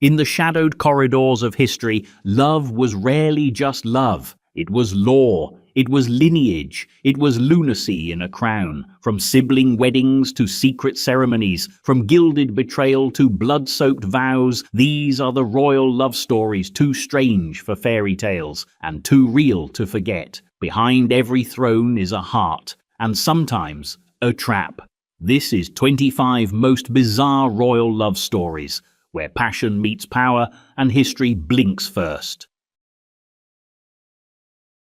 In the shadowed corridors of history, love was rarely just love. It was law, it was lineage, it was lunacy in a crown. From sibling weddings to secret ceremonies, from gilded betrayal to blood-soaked vows, these are the royal love stories too strange for fairy tales and too real to forget. Behind every throne is a heart, and sometimes a trap. This is 25 most bizarre royal love stories, where passion meets power and history blinks first.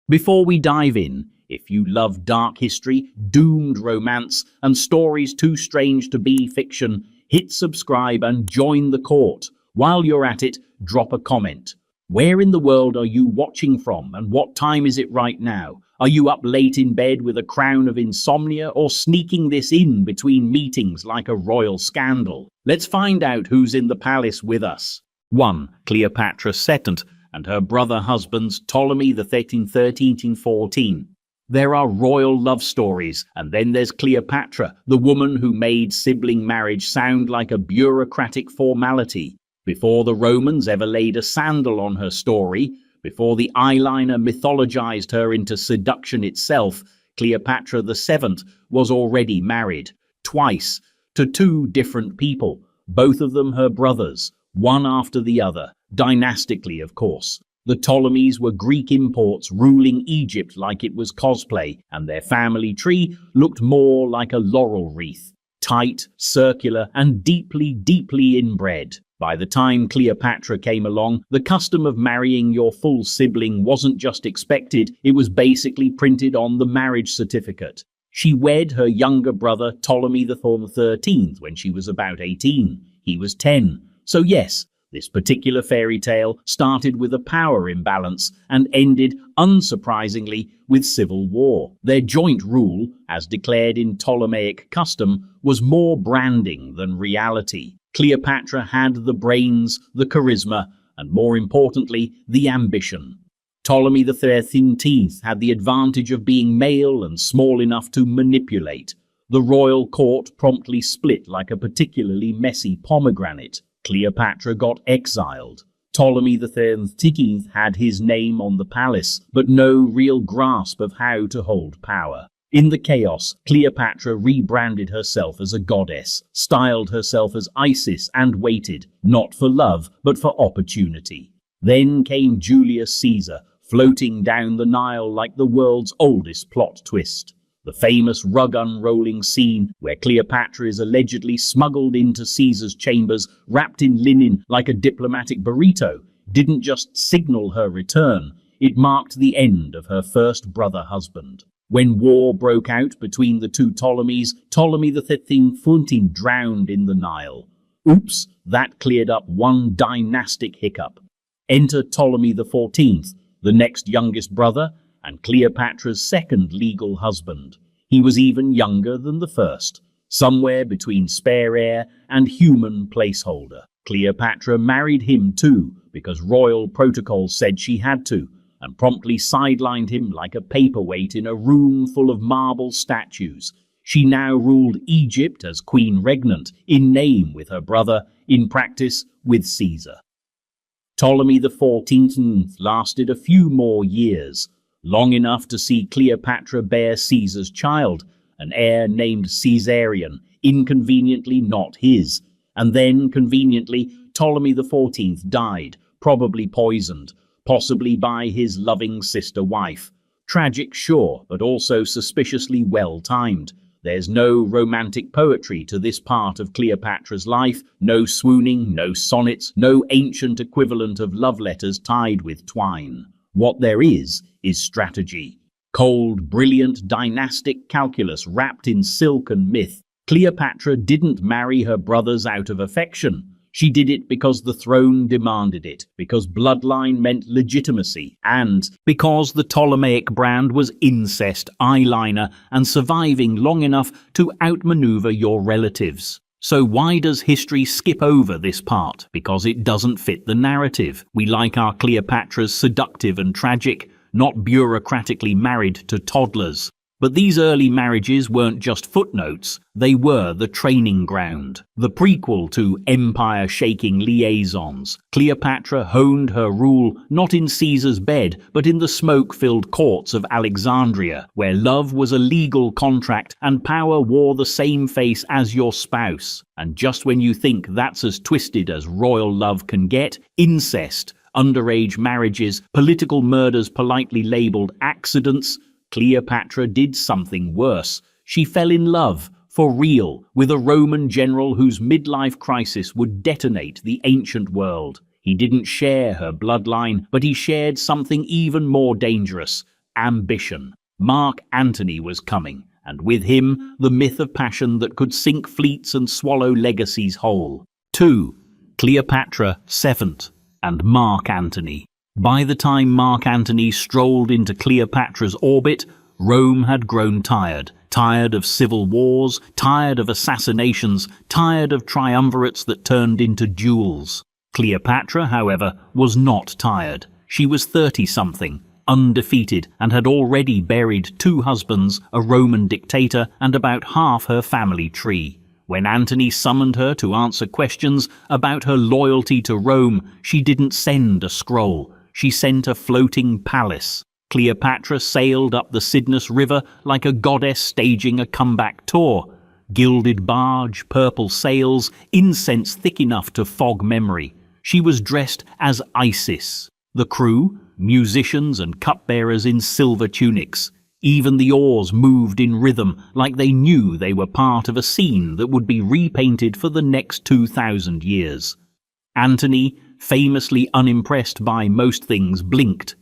Before we dive in, if you love dark history, doomed romance, and stories too strange to be fiction, hit subscribe and join the court. While you're at it, drop a comment. Where in the world are you watching from, and what time is it right now? Are you up late in bed with a crown of insomnia, or sneaking this in between meetings like a royal scandal? Let's find out who's in the palace with us. 1. Cleopatra II and her brother husbands Ptolemy the 1314. There are royal love stories, and then there's Cleopatra, the woman who made sibling marriage sound like a bureaucratic formality. Before the Romans ever laid a sandal on her story, before the eyeliner mythologized her into seduction itself, Cleopatra VII was already married, twice, to two different people, both of them her brothers, one after the other, dynastically of course. The Ptolemies were Greek imports ruling Egypt like it was cosplay, and their family tree looked more like a laurel wreath, tight, circular, and deeply, deeply inbred. By the time Cleopatra came along, the custom of marrying your full sibling wasn't just expected, it was basically printed on the marriage certificate. She wed her younger brother Ptolemy the 13th when she was about 18. He was 10. So yes, this particular fairy tale started with a power imbalance and ended, unsurprisingly, with civil war. Their joint rule, as declared in Ptolemaic custom, was more branding than reality. Cleopatra had the brains, the charisma, and more importantly, the ambition. Ptolemy the 13th had the advantage of being male and small enough to manipulate. The royal court promptly split like a particularly messy pomegranate. Cleopatra got exiled. Ptolemy the 13th had his name on the palace, but no real grasp of how to hold power. In the chaos, Cleopatra rebranded herself as a goddess, styled herself as Isis, and waited, not for love, but for opportunity. Then came Julius Caesar, floating down the Nile like the world's oldest plot twist. The famous rug-unrolling scene where Cleopatra is allegedly smuggled into Caesar's chambers, wrapped in linen like a diplomatic burrito, didn't just signal her return, it marked the end of her first brother-husband. When war broke out between the two Ptolemies, Ptolemy the 13th drowned in the Nile. Oops, that cleared up one dynastic hiccup. Enter Ptolemy the 14th, the next youngest brother, and Cleopatra's second legal husband. He was even younger than the first, somewhere between spare heir and human placeholder. Cleopatra married him too, because royal protocol said she had to, and promptly sidelined him like a paperweight in a room full of marble statues. She now ruled Egypt as queen regnant, in name with her brother, in practice with Caesar. Ptolemy the 14th lasted a few more years, long enough to see Cleopatra bear Caesar's child, an heir named Caesarion, inconveniently not his. And then, conveniently, Ptolemy the 14th died, probably poisoned, possibly by his loving sister-wife. Tragic, sure, but also suspiciously well-timed. There's no romantic poetry to this part of Cleopatra's life, no swooning, no sonnets, no ancient equivalent of love letters tied with twine. What there is strategy. Cold, brilliant, dynastic calculus wrapped in silk and myth. Cleopatra didn't marry her brothers out of affection. She did it because the throne demanded it, because bloodline meant legitimacy, and because the Ptolemaic brand was incest, eyeliner, and surviving long enough to outmaneuver your relatives. So why does history skip over this part? Because it doesn't fit the narrative. We like our Cleopatras seductive and tragic, not bureaucratically married to toddlers. But these early marriages weren't just footnotes, they were the training ground. The prequel to empire-shaking liaisons, Cleopatra honed her rule not in Caesar's bed, but in the smoke-filled courts of Alexandria, where love was a legal contract and power wore the same face as your spouse. And just when you think that's as twisted as royal love can get, incest, underage marriages, political murders politely labeled accidents, Cleopatra did something worse. She fell in love, for real, with a Roman general whose midlife crisis would detonate the ancient world. He didn't share her bloodline, but he shared something even more dangerous: ambition. Mark Antony was coming, and with him, the myth of passion that could sink fleets and swallow legacies whole. 2. Cleopatra, 7th, and Mark Antony. By the time Mark Antony strolled into Cleopatra's orbit, Rome had grown tired. Tired of civil wars, tired of assassinations, tired of triumvirates that turned into duels. Cleopatra, however, was not tired. She was 30-something, undefeated, and had already buried 2 husbands, a Roman dictator, and about half her family tree. When Antony summoned her to answer questions about her loyalty to Rome, she didn't send a scroll. She sent a floating palace. Cleopatra sailed up the Cydnus River like a goddess staging a comeback tour. Gilded barge, purple sails, incense thick enough to fog memory. She was dressed as Isis. The crew, musicians and cupbearers in silver tunics. Even the oars moved in rhythm, like they knew they were part of a scene that would be repainted for the next 2,000 years. Antony, famously unimpressed by most things, blinked.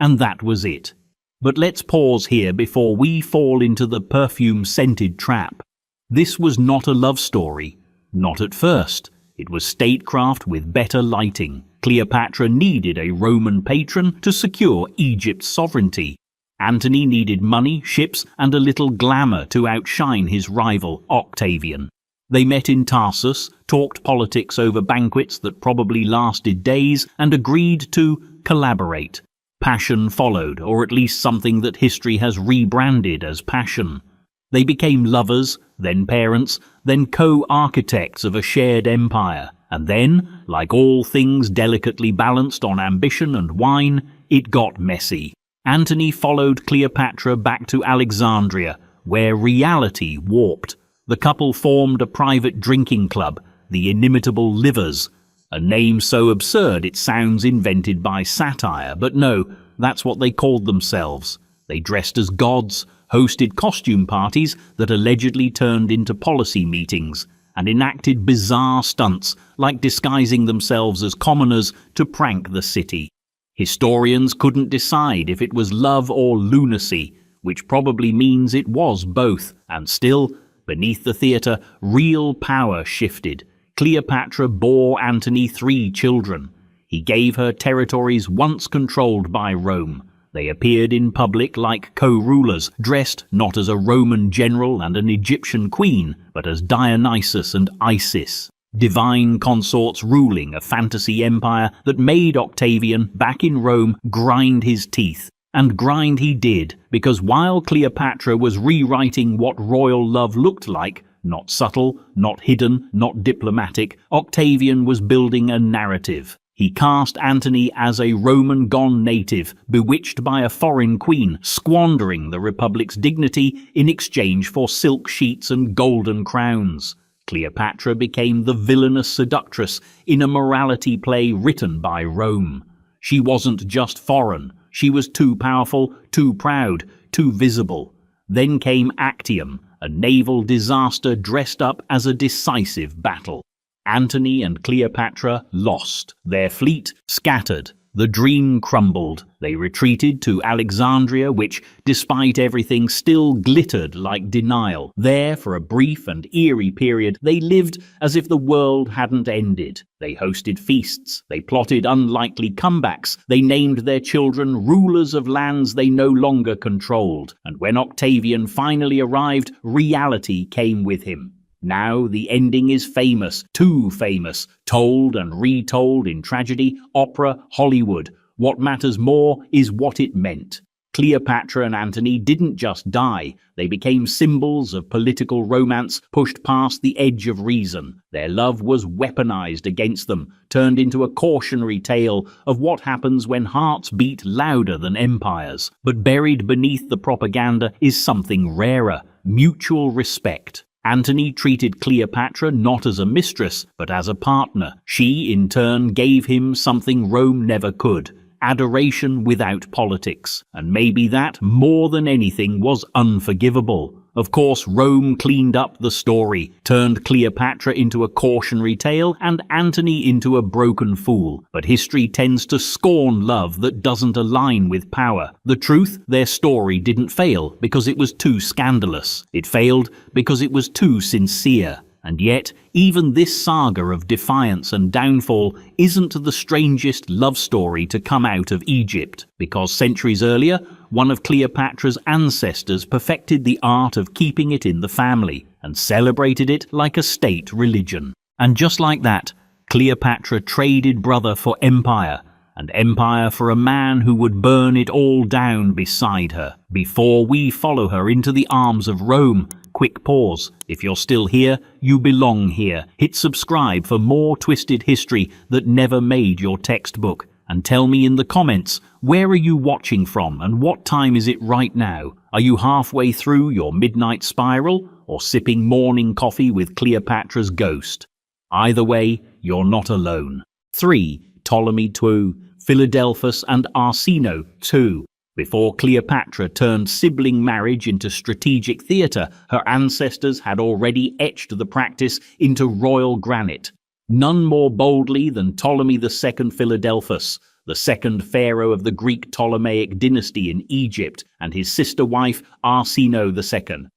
And that was it. But let's pause here before we fall into the perfume-scented trap. This was not a love story. Not at first. It was statecraft with better lighting. Cleopatra needed a Roman patron to secure Egypt's sovereignty. Antony needed money, ships, and a little glamour to outshine his rival, Octavian. They met in Tarsus, talked politics over banquets that probably lasted days, and agreed to collaborate. Passion followed, or at least something that history has rebranded as passion. They became lovers, then parents, then co-architects of a shared empire. And then, like all things delicately balanced on ambition and wine, it got messy. Antony followed Cleopatra back to Alexandria, where reality warped. The couple formed a private drinking club, the Inimitable Livers, a name so absurd it sounds invented by satire, but no, that's what they called themselves. They dressed as gods, hosted costume parties that allegedly turned into policy meetings, and enacted bizarre stunts like disguising themselves as commoners to prank the city. Historians couldn't decide if it was love or lunacy, which probably means it was both, and still, beneath the theatre, real power shifted. Cleopatra bore Antony 3 children. He gave her territories once controlled by Rome. They appeared in public like co-rulers, dressed not as a Roman general and an Egyptian queen, but as Dionysus and Isis. Divine consorts ruling a fantasy empire that made Octavian, back in Rome, grind his teeth. And grind he did, because while Cleopatra was rewriting what royal love looked like, not subtle, not hidden, not diplomatic, Octavian was building a narrative. He cast Antony as a Roman-gone native, bewitched by a foreign queen, squandering the Republic's dignity in exchange for silk sheets and golden crowns. Cleopatra became the villainous seductress in a morality play written by Rome. She wasn't just foreign. She was too powerful, too proud, too visible. Then came Actium, a naval disaster dressed up as a decisive battle. Antony and Cleopatra lost. Their fleet scattered. The dream crumbled. They retreated to Alexandria, which, despite everything, still glittered like denial. There, for a brief and eerie period, they lived as if the world hadn't ended. They hosted feasts. They plotted unlikely comebacks. They named their children rulers of lands they no longer controlled. And when Octavian finally arrived, reality came with him. Now the ending is famous, too famous, told and retold in tragedy, opera, Hollywood. What matters more is what it meant. Cleopatra and Antony didn't just die, they became symbols of political romance pushed past the edge of reason. Their love was weaponized against them, turned into a cautionary tale of what happens when hearts beat louder than empires. But buried beneath the propaganda is something rarer: mutual respect. Antony treated Cleopatra not as a mistress, but as a partner. She, in turn, gave him something Rome never could: adoration without politics. And maybe that, more than anything, was unforgivable. Of course, Rome cleaned up the story, turned Cleopatra into a cautionary tale and Antony into a broken fool. But history tends to scorn love that doesn't align with power. The truth, their story didn't fail because it was too scandalous. It failed because it was too sincere. And yet, even this saga of defiance and downfall isn't the strangest love story to come out of Egypt, because centuries earlier, one of Cleopatra's ancestors perfected the art of keeping it in the family and celebrated it like a state religion. And just like that, Cleopatra traded brother for empire, and empire for a man who would burn it all down beside her. Before we follow her into the arms of Rome, quick pause. If you're still here, you belong here. Hit subscribe for more twisted history that never made your textbook. And tell me in the comments, where are you watching from and what time is it right now? Are you halfway through your midnight spiral or sipping morning coffee with Cleopatra's ghost? Either way, you're not alone. 3. Ptolemy II, Philadelphus and Arsinoe II. Before Cleopatra turned sibling marriage into strategic theatre, her ancestors had already etched the practice into royal granite. None more boldly than Ptolemy II Philadelphus, the second pharaoh of the Greek Ptolemaic dynasty in Egypt, and his sister wife Arsinoe II.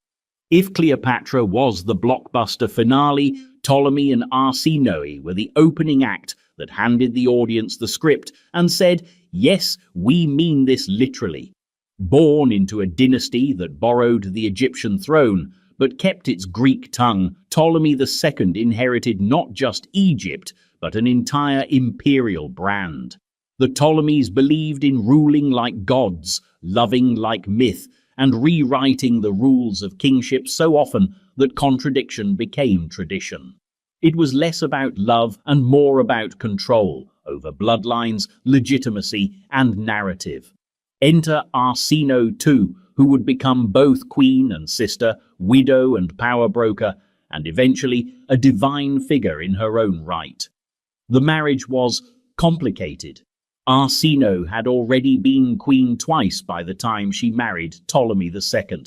If Cleopatra was the blockbuster finale, Ptolemy and Arsinoe were the opening act that handed the audience the script and said, "Yes, we mean this literally." Born into a dynasty that borrowed the Egyptian throne, but kept its Greek tongue, Ptolemy II inherited not just Egypt, but an entire imperial brand. The Ptolemies believed in ruling like gods, loving like myth, and rewriting the rules of kingship so often that contradiction became tradition. It was less about love and more about control over bloodlines, legitimacy, and narrative. Enter Arsinoe II, who would become both queen and sister, widow and power broker, and eventually a divine figure in her own right. The marriage was complicated. Arsinoe had already been queen twice by the time she married Ptolemy II.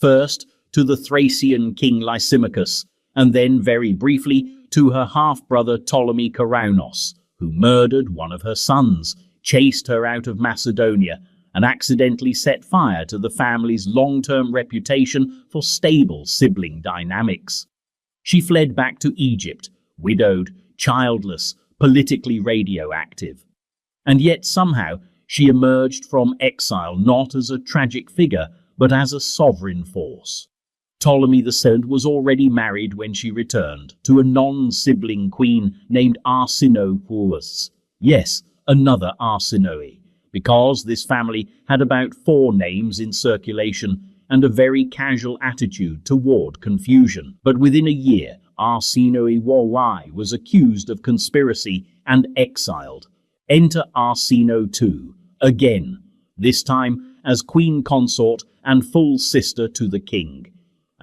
First to the Thracian king Lysimachus, and then very briefly to her half-brother Ptolemy Karaunos, who murdered one of her sons, chased her out of Macedonia, and accidentally set fire to the family's long-term reputation for stable sibling dynamics. She fled back to Egypt, widowed, childless, politically radioactive. And yet somehow she emerged from exile not as a tragic figure, but as a sovereign force. Ptolemy II was already married when she returned to a non-sibling queen named Arsinoe. Yes, another Arsinoe, because this family had about 4 names in circulation and a very casual attitude toward confusion. But within a year, Arsinoe was accused of conspiracy and exiled. Enter Arsinoe II, again, this time as queen consort and full sister to the king.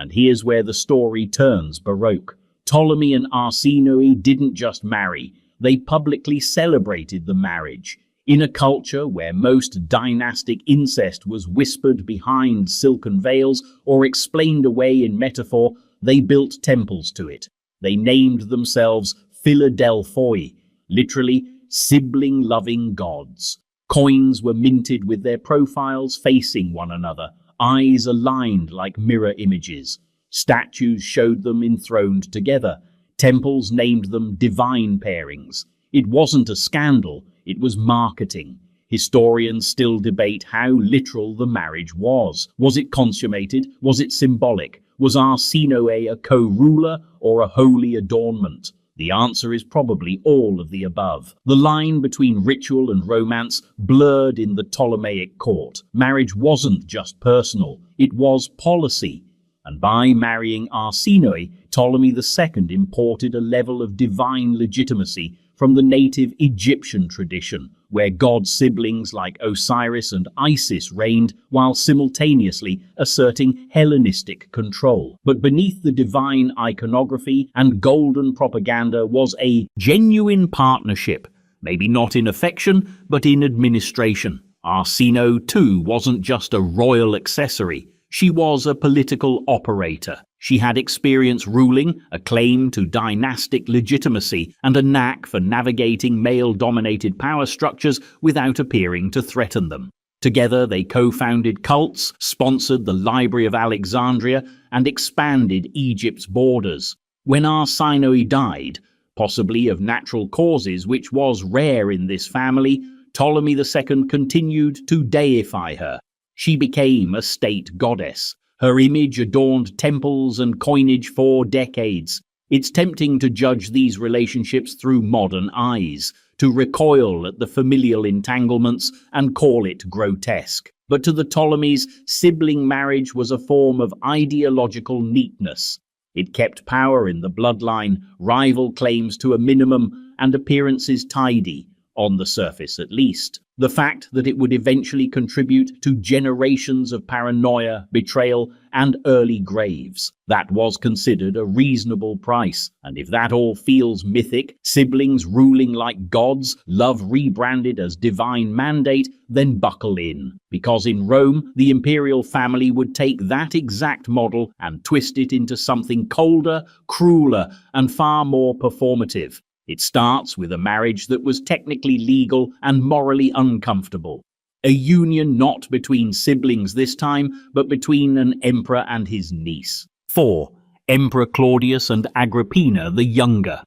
And here's where the story turns baroque. Ptolemy and Arsinoe didn't just marry, they publicly celebrated the marriage. In a culture where most dynastic incest was whispered behind silken veils or explained away in metaphor, they built temples to it. They named themselves Philadelphoi, literally sibling-loving gods. Coins were minted with their profiles facing one another, eyes aligned like mirror images. Statues showed them enthroned together. Temples named them divine pairings. It wasn't a scandal, it was marketing. Historians still debate how literal the marriage was. Was it consummated? Was it symbolic? Was Arsinoe a co-ruler or a holy adornment? The answer is probably all of the above. The line between ritual and romance blurred in the Ptolemaic court. Marriage wasn't just personal, it was policy. And by marrying Arsinoe, Ptolemy II imported a level of divine legitimacy from the native Egyptian tradition, where god siblings like Osiris and Isis reigned while simultaneously asserting Hellenistic control. But beneath the divine iconography and golden propaganda was a genuine partnership, maybe not in affection, but in administration. Arsinoe, too, wasn't just a royal accessory. She was a political operator. She had experience ruling, a claim to dynastic legitimacy, and a knack for navigating male-dominated power structures without appearing to threaten them. Together, they co-founded cults, sponsored the Library of Alexandria, and expanded Egypt's borders. When Arsinoe died, possibly of natural causes, which was rare in this family, Ptolemy II continued to deify her. She became a state goddess. Her image adorned temples and coinage for decades. It's tempting to judge these relationships through modern eyes, to recoil at the familial entanglements and call it grotesque. But to the Ptolemies, sibling marriage was a form of ideological neatness. It kept power in the bloodline, rival claims to a minimum, and appearances tidy, on the surface at least. The fact that it would eventually contribute to generations of paranoia, betrayal, and early graves. That was considered a reasonable price. And if that all feels mythic, siblings ruling like gods, love rebranded as divine mandate, then buckle in. Because in Rome, the imperial family would take that exact model and twist it into something colder, crueler, and far more performative. It starts with a marriage that was technically legal and morally uncomfortable. A union not between siblings this time, but between an emperor and his niece. 4. Emperor Claudius and Agrippina the Younger.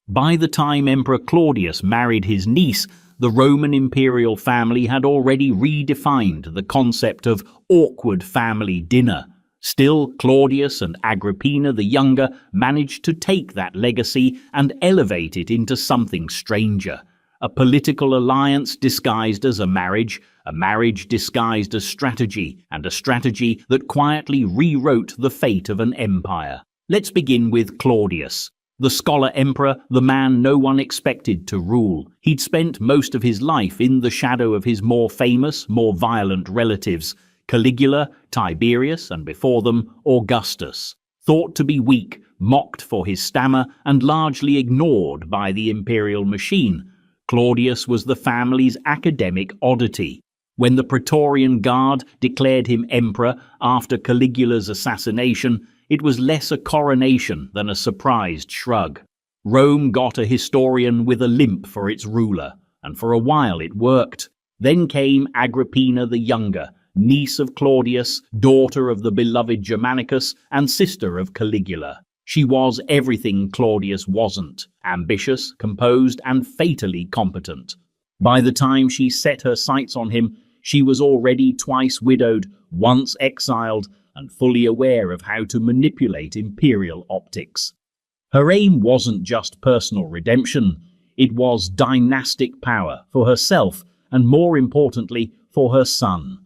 By the time Emperor Claudius married his niece, the Roman imperial family had already redefined the concept of awkward family dinner. Still, Claudius and Agrippina the Younger managed to take that legacy and elevate it into something stranger. A political alliance disguised as a marriage disguised as strategy, and a strategy that quietly rewrote the fate of an empire. Let's begin with Claudius. The scholar emperor, the man no one expected to rule. He'd spent most of his life in the shadow of his more famous, more violent relatives, Caligula, Tiberius, and before them, Augustus. Thought to be weak, mocked for his stammer, and largely ignored by the imperial machine, Claudius was the family's academic oddity. When the Praetorian Guard declared him emperor after Caligula's assassination, it was less a coronation than a surprised shrug. Rome got a historian with a limp for its ruler, and for a while it worked. Then came Agrippina the Younger, niece of Claudius, daughter of the beloved Germanicus, and sister of Caligula. She was everything Claudius wasn't: ambitious, composed, and fatally competent. By the time she set her sights on him, she was already twice widowed, once exiled, and fully aware of how to manipulate imperial optics. Her aim wasn't just personal redemption, it was dynastic power for herself and, more importantly, for her son.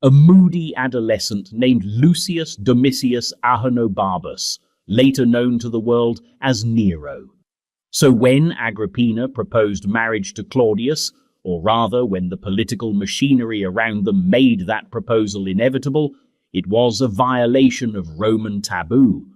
A moody adolescent named Lucius Domitius Ahenobarbus, later known to the world as Nero. So when Agrippina proposed marriage to Claudius, or rather when the political machinery around them made that proposal inevitable, it was a violation of Roman taboo.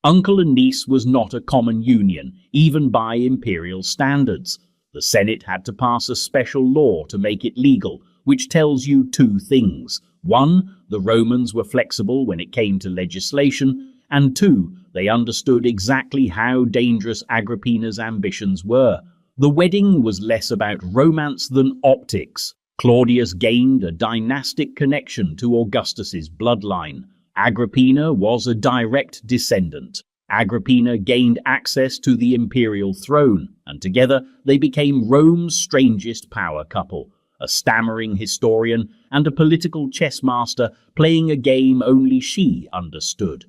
Uncle and niece was not a common union, even by imperial standards. The Senate had to pass a special law to make it legal, which tells you two things. One, the Romans were flexible when it came to legislation, and two, they understood exactly how dangerous Agrippina's ambitions were. The wedding was less about romance than optics. Claudius gained a dynastic connection to Augustus's bloodline. Agrippina was a direct descendant. Agrippina gained access to the imperial throne, and together they became Rome's strangest power couple. A stammering historian and a political chess master playing a game only she understood.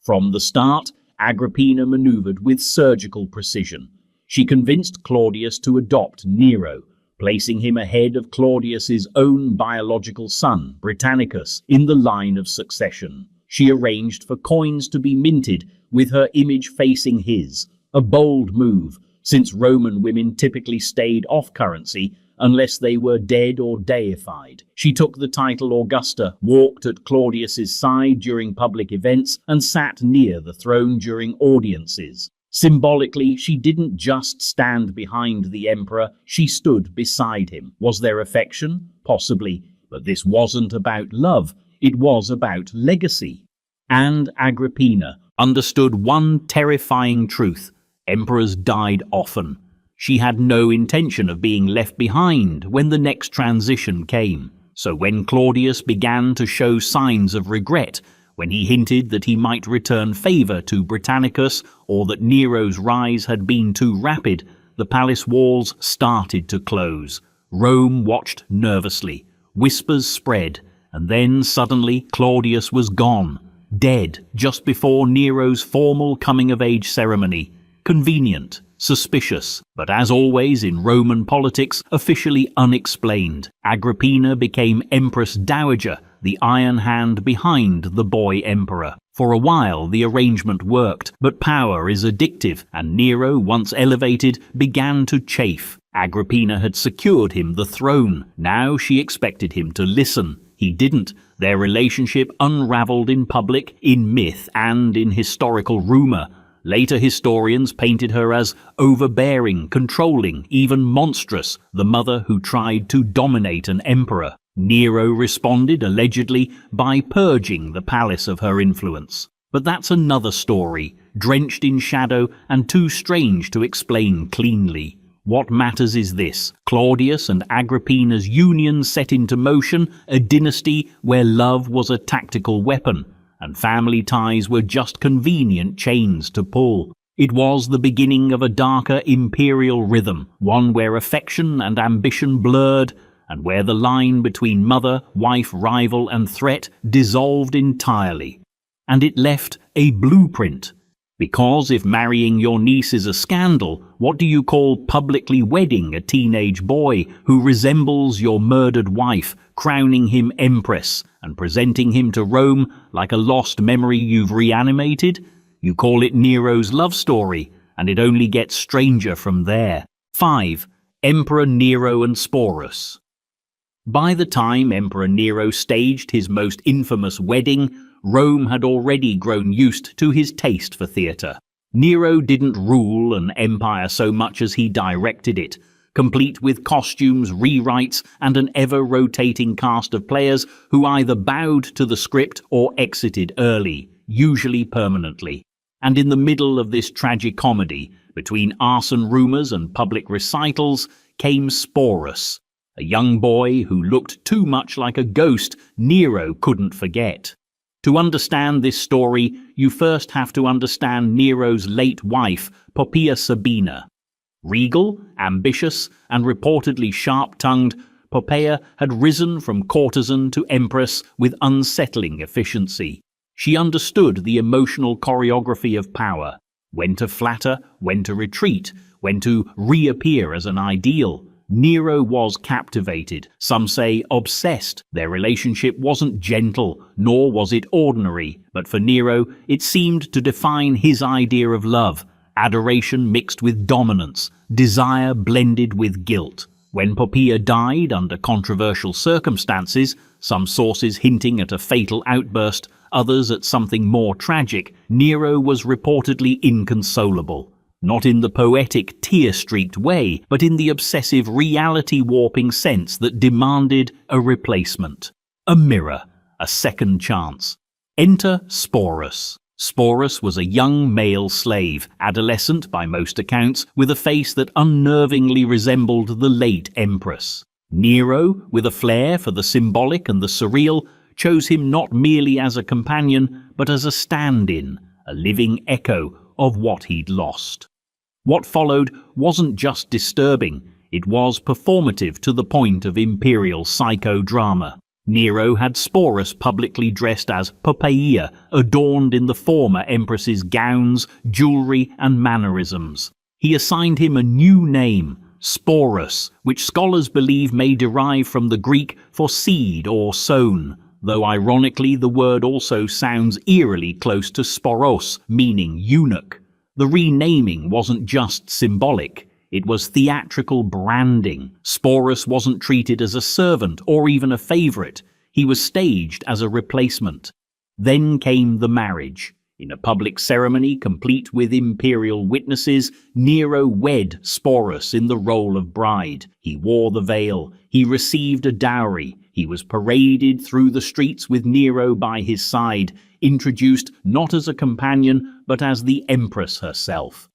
From the start, Agrippina maneuvered with surgical precision. She convinced Claudius to adopt Nero, placing him ahead of Claudius's own biological son, Britannicus, in the line of succession. She arranged for coins to be minted with her image facing his, a bold move, since Roman women typically stayed off currency unless they were dead or deified. She took the title Augusta, walked at Claudius's side during public events, and sat near the throne during audiences. Symbolically, she didn't just stand behind the emperor, she stood beside him. Was there affection? Possibly, but this wasn't about love, it was about legacy. And Agrippina understood one terrifying truth: emperors died often. She had no intention of being left behind when the next transition came. So when Claudius began to show signs of regret, when he hinted that he might return favor to Britannicus or that Nero's rise had been too rapid, the palace walls started to close. Rome watched nervously. Whispers spread, and then suddenly Claudius was gone, dead just before Nero's formal coming-of-age ceremony. Convenient, suspicious, but as always in Roman politics, officially unexplained. Agrippina became Empress Dowager, the iron hand behind the boy emperor. For a while the arrangement worked, but power is addictive, and Nero, once elevated, began to chafe. Agrippina had secured him the throne. Now she expected him to listen. He didn't. Their relationship unraveled in public, in myth, and in historical rumor. Later historians painted her as overbearing, controlling, even monstrous, the mother who tried to dominate an emperor. Nero responded, allegedly, by purging the palace of her influence. But that's another story, drenched in shadow and too strange to explain cleanly. What matters is this: Claudius and Agrippina's union set into motion a dynasty where love was a tactical weapon, and family ties were just convenient chains to pull. It was the beginning of a darker imperial rhythm, one where affection and ambition blurred, and where the line between mother, wife, rival, and threat dissolved entirely. And it left a blueprint. Because if marrying your niece is a scandal, what do you call publicly wedding a teenage boy who resembles your murdered wife, crowning him empress and presenting him to Rome like a lost memory you've reanimated? You call it Nero's love story, and it only gets stranger from there. 5. Emperor Nero and Sporus. By the time Emperor Nero staged his most infamous wedding, Rome had already grown used to his taste for theatre. Nero didn't rule an empire so much as he directed it, complete with costumes, rewrites, and an ever-rotating cast of players who either bowed to the script or exited early, usually permanently. And in the middle of this tragicomedy, between arson rumours and public recitals, came Sporus, a young boy who looked too much like a ghost Nero couldn't forget. To understand this story, you first have to understand Nero's late wife, Poppaea Sabina. Regal, ambitious, and reportedly sharp-tongued, Poppaea had risen from courtesan to empress with unsettling efficiency. She understood the emotional choreography of power, when to flatter, when to retreat, when to reappear as an ideal. Nero was captivated, some say obsessed. Their relationship wasn't gentle, nor was it ordinary, but for Nero it seemed to define his idea of love: adoration mixed with dominance, desire blended with guilt. When Poppaea died under controversial circumstances, some sources hinting at a fatal outburst, others at something more tragic, Nero was reportedly inconsolable. Not in the poetic, tear-streaked way, but in the obsessive reality-warping sense that demanded a replacement. A mirror, a second chance. Enter Sporus. Sporus was a young male slave, adolescent by most accounts, with a face that unnervingly resembled the late empress. Nero, with a flair for the symbolic and the surreal, chose him not merely as a companion, but as a stand-in, a living echo of what he'd lost. What followed wasn't just disturbing, it was performative to the point of imperial psychodrama. Nero had Sporus publicly dressed as Poppaea, adorned in the former empress's gowns, jewelry, and mannerisms. He assigned him a new name, Sporus, which scholars believe may derive from the Greek for seed or sown, though ironically the word also sounds eerily close to sporos, meaning eunuch. The renaming wasn't just symbolic. It was theatrical branding. Sporus wasn't treated as a servant or even a favorite. He was staged as a replacement. Then came the marriage. In a public ceremony complete with imperial witnesses, Nero wed Sporus in the role of bride. He wore the veil. He received a dowry. He was paraded through the streets with Nero by his side, introduced not as a companion, but as the empress herself.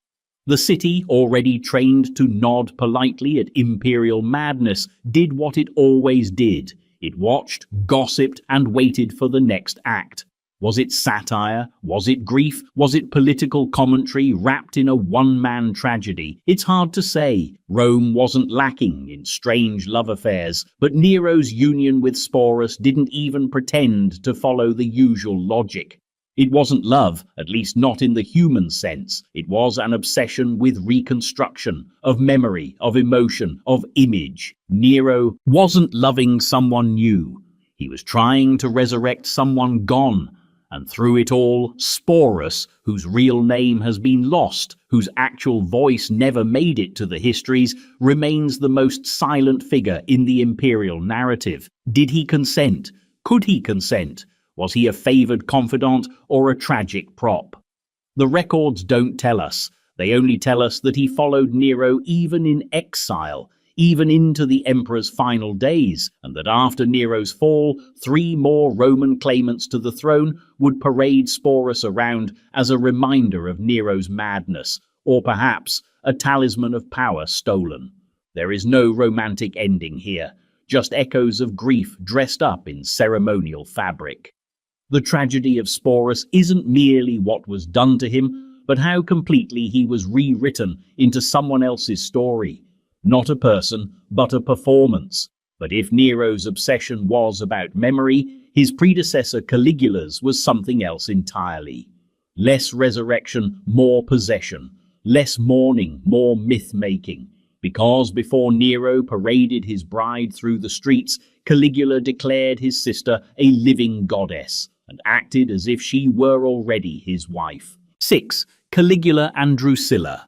The city, already trained to nod politely at imperial madness, did what it always did. It watched, gossiped, and waited for the next act. Was it satire? Was it grief? Was it political commentary wrapped in a one-man tragedy? It's hard to say. Rome wasn't lacking in strange love affairs, but Nero's union with Sporus didn't even pretend to follow the usual logic. It wasn't love, at least not in the human sense. It was an obsession with reconstruction, of memory, of emotion, of image. Nero wasn't loving someone new. He was trying to resurrect someone gone. And through it all, Sporus, whose real name has been lost, whose actual voice never made it to the histories, remains the most silent figure in the imperial narrative. Did he consent? Could he consent? Was he a favored confidant or a tragic prop? The records don't tell us. They only tell us that he followed Nero even in exile, even into the emperor's final days, and that after Nero's fall, 3 more Roman claimants to the throne would parade Sporus around as a reminder of Nero's madness, or perhaps a talisman of power stolen. There is no romantic ending here, just echoes of grief dressed up in ceremonial fabric. The tragedy of Sporus isn't merely what was done to him, but how completely he was rewritten into someone else's story. Not a person, but a performance. But if Nero's obsession was about memory, his predecessor Caligula's was something else entirely. Less resurrection, more possession. Less mourning, more myth-making. Because before Nero paraded his bride through the streets, Caligula declared his sister a living goddess, and acted as if she were already his wife. 6. Caligula and Drusilla.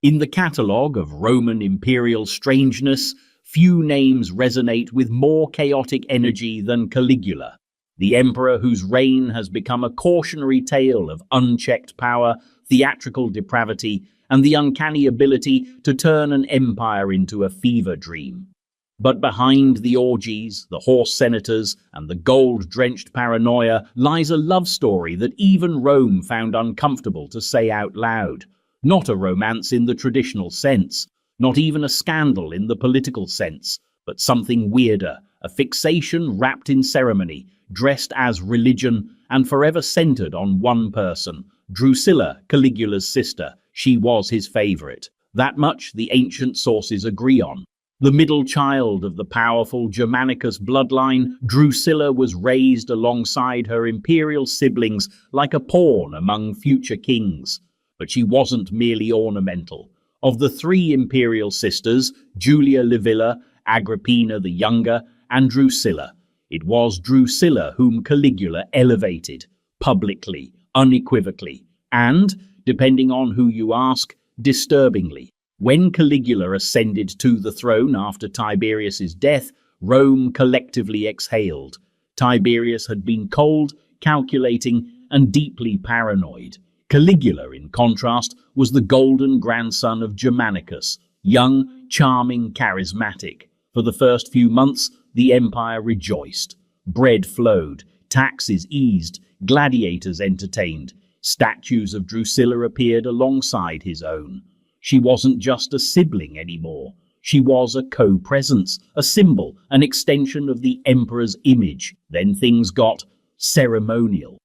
In the catalogue of Roman imperial strangeness, few names resonate with more chaotic energy than Caligula, the emperor whose reign has become a cautionary tale of unchecked power, theatrical depravity, and the uncanny ability to turn an empire into a fever dream. But behind the orgies, the horse senators, and the gold-drenched paranoia lies a love story that even Rome found uncomfortable to say out loud. Not a romance in the traditional sense, not even a scandal in the political sense, but something weirder, a fixation wrapped in ceremony, dressed as religion, and forever centered on one person, Drusilla, Caligula's sister. She was his favorite. That much the ancient sources agree on. The middle child of the powerful Germanicus bloodline, Drusilla was raised alongside her imperial siblings like a pawn among future kings. But she wasn't merely ornamental. Of the 3 imperial sisters, Julia Livilla, Agrippina the Younger, and Drusilla, it was Drusilla whom Caligula elevated, publicly, unequivocally, and, depending on who you ask, disturbingly. When Caligula ascended to the throne after Tiberius's death, Rome collectively exhaled. Tiberius had been cold, calculating, and deeply paranoid. Caligula, in contrast, was the golden grandson of Germanicus, young, charming, charismatic. For the first few months, the empire rejoiced. Bread flowed, taxes eased, gladiators entertained. Statues of Drusilla appeared alongside his own. She wasn't just a sibling anymore. She was a co-presence, a symbol, an extension of the emperor's image. Then things got ceremonial.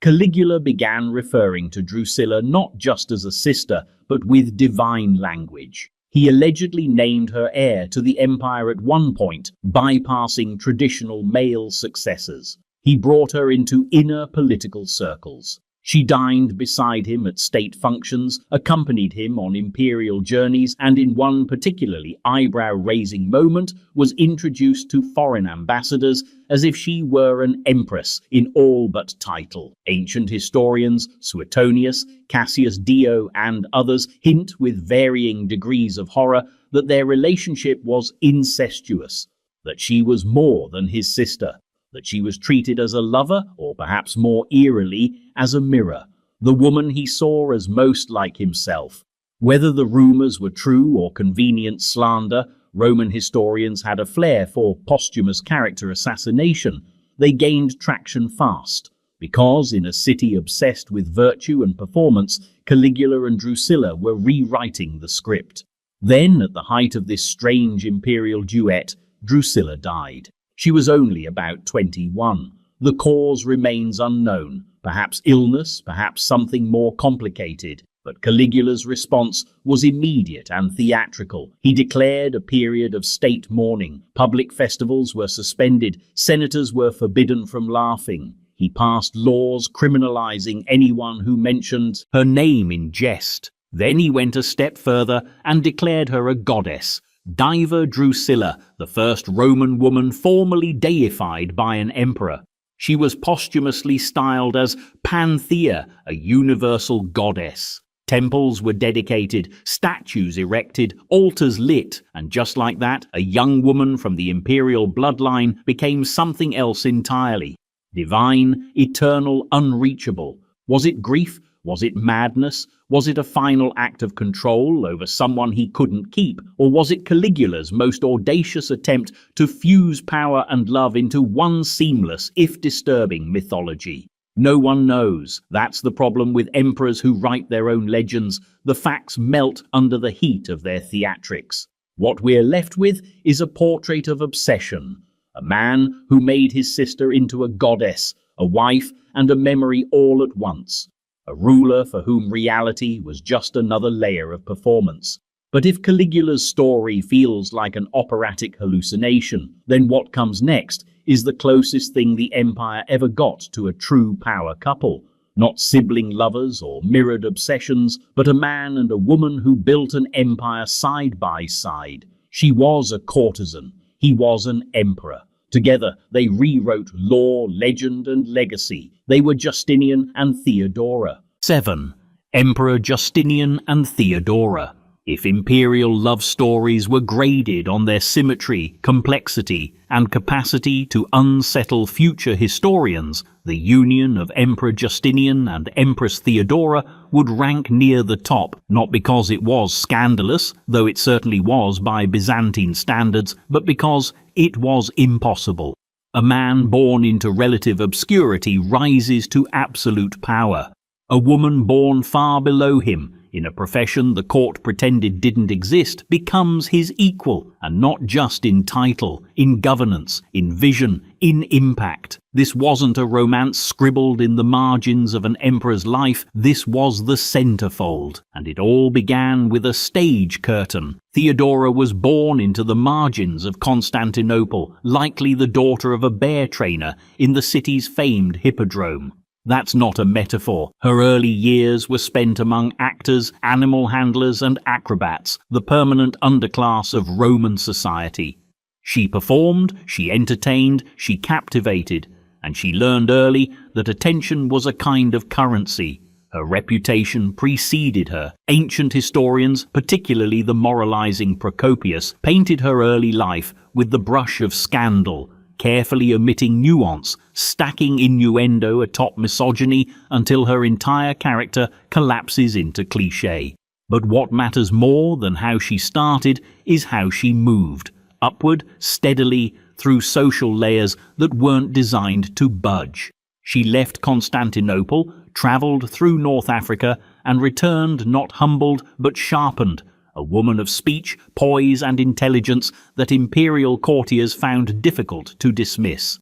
Caligula began referring to Drusilla not just as a sister, but with divine language. He allegedly named her heir to the empire at one point, bypassing traditional male successors. He brought her into inner political circles. She dined beside him at state functions, accompanied him on imperial journeys, and in one particularly eyebrow-raising moment was introduced to foreign ambassadors as if she were an empress in all but title. Ancient historians, Suetonius, Cassius Dio, and others hint with varying degrees of horror that their relationship was incestuous, that she was more than his sister, that she was treated as a lover, or perhaps more eerily, as a mirror, the woman he saw as most like himself. Whether the rumors were true or convenient slander, Roman historians had a flair for posthumous character assassination. They gained traction fast, because in a city obsessed with virtue and performance, Caligula and Drusilla were rewriting the script. Then, at the height of this strange imperial duet, Drusilla died. She was only about 21. The cause remains unknown. Perhaps illness, perhaps something more complicated. But Caligula's response was immediate and theatrical. He declared a period of state mourning. Public festivals were suspended. Senators were forbidden from laughing. He passed laws criminalizing anyone who mentioned her name in jest. Then he went a step further and declared her a goddess. Diva Drusilla, the first Roman woman formally deified by an emperor. She was posthumously styled as Panthea, a universal goddess. Temples were dedicated, statues erected, altars lit, and just like that, a young woman from the imperial bloodline became something else entirely. Divine, eternal, unreachable. Was it grief? Was it madness? Was it a final act of control over someone he couldn't keep? Or was it Caligula's most audacious attempt to fuse power and love into one seamless, if disturbing, mythology? No one knows. That's the problem with emperors who write their own legends. The facts melt under the heat of their theatrics. What we're left with is a portrait of obsession. A man who made his sister into a goddess, a wife, and a memory all at once. A ruler for whom reality was just another layer of performance. But if Caligula's story feels like an operatic hallucination, then what comes next is the closest thing the empire ever got to a true power couple. Not sibling lovers or mirrored obsessions, but a man and a woman who built an empire side by side. She was a courtesan. He was an emperor. Together, they rewrote law, legend, and legacy. They were Justinian and Theodora. 7. Emperor Justinian and Theodora. If imperial love stories were graded on their symmetry, complexity, and capacity to unsettle future historians, the union of Emperor Justinian and Empress Theodora would rank near the top, not because it was scandalous, though it certainly was by Byzantine standards, but because it was impossible. A man born into relative obscurity rises to absolute power. A woman born far below him, in a profession the court pretended didn't exist, becomes his equal, and not just in title, in governance, in vision, in impact. This wasn't a romance scribbled in the margins of an emperor's life, this was the centerfold, and it all began with a stage curtain. Theodora was born into the margins of Constantinople, likely the daughter of a bear trainer in the city's famed hippodrome. That's not a metaphor. Her early years were spent among actors, animal handlers, and acrobats, the permanent underclass of Roman society. She performed, she entertained, she captivated, and she learned early that attention was a kind of currency. Her reputation preceded her. Ancient historians, particularly the moralizing Procopius, painted her early life with the brush of scandal, carefully omitting nuance, stacking innuendo atop misogyny until her entire character collapses into cliché. But what matters more than how she started is how she moved, upward, steadily, through social layers that weren't designed to budge. She left Constantinople, travelled through North Africa, and returned not humbled but sharpened, a woman of speech, poise, and intelligence that imperial courtiers found difficult to dismiss.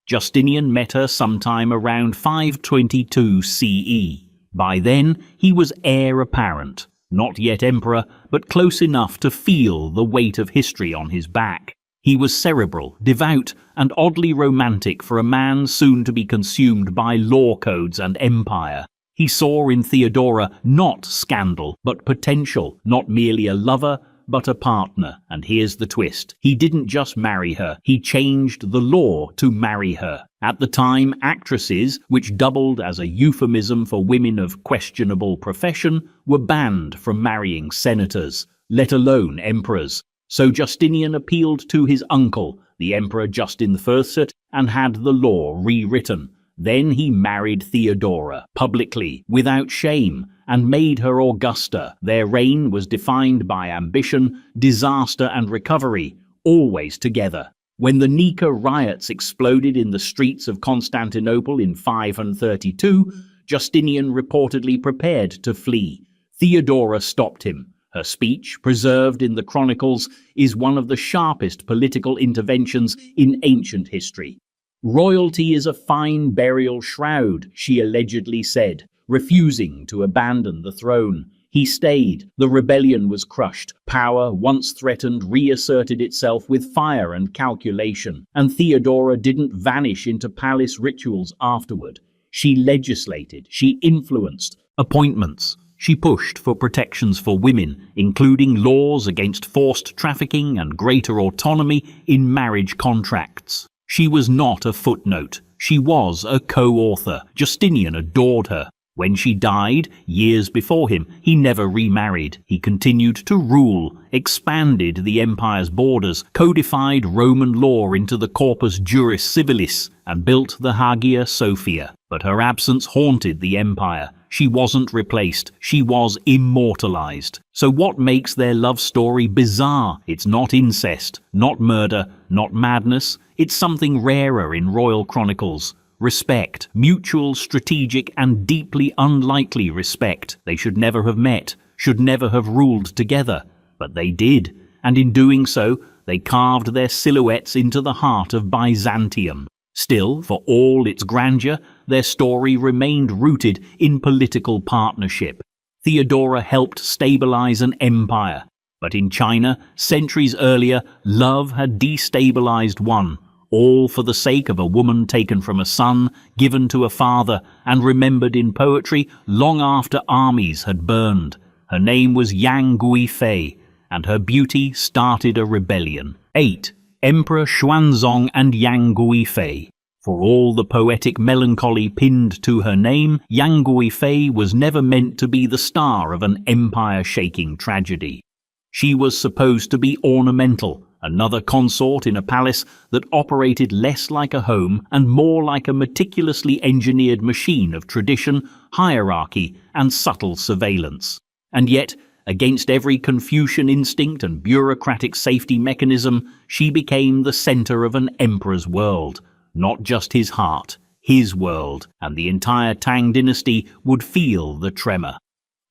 Justinian met her sometime around 522 CE. By then, he was heir apparent. not yet emperor, but close enough to feel the weight of history on his back. He was cerebral, devout, and oddly romantic for a man soon to be consumed by law codes and empire. He saw in Theodora not scandal, but potential, not merely a lover, but a partner. And here's the twist. He didn't just marry her, he changed the law to marry her. At the time, actresses, which doubled as a euphemism for women of questionable profession, were banned from marrying senators, let alone emperors. So Justinian appealed to his uncle, the Emperor Justin I, and had the law rewritten. Then he married Theodora, publicly, without shame, and made her Augusta. Their reign was defined by ambition, disaster, and recovery, always together. When the Nika riots exploded in the streets of Constantinople in 532, Justinian reportedly prepared to flee. Theodora stopped him. Her speech, preserved in the chronicles, is one of the sharpest political interventions in ancient history. "Royalty is a fine burial shroud," she allegedly said, refusing to abandon the throne. He stayed. The rebellion was crushed. Power, once threatened, reasserted itself with fire and calculation. And Theodora didn't vanish into palace rituals afterward. She legislated. She influenced appointments. She pushed for protections for women, including laws against forced trafficking and greater autonomy in marriage contracts. She was not a footnote. She was a co-author. Justinian adored her. When she died, years before him, he never remarried. He continued to rule, expanded the empire's borders, codified Roman law into the Corpus Juris Civilis, and built the Hagia Sophia. But her absence haunted the empire. She wasn't replaced. She was immortalized. So what makes their love story bizarre? It's not incest, not murder, not madness. It's something rarer in royal chronicles. Respect, mutual, strategic, and deeply unlikely respect. They should never have met, should never have ruled together. But they did, and in doing so, they carved their silhouettes into the heart of Byzantium. Still, for all its grandeur, their story remained rooted in political partnership. Theodora helped stabilize an empire, but in China, centuries earlier, love had destabilized one. All for the sake of a woman taken from a son, given to a father, and remembered in poetry long after armies had burned. Her name was Yang Guifei, and her beauty started a rebellion. 8. Emperor Xuanzong and Yang Guifei. For all the poetic melancholy pinned to her name, Yang Guifei was never meant to be the star of an empire-shaking tragedy. She was supposed to be ornamental, another consort in a palace that operated less like a home and more like a meticulously engineered machine of tradition, hierarchy, and subtle surveillance. And yet, against every Confucian instinct and bureaucratic safety mechanism, she became the center of an emperor's world. Not just his heart, his world, and the entire Tang dynasty would feel the tremor.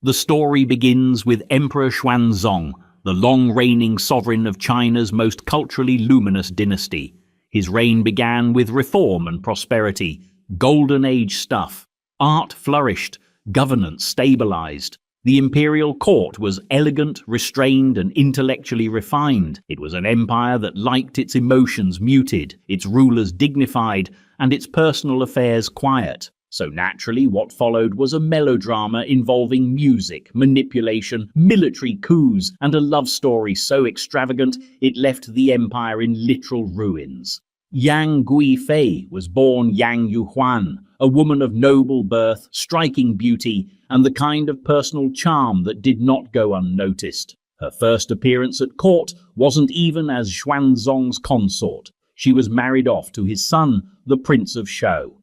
The story begins with Emperor Xuanzong, the long-reigning sovereign of China's most culturally luminous dynasty. His reign began with reform and prosperity, golden age stuff. Art flourished, governance stabilized. The imperial court was elegant, restrained, and intellectually refined. It was an empire that liked its emotions muted, its rulers dignified, and its personal affairs quiet. So naturally, what followed was a melodrama involving music, manipulation, military coups, and a love story so extravagant it left the empire in literal ruins. Yang Guifei was born Yang Yuhuan, a woman of noble birth, striking beauty, and the kind of personal charm that did not go unnoticed. Her first appearance at court wasn't even as Xuanzong's consort. She was married off to his son, the Prince of Shou.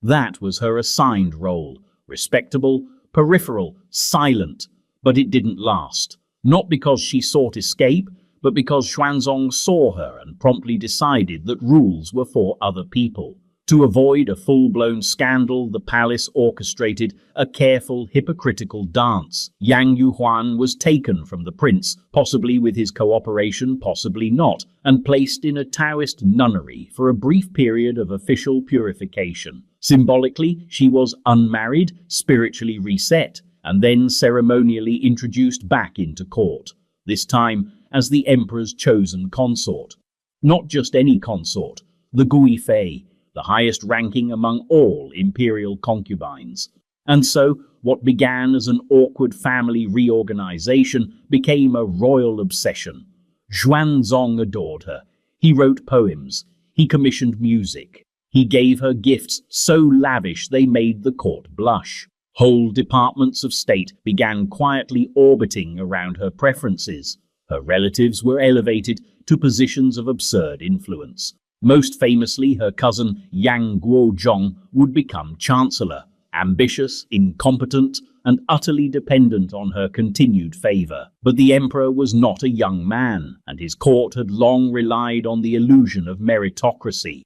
That was her assigned role, respectable, peripheral, silent, but it didn't last. Not because she sought escape, but because Xuanzong saw her and promptly decided that rules were for other people. To avoid a full-blown scandal, the palace orchestrated a careful, hypocritical dance. Yang Yuhuan was taken from the prince, possibly with his cooperation, possibly not, and placed in a Taoist nunnery for a brief period of official purification. Symbolically, she was unmarried, spiritually reset, and then ceremonially introduced back into court, this time as the emperor's chosen consort. Not just any consort, the Guifei, the highest ranking among all imperial concubines. And so, what began as an awkward family reorganization became a royal obsession. Xuanzong adored her. He wrote poems. He commissioned music. He gave her gifts so lavish they made the court blush. Whole departments of state began quietly orbiting around her preferences. Her relatives were elevated to positions of absurd influence. Most famously, her cousin Yang Guozhong would become chancellor, ambitious, incompetent, and utterly dependent on her continued favor. But the emperor was not a young man, and his court had long relied on the illusion of meritocracy.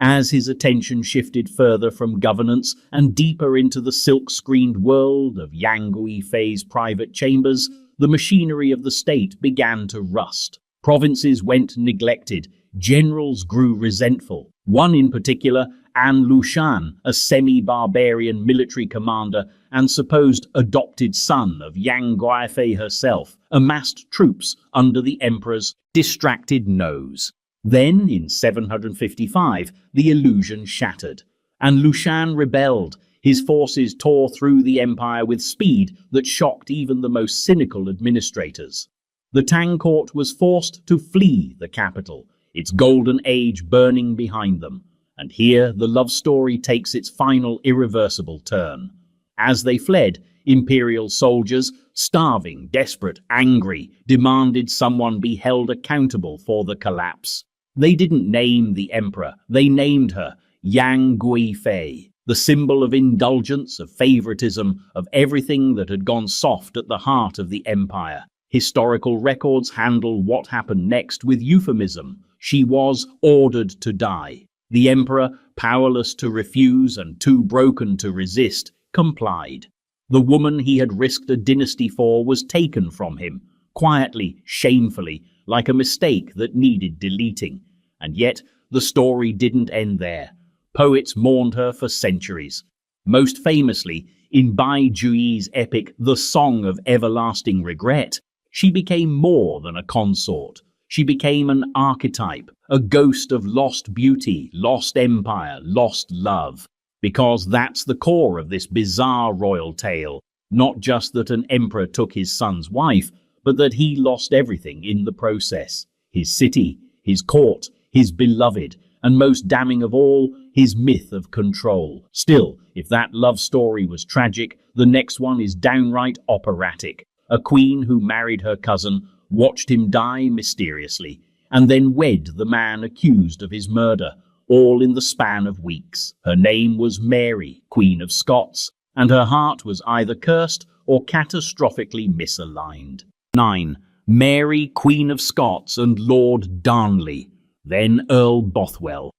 As his attention shifted further from governance and deeper into the silk-screened world of Yang Guifei's private chambers, the machinery of the state began to rust. Provinces went neglected. Generals grew resentful. One in particular, An Lushan, a semi-barbarian military commander and supposed adopted son of Yang Guifei herself, amassed troops under the emperor's distracted nose. Then, in 755, the illusion shattered. An Lushan rebelled. His forces tore through the empire with speed that shocked even the most cynical administrators. The Tang court was forced to flee the capital, its golden age burning behind them. And here the love story takes its final irreversible turn. As they fled, imperial soldiers, starving, desperate, angry, demanded someone be held accountable for the collapse. They didn't name the emperor, they named her Yang Guifei, the symbol of indulgence, of favoritism, of everything that had gone soft at the heart of the empire. Historical records handle what happened next with euphemism. She was ordered to die. The emperor, powerless to refuse and too broken to resist, complied. The woman he had risked a dynasty for was taken from him, quietly, shamefully, like a mistake that needed deleting. And yet, the story didn't end there. Poets mourned her for centuries. Most famously, in Bai Juyi's epic The Song of Everlasting Regret, she became more than a consort. She became an archetype, a ghost of lost beauty, lost empire, lost love. Because that's the core of this bizarre royal tale. Not just that an emperor took his son's wife, but that he lost everything in the process. His city, his court, his beloved, and most damning of all, his myth of control. Still, if that love story was tragic, the next one is downright operatic. A queen who married her cousin, watched him die mysteriously, and then wed the man accused of his murder, all in the span of weeks. Her name was Mary, Queen of Scots, and her heart was either cursed or catastrophically misaligned. 9. Mary, Queen of Scots, and Lord Darnley, then Earl Bothwell.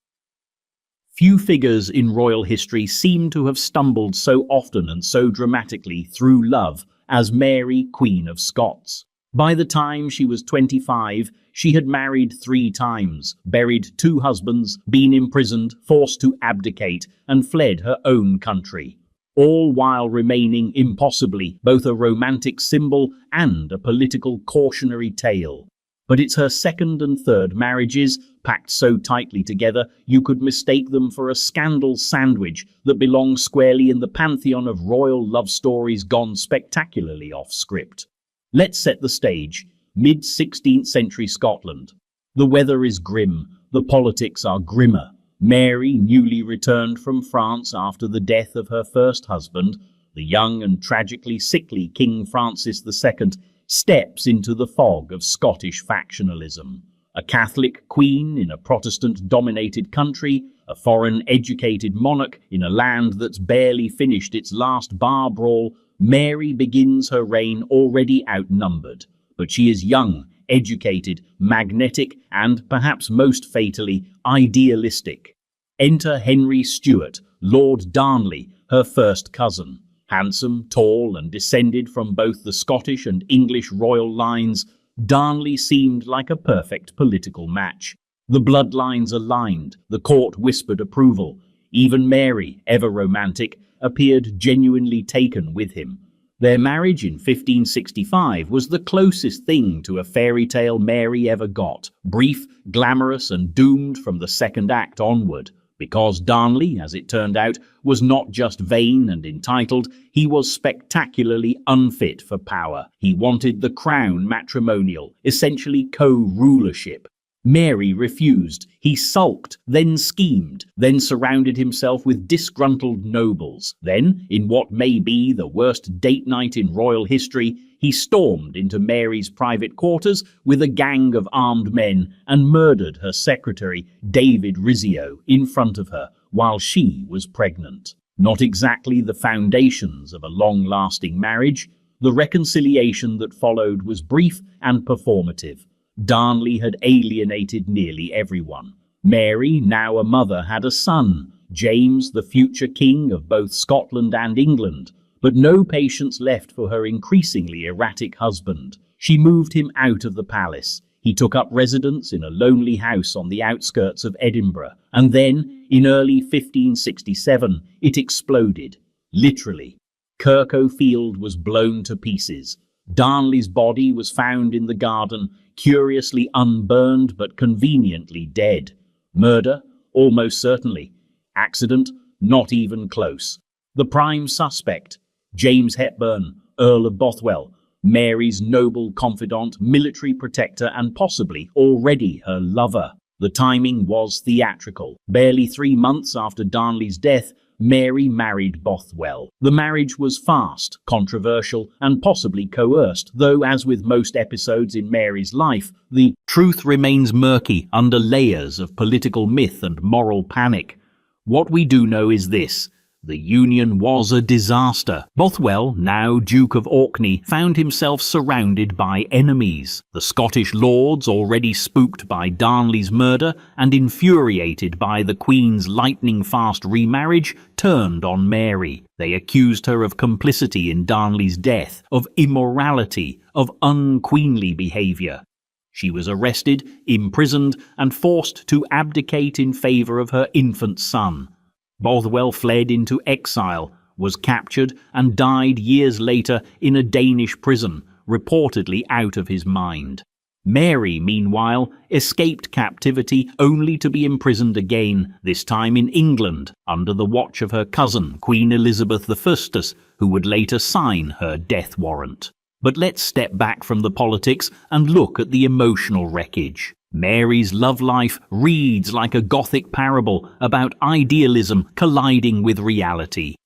Few figures in royal history seem to have stumbled so often and so dramatically through love as Mary, Queen of Scots. By the time she was 25, she had married 3 times, buried 2 husbands, been imprisoned, forced to abdicate, and fled her own country, all while remaining impossibly both a romantic symbol and a political cautionary tale. But it's her second and third marriages, packed so tightly together you could mistake them for a scandal sandwich that belongs squarely in the pantheon of royal love stories gone spectacularly off script. Let's set the stage. Mid-16th century Scotland. The weather is grim, the politics are grimmer. Mary, newly returned from France after the death of her first husband, the young and tragically sickly King Francis II, steps into the fog of Scottish factionalism. A Catholic queen in a Protestant-dominated country, a foreign-educated monarch in a land that's barely finished its last bar brawl, Mary begins her reign already outnumbered. But she is young, educated, magnetic, and, perhaps most fatally, idealistic. Enter Henry Stuart, Lord Darnley, her first cousin. Handsome, tall, and descended from both the Scottish and English royal lines, Darnley seemed like a perfect political match. The bloodlines aligned, the court whispered approval. Even Mary, ever romantic, appeared genuinely taken with him. Their marriage in 1565 was the closest thing to a fairy tale Mary ever got, brief, glamorous, and doomed from the second act onward. Because Darnley, as it turned out, was not just vain and entitled, he was spectacularly unfit for power. He wanted the crown matrimonial, essentially co-rulership. Mary refused. He sulked, then schemed, then surrounded himself with disgruntled nobles. Then, in what may be the worst date night in royal history, he stormed into Mary's private quarters with a gang of armed men and murdered her secretary, David Rizzio, in front of her while she was pregnant. Not exactly the foundations of a long-lasting marriage, the reconciliation that followed was brief and performative. Darnley had alienated nearly everyone. Mary, now a mother, had a son, James, the future king of both Scotland and England, but no patience left for her increasingly erratic husband. She moved him out of the palace. He took up residence in a lonely house on the outskirts of Edinburgh, and then, in early 1567, it exploded. Literally. Kirkhoe Field was blown to pieces. Darnley's body was found in the garden, curiously unburned but conveniently dead. Murder? Almost certainly. Accident? Not even close. The prime suspect? James Hepburn, Earl of Bothwell, Mary's noble confidant, military protector, and possibly already her lover. The timing was theatrical. Barely 3 months after Darnley's death, Mary married Bothwell. The marriage was fast, controversial, and possibly coerced, though, as with most episodes in Mary's life, the truth remains murky under layers of political myth and moral panic. What we do know is this: the union was a disaster. Bothwell, now Duke of Orkney, found himself surrounded by enemies. The Scottish lords, already spooked by Darnley's murder and infuriated by the Queen's lightning-fast remarriage, turned on Mary. They accused her of complicity in Darnley's death, of immorality, of unqueenly behaviour. She was arrested, imprisoned, and forced to abdicate in favour of her infant son. Bothwell fled into exile, was captured, and died years later in a Danish prison, reportedly out of his mind. Mary, meanwhile, escaped captivity only to be imprisoned again, this time in England, under the watch of her cousin, Queen Elizabeth I, who would later sign her death warrant. But let's step back from the politics and look at the emotional wreckage. Mary's love life reads like a Gothic parable about idealism colliding with reality.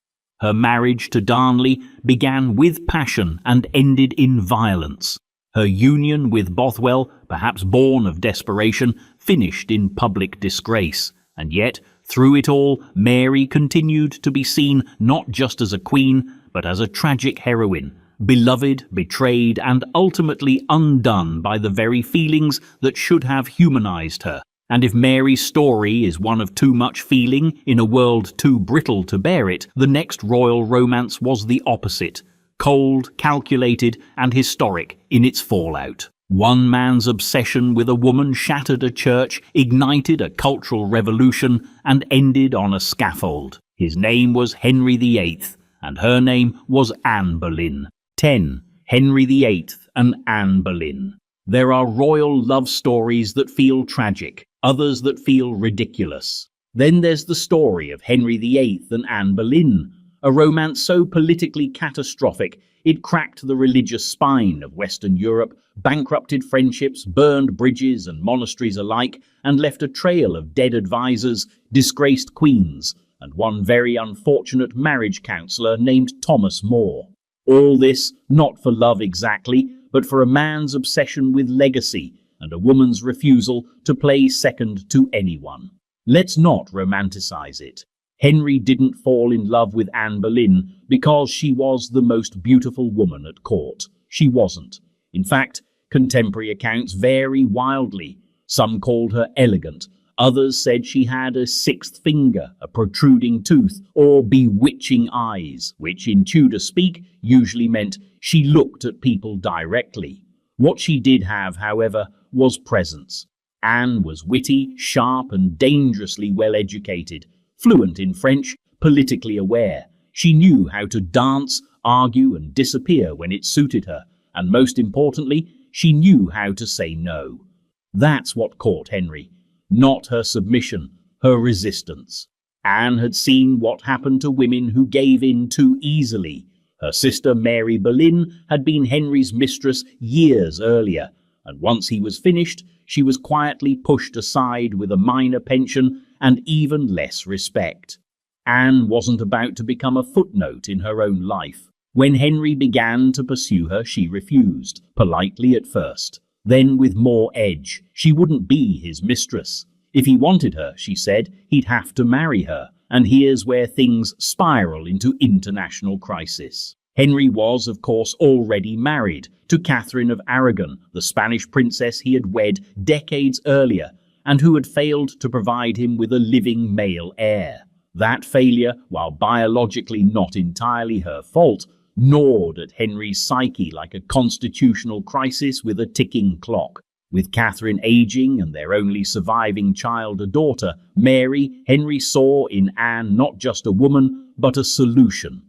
Her marriage to Darnley began with passion and ended in violence. Her union with Bothwell, perhaps born of desperation, finished in public disgrace. And yet, through it all, Mary continued to be seen not just as a queen, but as a tragic heroine, beloved, betrayed, and ultimately undone by the very feelings that should have humanized her. And if Mary's story is one of too much feeling in a world too brittle to bear it, the next royal romance was the opposite: cold, calculated, and historic in its fallout. One man's obsession with a woman shattered a church, ignited a cultural revolution, and ended on a scaffold. His name was Henry VIII, and her name was Anne Boleyn. 10. Henry VIII and Anne Boleyn. There are royal love stories that feel tragic, others that feel ridiculous. Then there's the story of Henry VIII and Anne Boleyn, a romance so politically catastrophic it cracked the religious spine of Western Europe, bankrupted friendships, burned bridges and monasteries alike, and left a trail of dead advisors, disgraced queens, and one very unfortunate marriage counsellor named Thomas More. All this not for love exactly, but for a man's obsession with legacy and a woman's refusal to play second to anyone. Let's not romanticize it. Henry didn't fall in love with Anne Boleyn because she was the most beautiful woman at court. She wasn't. In fact, contemporary accounts vary wildly. Some called her elegant. Others said she had a sixth finger, a protruding tooth, or bewitching eyes, which in Tudor speak usually meant she looked at people directly. What she did have, however, was presence. Anne was witty, sharp, and dangerously well-educated, fluent in French, politically aware. She knew how to dance, argue and disappear when it suited her, and most importantly, she knew how to say no. That's what caught Henry, not her submission, her resistance. Anne had seen what happened to women who gave in too easily. Her sister Mary Boleyn had been Henry's mistress years earlier, and once he was finished, she was quietly pushed aside with a minor pension and even less respect. Anne wasn't about to become a footnote in her own life. When Henry began to pursue her, she refused, politely at first. Then with more edge. She wouldn't be his mistress. If he wanted her, she said, he'd have to marry her. And here's where things spiral into international crisis. Henry was, of course, already married to Catherine of Aragon, the Spanish princess he had wed decades earlier, and who had failed to provide him with a living male heir. That failure, while biologically not entirely her fault, gnawed at Henry's psyche like a constitutional crisis with a ticking clock. With Catherine aging and their only surviving child a daughter, Mary, Henry saw in Anne not just a woman, but a solution.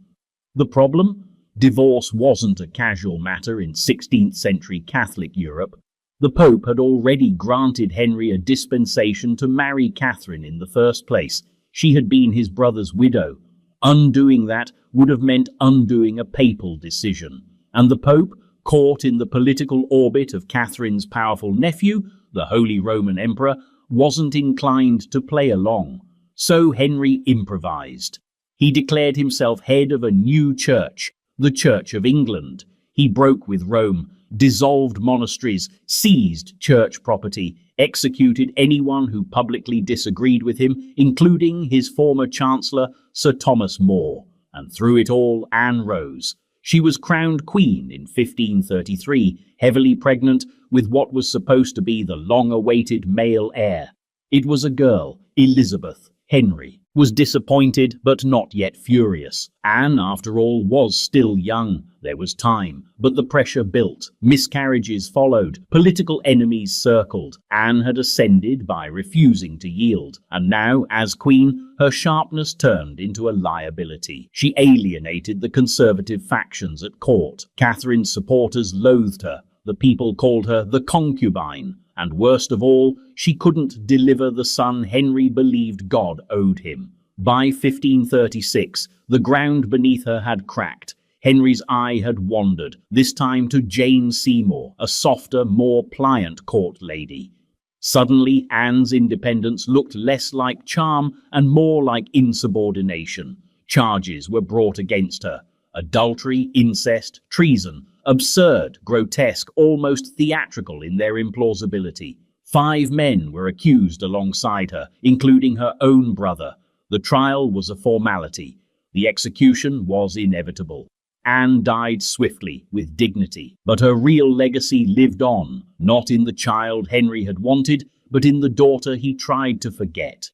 The problem? Divorce wasn't a casual matter in 16th century Catholic Europe. The Pope had already granted Henry a dispensation to marry Catherine in the first place. She had been his brother's widow. Undoing that would have meant undoing a papal decision. And the Pope, caught in the political orbit of Catherine's powerful nephew, the Holy Roman Emperor, wasn't inclined to play along. So Henry improvised. He declared himself head of a new church, the Church of England. He broke with Rome, dissolved monasteries, seized church property, executed anyone who publicly disagreed with him, including his former Chancellor, Sir Thomas More. And through it all, Anne rose. She was crowned queen in 1533, heavily pregnant with what was supposed to be the long-awaited male heir. It was a girl, Elizabeth. Henry was disappointed but not yet furious. Anne, after all, was still young. There was time, but the pressure built. Miscarriages followed. Political enemies circled. Anne had ascended by refusing to yield, and now, as queen, her sharpness turned into a liability. She alienated the conservative factions at court. Catherine's supporters loathed her. The people called her the concubine. And worst of all, she couldn't deliver the son Henry believed God owed him. By 1536, the ground beneath her had cracked. Henry's eye had wandered, this time to Jane Seymour, a softer, more pliant court lady. Suddenly, Anne's independence looked less like charm and more like insubordination. Charges were brought against her. Adultery, incest, treason. Absurd, grotesque, almost theatrical in their implausibility. 5 men were accused alongside her, including her own brother. The trial was a formality. The execution was inevitable. Anne died swiftly, with dignity, but her real legacy lived on, not in the child Henry had wanted, but in the daughter he tried to forget.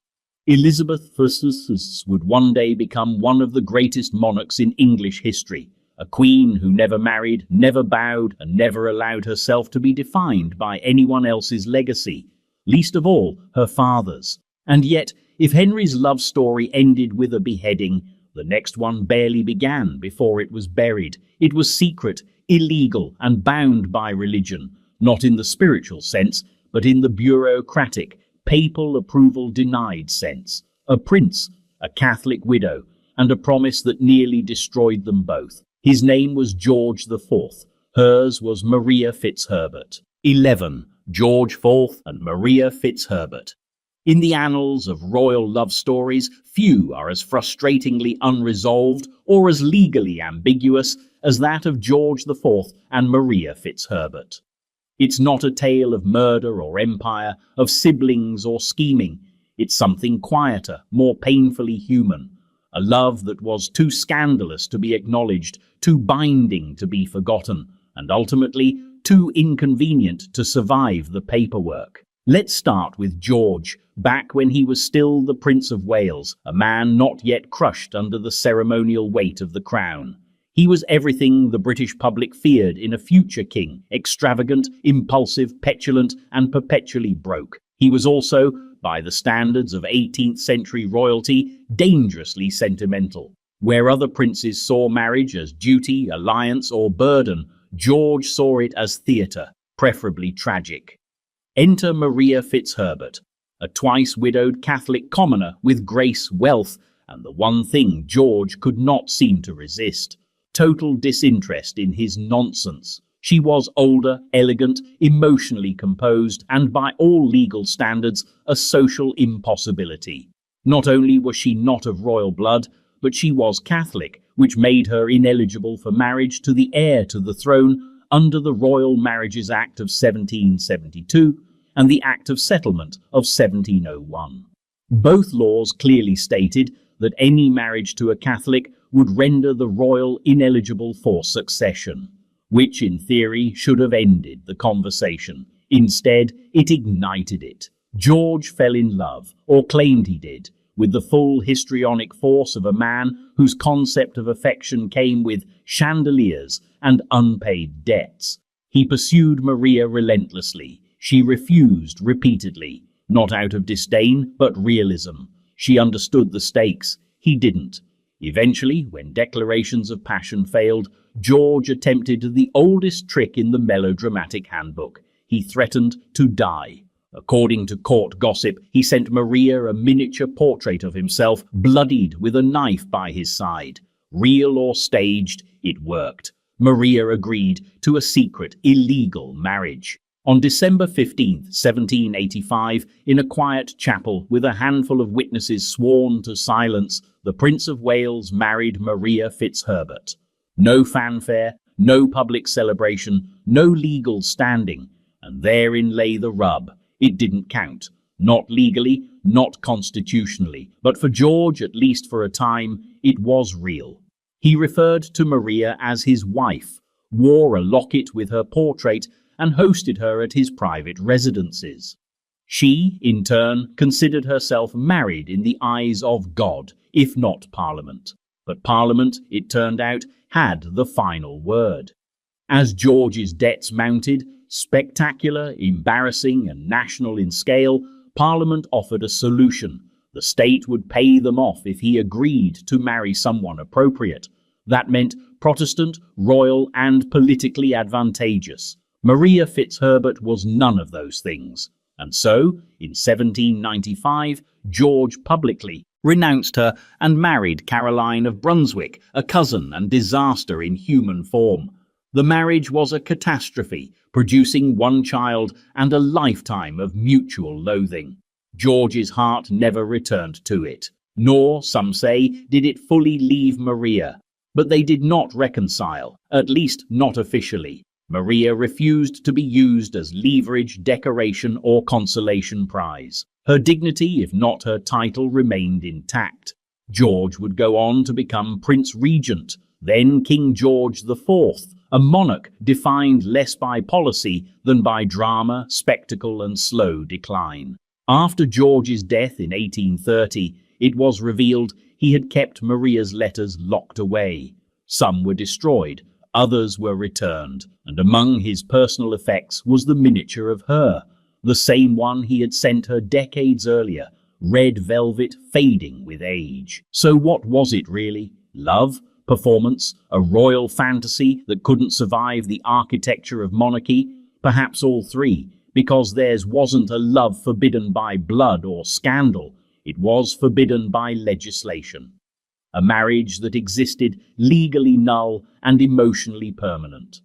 Elizabeth I would one day become one of the greatest monarchs in English history. A queen who never married, never bowed, and never allowed herself to be defined by anyone else's legacy, least of all her father's. And yet, if Henry's love story ended with a beheading, the next one barely began before it was buried. It was secret, illegal, and bound by religion, not in the spiritual sense, but in the bureaucratic, papal approval denied sense. A prince, a Catholic widow, and a promise that nearly destroyed them both. His name was George IV. Hers was Maria Fitzherbert. 11. George IV and Maria Fitzherbert. In the annals of royal love stories, few are as frustratingly unresolved or as legally ambiguous as that of George IV and Maria Fitzherbert. It's not a tale of murder or empire, of siblings or scheming. It's something quieter, more painfully human. A love that was too scandalous to be acknowledged, too binding to be forgotten, and ultimately too inconvenient to survive the paperwork. Let's start with George, back when he was still the Prince of Wales, a man not yet crushed under the ceremonial weight of the crown. He was everything the British public feared in a future king: extravagant, impulsive, petulant, and perpetually broke. He was also, by the standards of 18th century royalty, dangerously sentimental. Where other princes saw marriage as duty, alliance, or burden, George saw it as theatre, preferably tragic. Enter Maria Fitzherbert, a twice-widowed Catholic commoner with grace, wealth, and the one thing George could not seem to resist: total disinterest in his nonsense. She was older, elegant, emotionally composed, and by all legal standards, a social impossibility. Not only was she not of royal blood, but she was Catholic, which made her ineligible for marriage to the heir to the throne under the Royal Marriages Act of 1772 and the Act of Settlement of 1701. Both laws clearly stated that any marriage to a Catholic would render the royal ineligible for succession, which in theory should have ended the conversation. Instead, it ignited it. George fell in love, or claimed he did, with the full histrionic force of a man whose concept of affection came with chandeliers and unpaid debts. He pursued Maria relentlessly. She refused repeatedly, not out of disdain, but realism. She understood the stakes. He didn't. Eventually, when declarations of passion failed, George attempted the oldest trick in the melodramatic handbook. He threatened to die. According to court gossip, he sent Maria a miniature portrait of himself, bloodied with a knife by his side. Real or staged, it worked. Maria agreed to a secret, illegal marriage. On December 15, 1785, in a quiet chapel with a handful of witnesses sworn to silence, the Prince of Wales married Maria Fitzherbert. No fanfare, no public celebration, no legal standing, and therein lay the rub. It didn't count. Not legally, not constitutionally, but for George, at least for a time, it was real. He referred to Maria as his wife, wore a locket with her portrait, and hosted her at his private residences. She, in turn, considered herself married in the eyes of God, if not Parliament. But Parliament, it turned out, had the final word. As George's debts mounted, spectacular, embarrassing, and national in scale, Parliament offered a solution. The state would pay them off if he agreed to marry someone appropriate. That meant Protestant, royal, and politically advantageous. Maria Fitzherbert was none of those things. And so, in 1795, George publicly renounced her and married Caroline of Brunswick, a cousin and disaster in human form. The marriage was a catastrophe, producing one child and a lifetime of mutual loathing. George's heart never returned to it, nor, some say, did it fully leave Maria. But they did not reconcile, at least not officially. Maria refused to be used as leverage, decoration, or consolation prize. Her dignity, if not her title, remained intact. George would go on to become Prince Regent, then King George IV, a monarch defined less by policy than by drama, spectacle, and slow decline. After George's death in 1830, it was revealed he had kept Maria's letters locked away. Some were destroyed, others were returned, and among his personal effects was the miniature of her, the same one he had sent her decades earlier, red velvet fading with age. So what was it really? Love? Performance? A royal fantasy that couldn't survive the architecture of monarchy? Perhaps all three, because theirs wasn't a love forbidden by blood or scandal, it was forbidden by legislation. A marriage that existed legally null and emotionally permanent.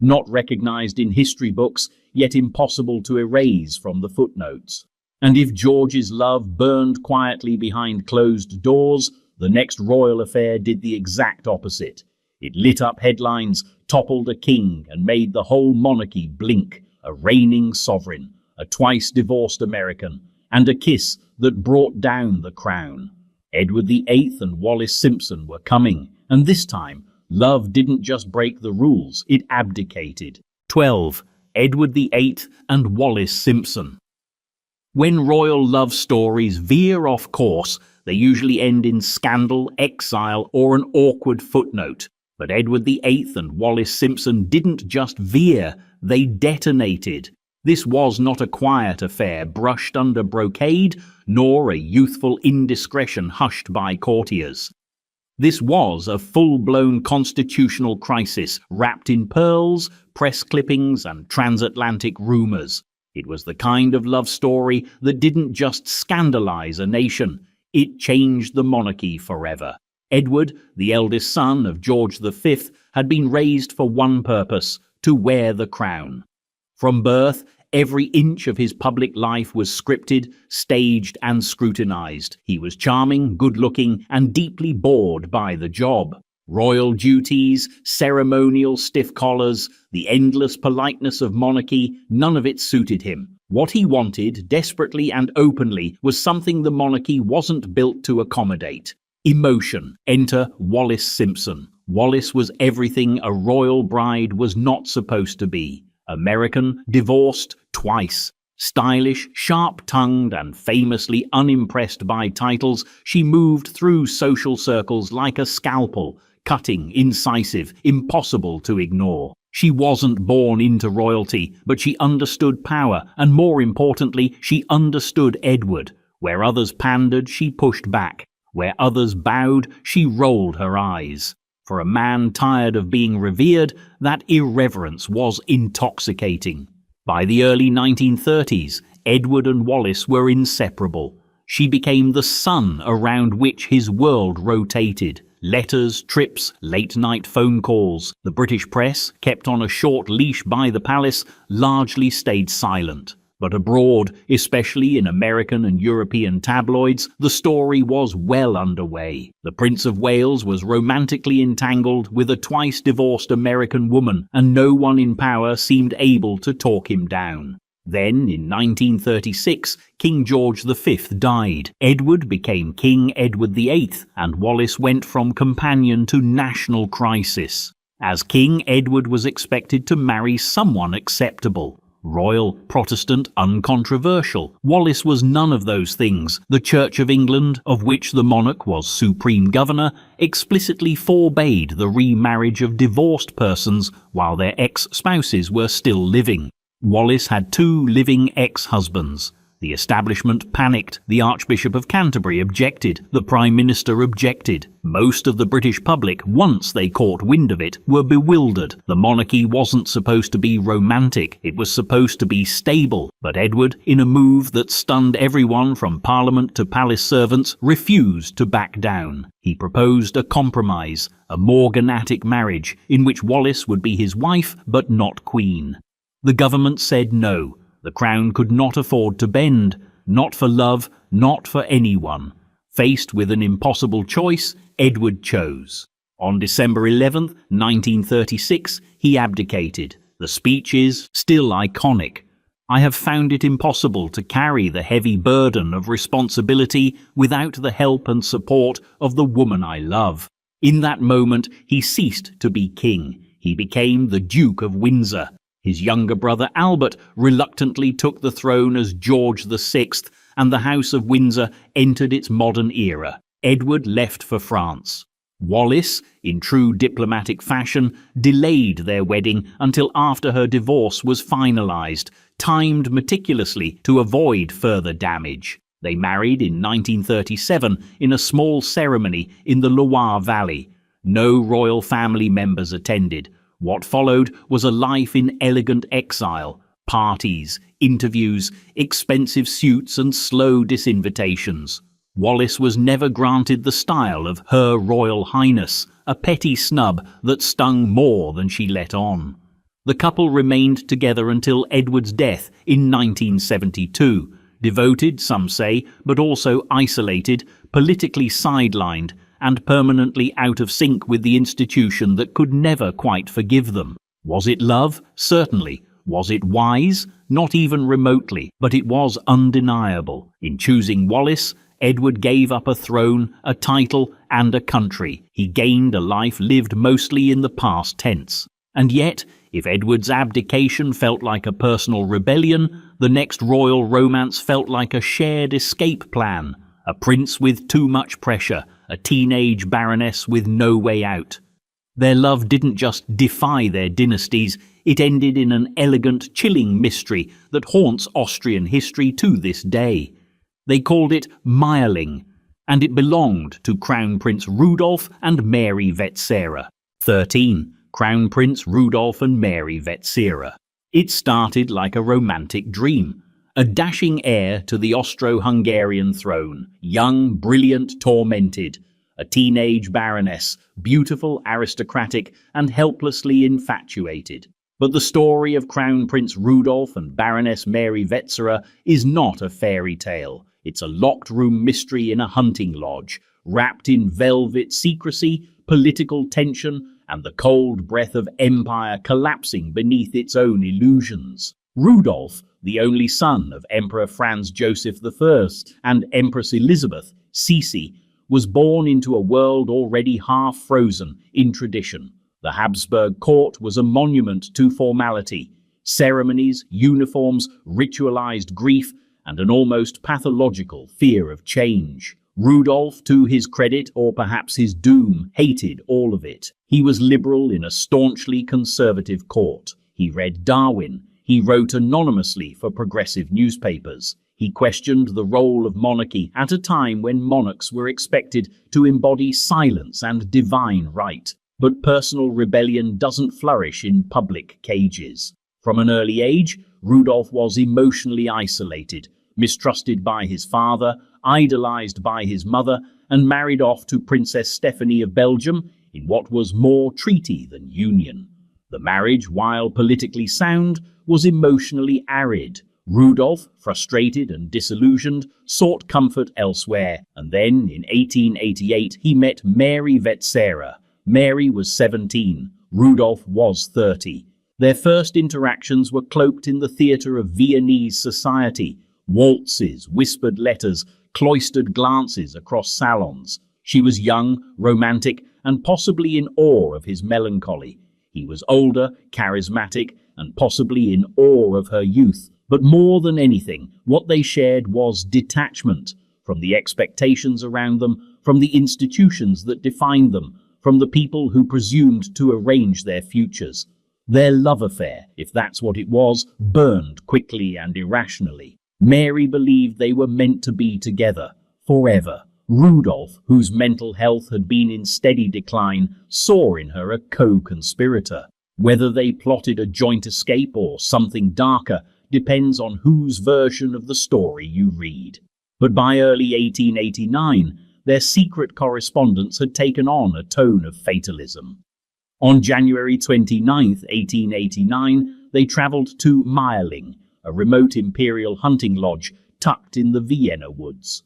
Not recognized in history books, yet impossible to erase from the footnotes. And if George's love burned quietly behind closed doors, the next royal affair did the exact opposite. It lit up headlines, toppled a king, and made the whole monarchy blink. A reigning sovereign, a twice-divorced American, and a kiss that brought down the crown. Edward VIII and Wallis Simpson were coming, and this time, love didn't just break the rules, it abdicated. 12. Edward VIII and Wallis Simpson. When royal love stories veer off course, they usually end in scandal, exile, or an awkward footnote. But Edward VIII and Wallis Simpson didn't just veer, they detonated. This was not a quiet affair brushed under brocade, nor a youthful indiscretion hushed by courtiers. This was a full-blown constitutional crisis wrapped in pearls, press clippings, and transatlantic rumors. It was the kind of love story that didn't just scandalize a nation, it changed the monarchy forever. Edward, the eldest son of George V, had been raised for one purpose: to wear the crown. From birth, every inch of his public life was scripted, staged, and scrutinized. He was charming, good-looking, and deeply bored by the job. Royal duties, ceremonial stiff collars, the endless politeness of monarchy, none of it suited him. What he wanted, desperately and openly, was something the monarchy wasn't built to accommodate. Emotion. Enter Wallis Simpson. Wallis was everything a royal bride was not supposed to be. American, divorced twice. Stylish, sharp-tongued, and famously unimpressed by titles, she moved through social circles like a scalpel, cutting, incisive, impossible to ignore. She wasn't born into royalty, but she understood power, and more importantly, she understood Edward. Where others pandered, she pushed back. Where others bowed, she rolled her eyes. For a man tired of being revered, that irreverence was intoxicating. By the early 1930s, Edward and Wallis were inseparable. She became the sun around which his world rotated. Letters, trips, late-night phone calls. The British press, kept on a short leash by the palace, largely stayed silent. But abroad, especially in American and European tabloids, the story was well underway. The Prince of Wales was romantically entangled with a twice-divorced American woman, and no one in power seemed able to talk him down. Then, in 1936, King George V died. Edward became King Edward VIII, and Wallis went from companion to national crisis. As king, Edward was expected to marry someone acceptable. Royal, Protestant, uncontroversial. Wallis was none of those things. The Church of England, of which the monarch was supreme governor, explicitly forbade the remarriage of divorced persons while their ex-spouses were still living. Wallis had 2 living ex-husbands. The establishment panicked. The Archbishop of Canterbury objected. The Prime Minister objected. Most of the British public, once they caught wind of it, were bewildered. The monarchy wasn't supposed to be romantic. It was supposed to be stable. But Edward, in a move that stunned everyone from Parliament to palace servants, refused to back down. He proposed a compromise, a morganatic marriage, in which Wallis would be his wife but not queen. The government said no. The crown could not afford to bend, not for love, not for anyone. Faced with an impossible choice, Edward chose. On December 11, 1936, he abdicated. The speech is still iconic. I have found it impossible to carry the heavy burden of responsibility without the help and support of the woman I love. In that moment, he ceased to be king. He became the Duke of Windsor. His younger brother Albert reluctantly took the throne as George VI, and the House of Windsor entered its modern era. Edward left for France. Wallis, in true diplomatic fashion, delayed their wedding until after her divorce was finalized, timed meticulously to avoid further damage. They married in 1937 in a small ceremony in the Loire Valley. No royal family members attended. What followed was a life in elegant exile, parties, interviews, expensive suits and slow disinvitations. Wallis was never granted the style of Her Royal Highness, a petty snub that stung more than she let on. The couple remained together until Edward's death in 1972, devoted, some say, but also isolated, politically sidelined, and permanently out of sync with the institution that could never quite forgive them. Was it love? Certainly. Was it wise? Not even remotely, but it was undeniable. In choosing Wallis, Edward gave up a throne, a title, and a country. He gained a life lived mostly in the past tense. And yet, if Edward's abdication felt like a personal rebellion, the next royal romance felt like a shared escape plan. A prince with too much pressure, a teenage baroness with no way out. Their love didn't just defy their dynasties, it ended in an elegant, chilling mystery that haunts Austrian history to this day. They called it Meierling. and it belonged to Crown Prince Rudolf and Mary Vetsera. 13. Crown Prince Rudolf and Mary Vetsera. It started like a romantic dream. A dashing heir to the Austro-Hungarian throne, young, brilliant, tormented. A teenage baroness, beautiful, aristocratic, and helplessly infatuated. But the story of Crown Prince Rudolf and Baroness Mary Vetsera is not a fairy tale. It's a locked-room mystery in a hunting lodge, wrapped in velvet secrecy, political tension, and the cold breath of empire collapsing beneath its own illusions. Rudolf, the only son of Emperor Franz Joseph I and Empress Elizabeth, Sisi, was born into a world already half frozen in tradition. The Habsburg court was a monument to formality, ceremonies, uniforms, ritualized grief, and an almost pathological fear of change. Rudolf, to his credit, or perhaps his doom, hated all of it. He was liberal in a staunchly conservative court. He read Darwin. He wrote anonymously for progressive newspapers. He questioned the role of monarchy at a time when monarchs were expected to embody silence and divine right. But personal rebellion doesn't flourish in public cages. From an early age, Rudolf was emotionally isolated, mistrusted by his father, idolized by his mother, and married off to Princess Stephanie of Belgium in what was more treaty than union. The marriage, while politically sound, was emotionally arid. Rudolf, frustrated and disillusioned, sought comfort elsewhere, and then, in 1888, he met Mary Vetsera. Mary was 17, Rudolf was 30. Their first interactions were cloaked in the theatre of Viennese society, waltzes, whispered letters, cloistered glances across salons. She was young, romantic, and possibly in awe of his melancholy. He was older, charismatic, and possibly in awe of her youth. But more than anything, what they shared was detachment from the expectations around them, from the institutions that defined them, from the people who presumed to arrange their futures. Their love affair, if that's what it was, burned quickly and irrationally. Mary believed they were meant to be together, forever. Rudolf, whose mental health had been in steady decline, saw in her a co-conspirator. Whether they plotted a joint escape or something darker depends on whose version of the story you read. But by early 1889, their secret correspondence had taken on a tone of fatalism. On January 29, 1889, they travelled to Meierling, a remote imperial hunting lodge tucked in the Vienna woods.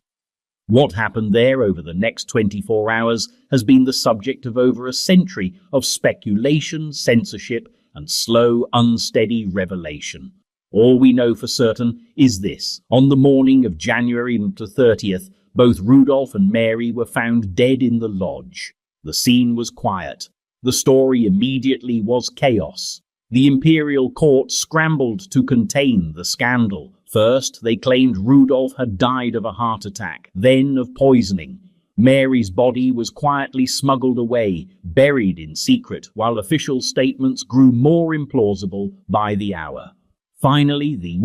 What happened there over the next 24 hours has been the subject of over a century of speculation, censorship, and slow, unsteady revelation. All we know for certain is this. On the morning of January the 30th, both Rudolf and Mary were found dead in the lodge. The scene was quiet. The story immediately was chaos. The imperial court scrambled to contain the scandal. First, they claimed Rudolf had died of a heart attack, then of poisoning. Mary's body was quietly smuggled away, buried in secret, while official statements grew more implausible by the hour. Finally, the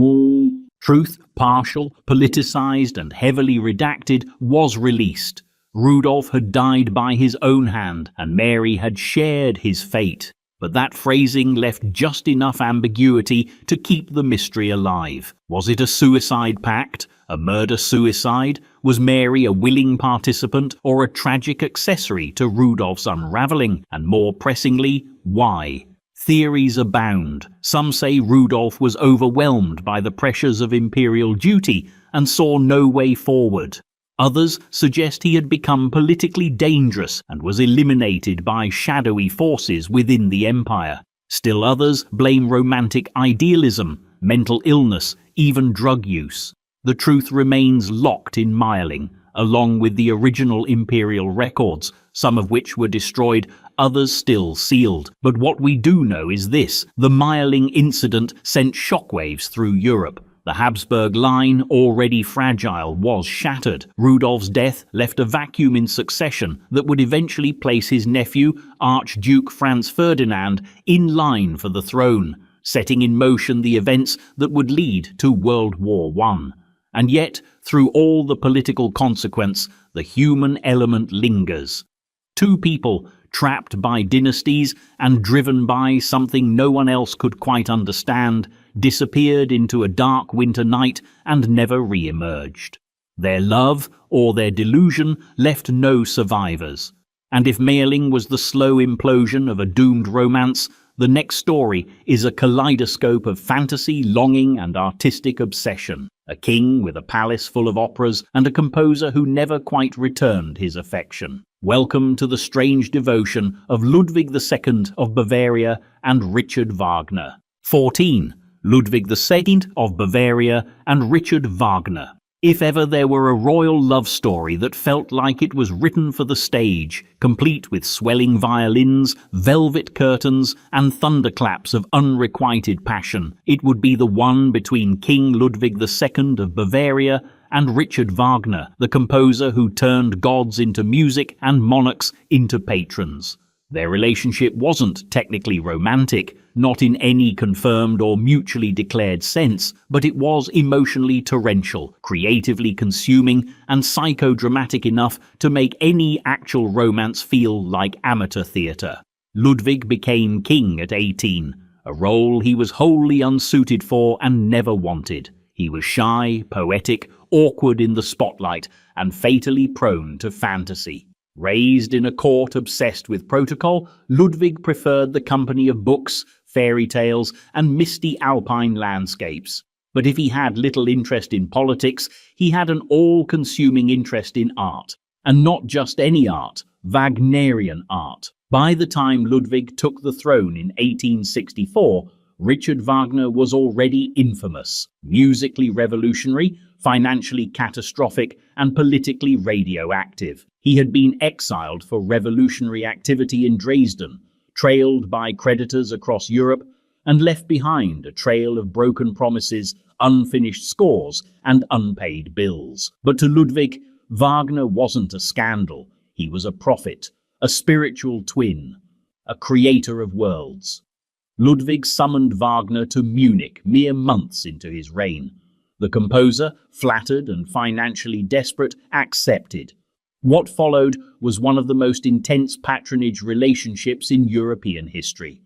truth, partial, politicized, and heavily redacted, was released. Rudolf had died by his own hand, and Mary had shared his fate. But that phrasing left just enough ambiguity to keep the mystery alive. Was it a suicide pact? A murder-suicide? Was Mary a willing participant or a tragic accessory to Rudolf's unraveling? And more pressingly, why? Theories abound. Some say Rudolf was overwhelmed by the pressures of imperial duty and saw no way forward. Others suggest he had become politically dangerous and was eliminated by shadowy forces within the empire. Still others blame romantic idealism, mental illness, even drug use. The truth remains locked in Meierling, along with the original imperial records, some of which were destroyed, others still sealed. But what we do know is this: the Meierling incident sent shockwaves through Europe. The Habsburg line, already fragile, was shattered. Rudolf's death left a vacuum in succession that would eventually place his nephew, Archduke Franz Ferdinand, in line for the throne, setting in motion the events that would lead to World War I. And yet, through all the political consequence, the human element lingers. Two people, trapped by dynasties and driven by something no one else could quite understand, disappeared into a dark winter night and never re-emerged. Their love, or their delusion, left no survivors. And if Mailing was the slow implosion of a doomed romance, the next story is a kaleidoscope of fantasy, longing, and artistic obsession. A king with a palace full of operas and a composer who never quite returned his affection. Welcome to the strange devotion of Ludwig II of Bavaria and Richard Wagner. 14. Ludwig II of Bavaria and Richard Wagner. If ever there were a royal love story that felt like it was written for the stage, complete with swelling violins, velvet curtains, and thunderclaps of unrequited passion, it would be the one between King Ludwig II of Bavaria and Richard Wagner, the composer who turned gods into music and monarchs into patrons. Their relationship wasn't technically romantic, not in any confirmed or mutually declared sense, but it was emotionally torrential, creatively consuming, and psychodramatic enough to make any actual romance feel like amateur theatre. Ludwig became king at 18, a role he was wholly unsuited for and never wanted. He was shy, poetic, awkward in the spotlight, and fatally prone to fantasy. Raised in a court obsessed with protocol, Ludwig preferred the company of books, fairy tales, and misty alpine landscapes. But if he had little interest in politics, he had an all-consuming interest in art. And not just any art, Wagnerian art. By the time Ludwig took the throne in 1864, Richard Wagner was already infamous, musically revolutionary, financially catastrophic, and politically radioactive. He had been exiled for revolutionary activity in Dresden, trailed by creditors across Europe, and left behind a trail of broken promises, unfinished scores, and unpaid bills. But to Ludwig, Wagner wasn't a scandal. He was a prophet, a spiritual twin, a creator of worlds. Ludwig summoned Wagner to Munich mere months into his reign. The composer, flattered and financially desperate, accepted. What followed was one of the most intense patronage relationships in European history.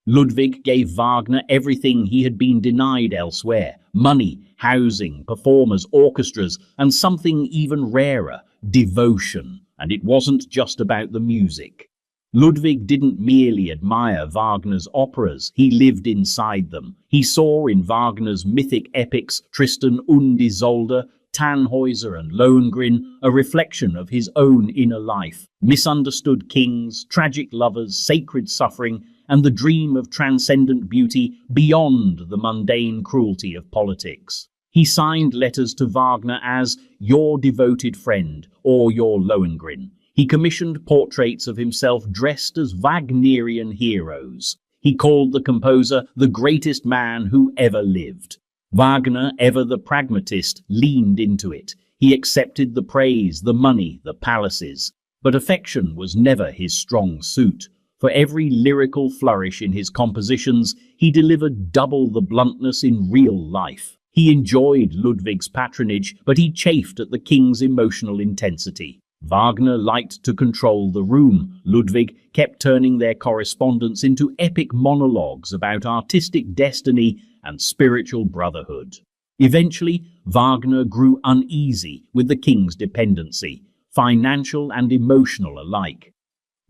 Ludwig gave Wagner everything he had been denied elsewhere: money, housing, performers, orchestras, and something even rarer, devotion. And it wasn't just about the music. Ludwig didn't merely admire Wagner's operas, he lived inside them. He saw in Wagner's mythic epics, Tristan und Isolde, Tannhäuser and Lohengrin, a reflection of his own inner life. Misunderstood kings, tragic lovers, sacred suffering, and the dream of transcendent beauty beyond the mundane cruelty of politics. He signed letters to Wagner as "your devoted friend" or "your Lohengrin." He commissioned portraits of himself dressed as Wagnerian heroes. He called the composer the greatest man who ever lived. Wagner, ever the pragmatist, leaned into it. He accepted the praise, the money, the palaces. But affection was never his strong suit. For every lyrical flourish in his compositions, he delivered double the bluntness in real life. He enjoyed Ludwig's patronage, but he chafed at the king's emotional intensity. Wagner liked to control the room. Ludwig kept turning their correspondence into epic monologues about artistic destiny and spiritual brotherhood. Eventually, Wagner grew uneasy with the king's dependency, financial and emotional alike.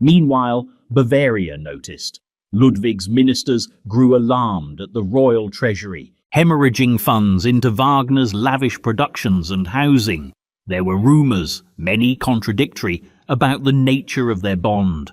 Meanwhile, Bavaria noticed. Ludwig's ministers grew alarmed at the royal treasury, hemorrhaging funds into Wagner's lavish productions and housing. There were rumors, many contradictory, about the nature of their bond.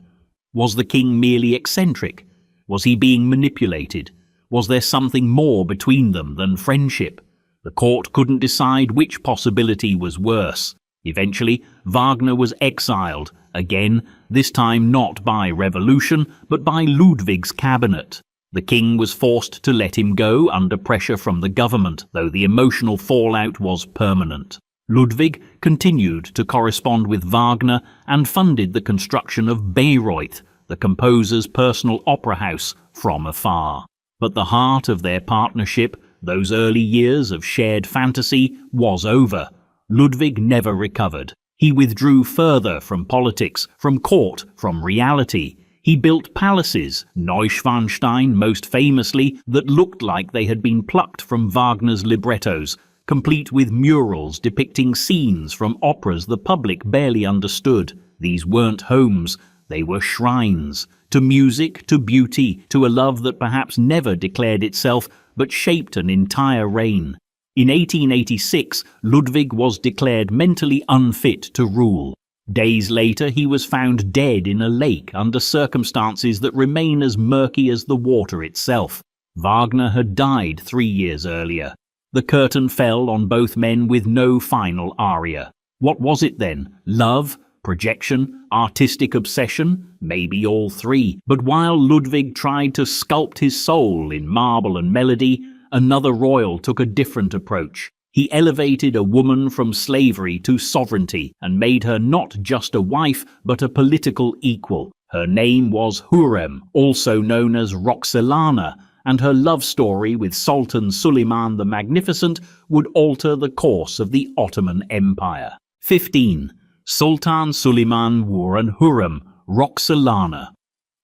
Was the king merely eccentric? Was he being manipulated? Was there something more between them than friendship? The court couldn't decide which possibility was worse. Eventually, Wagner was exiled, again, this time not by revolution, but by Ludwig's cabinet. The king was forced to let him go under pressure from the government, though the emotional fallout was permanent. Ludwig continued to correspond with Wagner and funded the construction of Bayreuth, the composer's personal opera house, from afar. But the heart of their partnership, Those early years of shared fantasy was over. Ludwig never recovered. He withdrew further from politics, from court, from reality. He built palaces, Neuschwanstein most famously, that looked like they had been plucked from Wagner's librettos, complete with murals depicting scenes from operas the public barely understood. These weren't homes, they were shrines, to music, to beauty, to a love that perhaps never declared itself, but shaped an entire reign. In 1886, Ludwig was declared mentally unfit to rule. Days later, he was found dead in a lake under circumstances that remain as murky as the water itself. Wagner had died 3 years earlier. The curtain fell on both men with no final aria. What was it then? Love? Projection? Artistic obsession? Maybe all three. But while Ludwig tried to sculpt his soul in marble and melody, another royal took a different approach. He elevated a woman from slavery to sovereignty and made her not just a wife, but a political equal. Her name was Hürrem, also known as Roxolana, and her love story with Sultan Suleiman the Magnificent would alter the course of the Ottoman Empire. 15. Sultan Suleiman wore an Hürrem, Roxolana.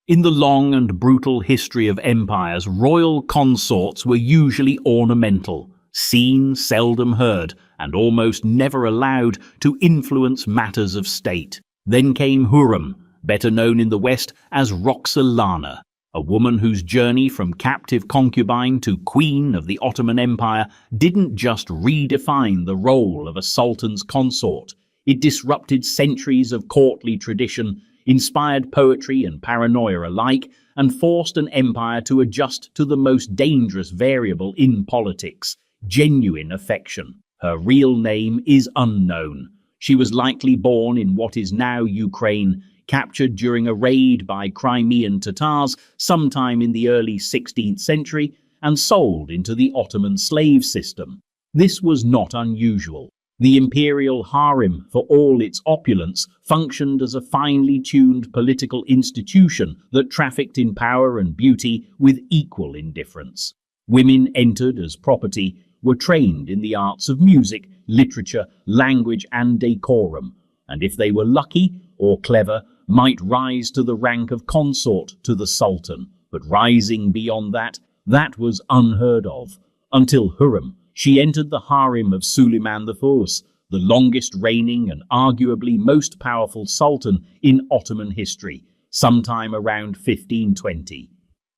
In the long and brutal history of empires, royal consorts were usually ornamental, seen, seldom heard, and almost never allowed to influence matters of state. Then came Hürrem, better known in the West as Roxolana, a woman whose journey from captive concubine to queen of the Ottoman Empire didn't just redefine the role of a sultan's consort. It disrupted centuries of courtly tradition, inspired poetry and paranoia alike, and forced an empire to adjust to the most dangerous variable in politics: genuine affection. Her real name is unknown. She was likely born in what is now Ukraine, captured during a raid by Crimean Tatars sometime in the early 16th century, and sold into the Ottoman slave system. This was not unusual. The imperial harem, for all its opulence, functioned as a finely tuned political institution that trafficked in power and beauty with equal indifference. Women entered as property, were trained in the arts of music, literature, language, and decorum, and if they were lucky or clever, might rise to the rank of consort to the Sultan. But rising beyond that was unheard of. Until Hürrem, she entered the harem of Suleiman I, the longest reigning and arguably most powerful sultan in Ottoman history, sometime around 1520.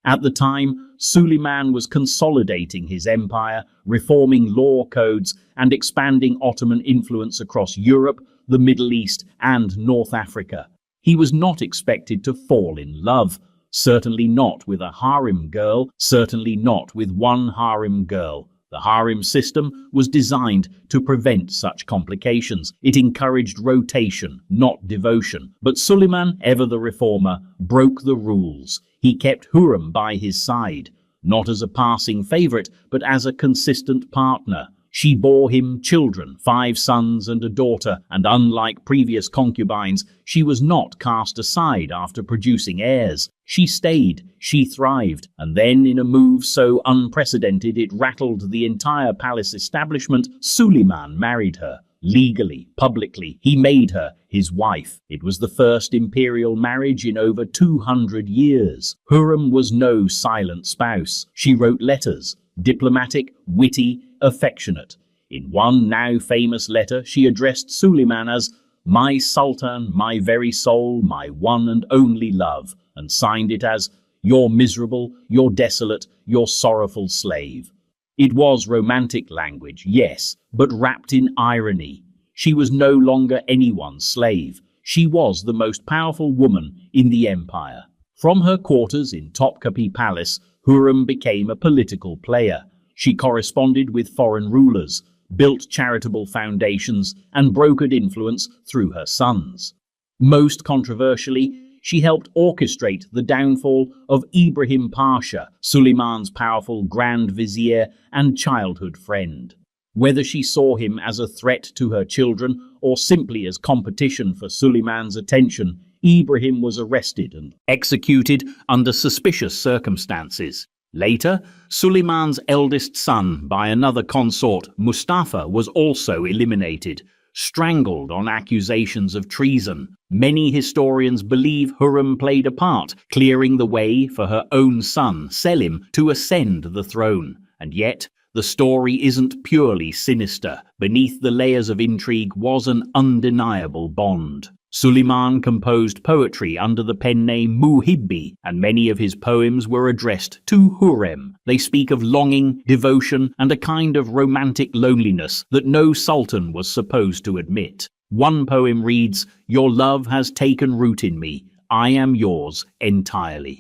At the time, Suleiman was consolidating his empire, reforming law codes, and expanding Ottoman influence across Europe, the Middle East, and North Africa. He was not expected to fall in love, certainly not with a harem girl, certainly not with one harem girl. The harem system was designed to prevent such complications. It encouraged rotation, not devotion. But Suleiman, ever the reformer, broke the rules. He kept Hürrem by his side, not as a passing favorite, but as a consistent partner. She bore him children, 5 sons and a daughter, and unlike previous concubines, she was not cast aside after producing heirs. She stayed, she thrived, and then in a move so unprecedented it rattled the entire palace establishment, Suleiman married her. Legally, publicly, he made her his wife. It was the first imperial marriage in over 200 years. Hürrem was no silent spouse. She wrote letters, diplomatic, witty, affectionate. In one now famous letter, she addressed Suleiman as "My Sultan, my very soul, my one and only love," and signed it as "Your miserable, your desolate, your sorrowful slave." It was romantic language, yes, but wrapped in irony. She was no longer anyone's slave. She was the most powerful woman in the empire. From her quarters in Topkapi Palace, Hürrem became a political player. She corresponded with foreign rulers, built charitable foundations, and brokered influence through her sons. Most controversially, she helped orchestrate the downfall of Ibrahim Pasha, Suleiman's powerful Grand Vizier and childhood friend. Whether she saw him as a threat to her children or simply as competition for Suleiman's attention, Ibrahim was arrested and executed under suspicious circumstances. Later, Suleiman's eldest son by another consort, Mustafa, was also eliminated, strangled on accusations of treason. Many historians believe Hurrem played a part, clearing the way for her own son, Selim, to ascend the throne. And yet, the story isn't purely sinister. Beneath the layers of intrigue was an undeniable bond. Suleiman composed poetry under the pen name Muhibbi, and many of his poems were addressed to Hurrem. They speak of longing, devotion, and a kind of romantic loneliness that no sultan was supposed to admit. One poem reads, "Your love has taken root in me. I am yours entirely."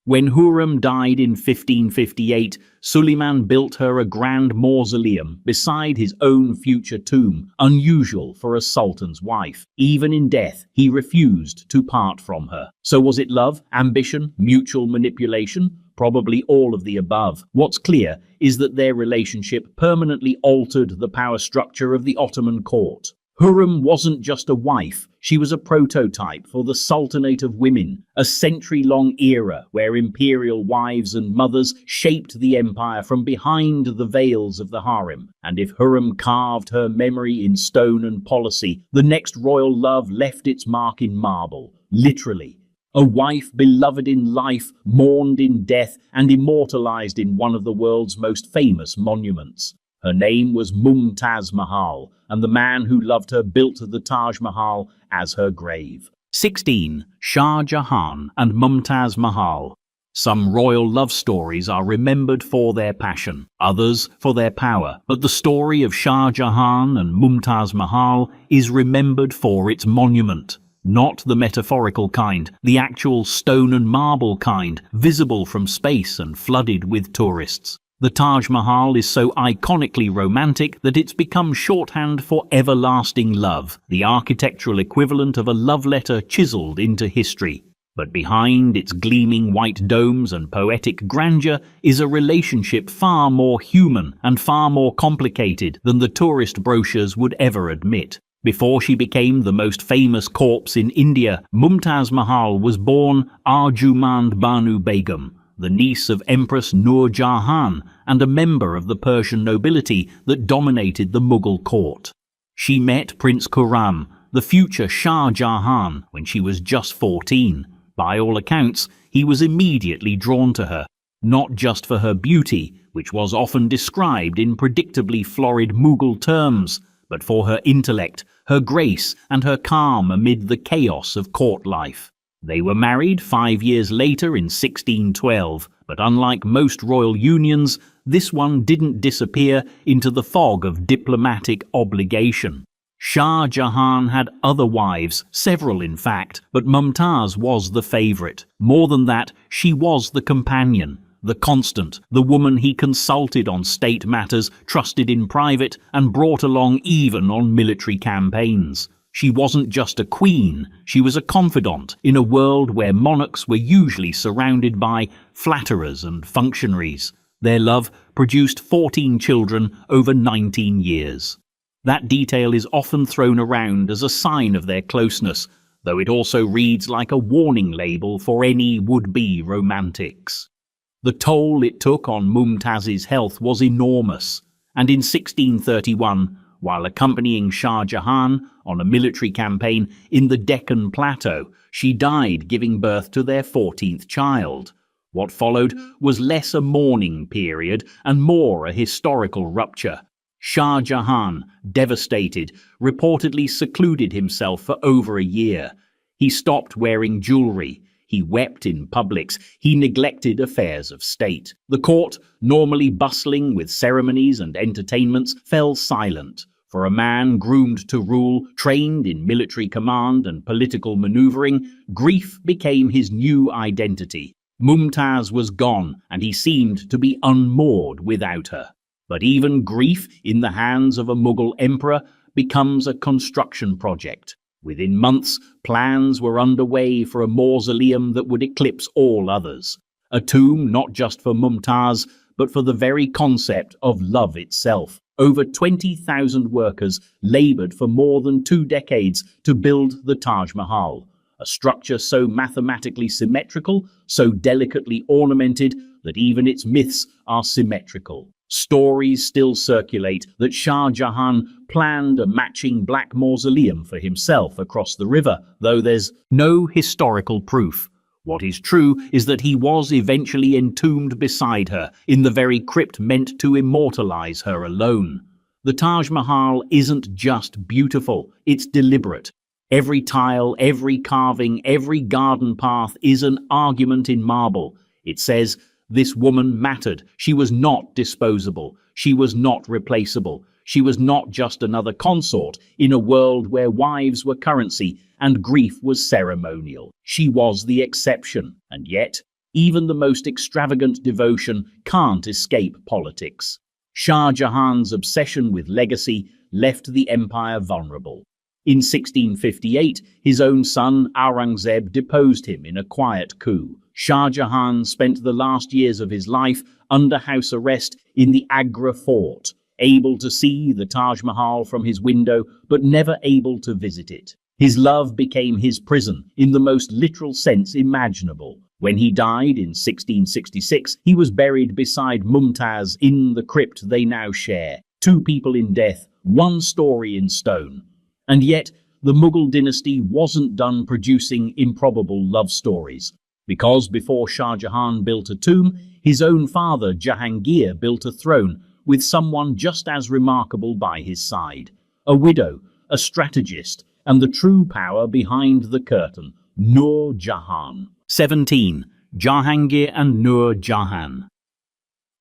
When Hurrem died in 1558, Suleiman built her a grand mausoleum beside his own future tomb, unusual for a sultan's wife. Even in death, he refused to part from her. So was it love, ambition, mutual manipulation? Probably all of the above. What's clear is that their relationship permanently altered the power structure of the Ottoman court. Hurrem wasn't just a wife, she was a prototype for the Sultanate of Women, a century-long era where imperial wives and mothers shaped the empire from behind the veils of the harem. And if Hurrem carved her memory in stone and policy, the next royal love left its mark in marble, literally. A wife beloved in life, mourned in death, and immortalized in one of the world's most famous monuments. Her name was Mumtaz Mahal, and the man who loved her built the Taj Mahal as her grave. 16. Shah Jahan and Mumtaz Mahal. Some royal love stories are remembered for their passion, others for their power, but the story of Shah Jahan and Mumtaz Mahal is remembered for its monument. Not the metaphorical kind, the actual stone and marble kind, visible from space and flooded with tourists. The Taj Mahal is so iconically romantic that it's become shorthand for everlasting love, the architectural equivalent of a love letter chiseled into history. But behind its gleaming white domes and poetic grandeur is a relationship far more human and far more complicated than the tourist brochures would ever admit. Before she became the most famous corpse in India, Mumtaz Mahal was born Arjumand Banu Begum, the niece of Empress Nur Jahan and a member of the Persian nobility that dominated the Mughal court. She met Prince Khurram, the future Shah Jahan, when she was just 14. By all accounts, he was immediately drawn to her, not just for her beauty, which was often described in predictably florid Mughal terms, but for her intellect, her grace, and her calm amid the chaos of court life. They were married 5 years later in 1612, but unlike most royal unions, this one didn't disappear into the fog of diplomatic obligation. Shah Jahan had other wives, several in fact, but Mumtaz was the favourite. More than that, she was the companion, the constant, the woman he consulted on state matters, trusted in private, and brought along even on military campaigns. She wasn't just a queen, she was a confidant in a world where monarchs were usually surrounded by flatterers and functionaries. Their love produced 14 children over 19 years. That detail is often thrown around as a sign of their closeness, though it also reads like a warning label for any would-be romantics. The toll it took on Mumtaz's health was enormous, and in 1631, while accompanying Shah Jahan on a military campaign in the Deccan Plateau, she died giving birth to their 14th child. What followed was less a mourning period and more a historical rupture. Shah Jahan, devastated, reportedly secluded himself for over a year. He stopped wearing jewelry. He wept in publics. He neglected affairs of state. The court, normally bustling with ceremonies and entertainments, fell silent. For a man groomed to rule, trained in military command and political maneuvering, grief became his new identity. Mumtaz was gone, and he seemed to be unmoored without her. But even grief in the hands of a Mughal emperor becomes a construction project. Within months, plans were underway for a mausoleum that would eclipse all others. A tomb not just for Mumtaz, but for the very concept of love itself. Over 20,000 workers labored for more than 2 decades to build the Taj Mahal, a structure so mathematically symmetrical, so delicately ornamented, that even its myths are symmetrical. Stories still circulate that Shah Jahan planned a matching black mausoleum for himself across the river, though there's no historical proof. What is true is that he was eventually entombed beside her in the very crypt meant to immortalize her alone. The Taj Mahal isn't just beautiful, it's deliberate. Every tile, every carving, every garden path is an argument in marble. It says, this woman mattered. She was not disposable. She was not replaceable. She was not just another consort in a world where wives were currency and grief was ceremonial. She was the exception. And yet, even the most extravagant devotion can't escape politics. Shah Jahan's obsession with legacy left the empire vulnerable. In 1658, his own son Aurangzeb deposed him in a quiet coup. Shah Jahan spent the last years of his life under house arrest in the Agra fort, able to see the Taj Mahal from his window, but never able to visit it. His love became his prison in the most literal sense imaginable. When he died in 1666, he was buried beside Mumtaz in the crypt they now share. Two people in death, one story in stone. And yet, the Mughal dynasty wasn't done producing improbable love stories. Because before Shah Jahan built a tomb, his own father Jahangir built a throne with someone just as remarkable by his side. A widow, a strategist, and the true power behind the curtain, Nur Jahan. 17. Jahangir and Nur Jahan.